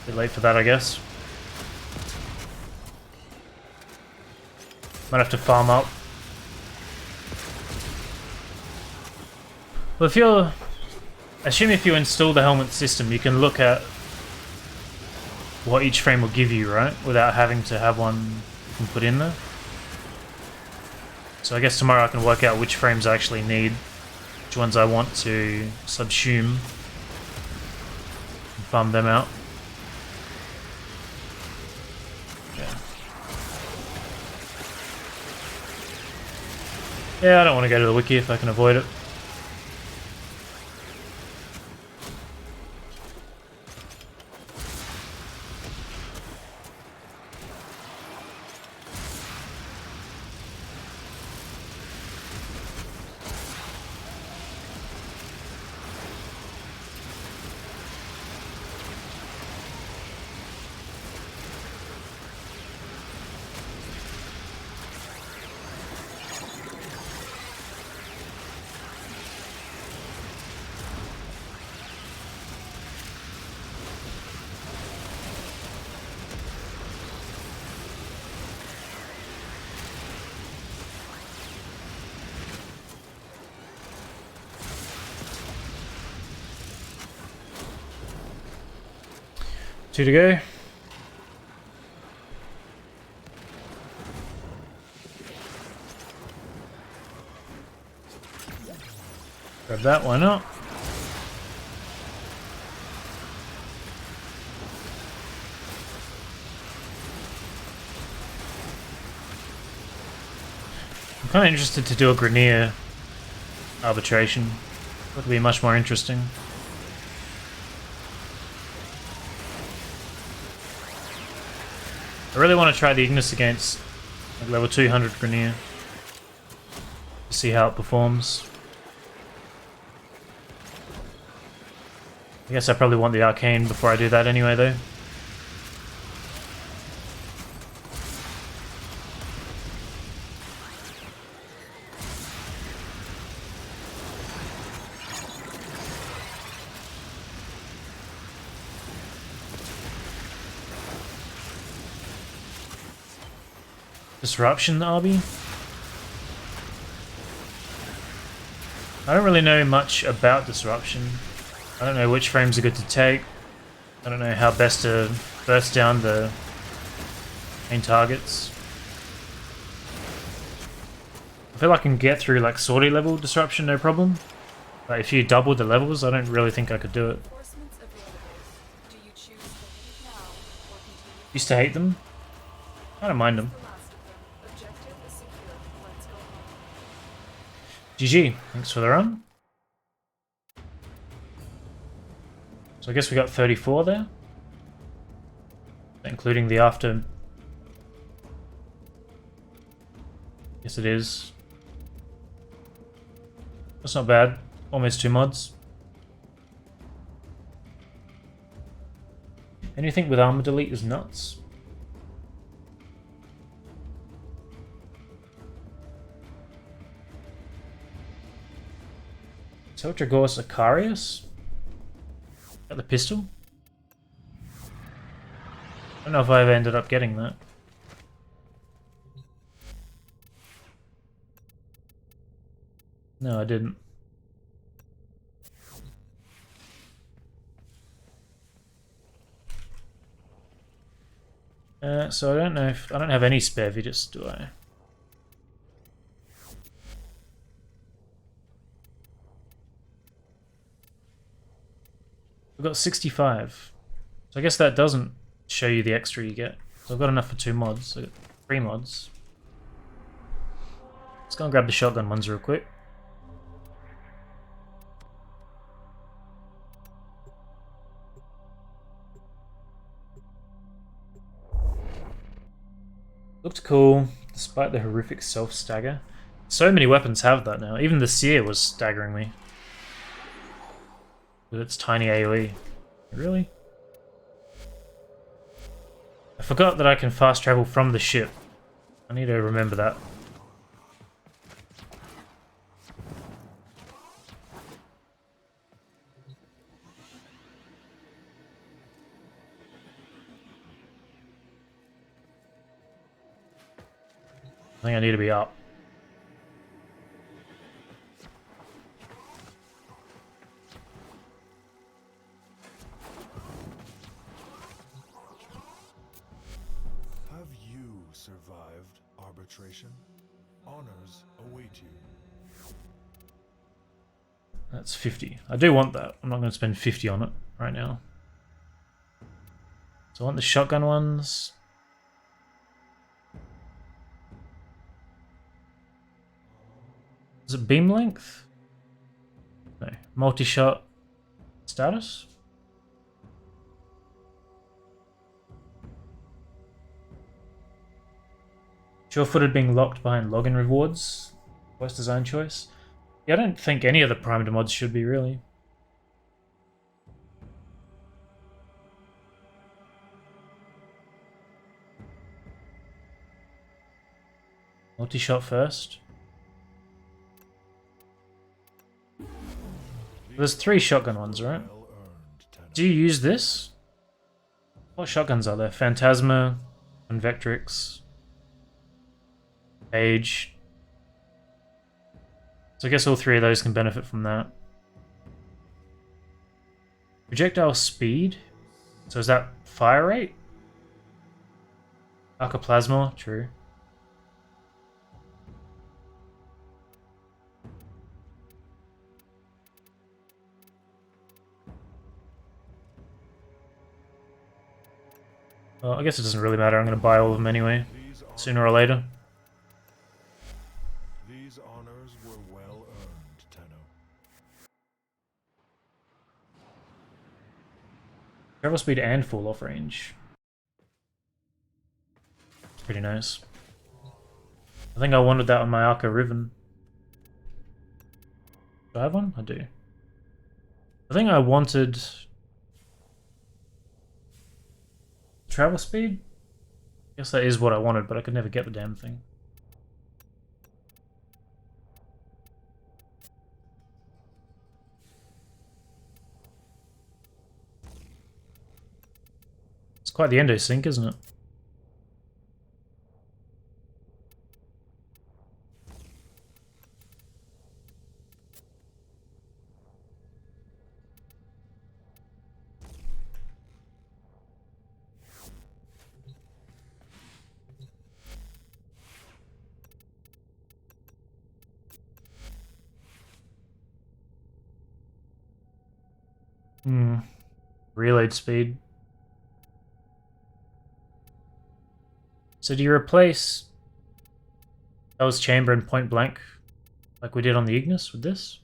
S2: Bit late for that, I guess. Might have to farm up. Well, if you install the helmet system, you can look at what each frame will give you, right? Without having to have one you can put in there. So I guess tomorrow I can work out which frames I actually need, which ones I want to subsume, and farm them out. Yeah, I don't want to go to the wiki if I can avoid it. Two to go. Grab that, why not? I'm kind of interested to do a Grenier arbitration. That would be much more interesting. I really want to try the Ignis against like, level 200 Grenier to see how it performs. I guess I probably want the Arcane before I do that anyway, though. Disruption, Arby? I don't really know much about Disruption. I don't know which frames are good to take. I don't know how best to burst down the main targets. I feel like I can get through like sortie level Disruption no problem. But if you double the levels, I don't really think I could do it.
S7: Reinforcements available. Do you choose to leave now or continue?
S2: Used to hate them. I don't mind them.
S7: The last of them. Objective is secure. Let's go home.
S2: GG. Thanks for the run. So I guess we got 34 there. Including the after. Yes, it is. That's not bad. Almost 2 mods. Anything with armor delete is nuts. Teldragor's Icarius? Got the pistol? I don't know if I've ended up getting that. No, I didn't. So I don't know if I don't have any spare Vitus, do I? I've got 65. So I guess that doesn't show you the extra you get. So I've got enough for 2 mods. I got 3 mods. Let's go and grab the shotgun ones real quick. Looked cool, despite the horrific self-stagger. So many weapons have that now. Even the Seer was staggering me. With its tiny AoE. Really? I forgot that I can fast travel from the ship. I need to remember that. I think I need to be up.
S8: Have you survived arbitration? Honors await you.
S2: That's 50. I do want that. I'm not going to spend 50 on it right now. So I want the shotgun ones. Is it beam length? No. Multi-shot status? Sure-footed being locked behind login rewards. Worst design choice. Yeah, I don't think any of the primed mods should be, really. Multi-shot first. There's 3 shotgun ones, right? Do you use this? What shotguns are there? Phantasma, Convectrix, Age. So I guess all 3 of those can benefit from that. Projectile speed? So is that fire rate? Arcoplasma, true. Well, I guess it doesn't really matter. I'm going to buy all of them anyway, sooner or later. Travel speed and fall off range. It's pretty nice. I think I wanted that on my Arca Riven. Do I have one? I do. I think I wanted travel speed. I guess that is what I wanted, but I could never get the damn thing. It's quite the endo sync, isn't it? Reload speed. So do you replace Hell's Chamber and Point Blank like we did on the Ignis with this?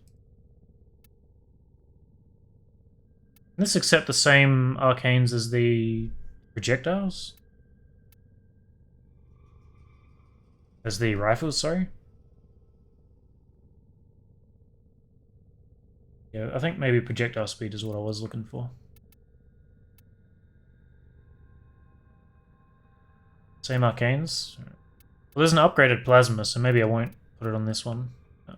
S2: Can this accept the same arcanes as the projectiles? As the rifles, sorry? Yeah, I think maybe projectile speed is what I was looking for. Same arcanes. Well, there's an upgraded plasma, so maybe I won't put it on this one. I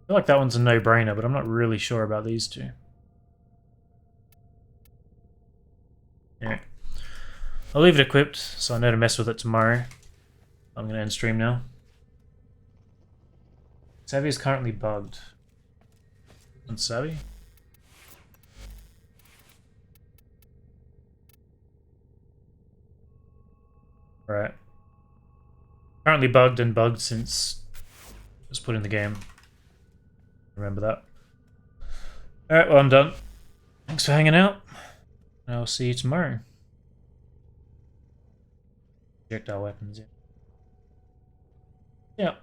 S2: feel like that one's a no-brainer, but I'm not really sure about these two. Yeah. I'll leave it equipped, so I know to mess with it tomorrow. I'm going to end stream now. Savvy is currently bugged. And Savvy? Right. Currently bugged and bugged since it was put in the game. Remember that. Alright, well I'm done. Thanks for hanging out. I'll see you tomorrow. Projectile weapons, yeah. Yeah.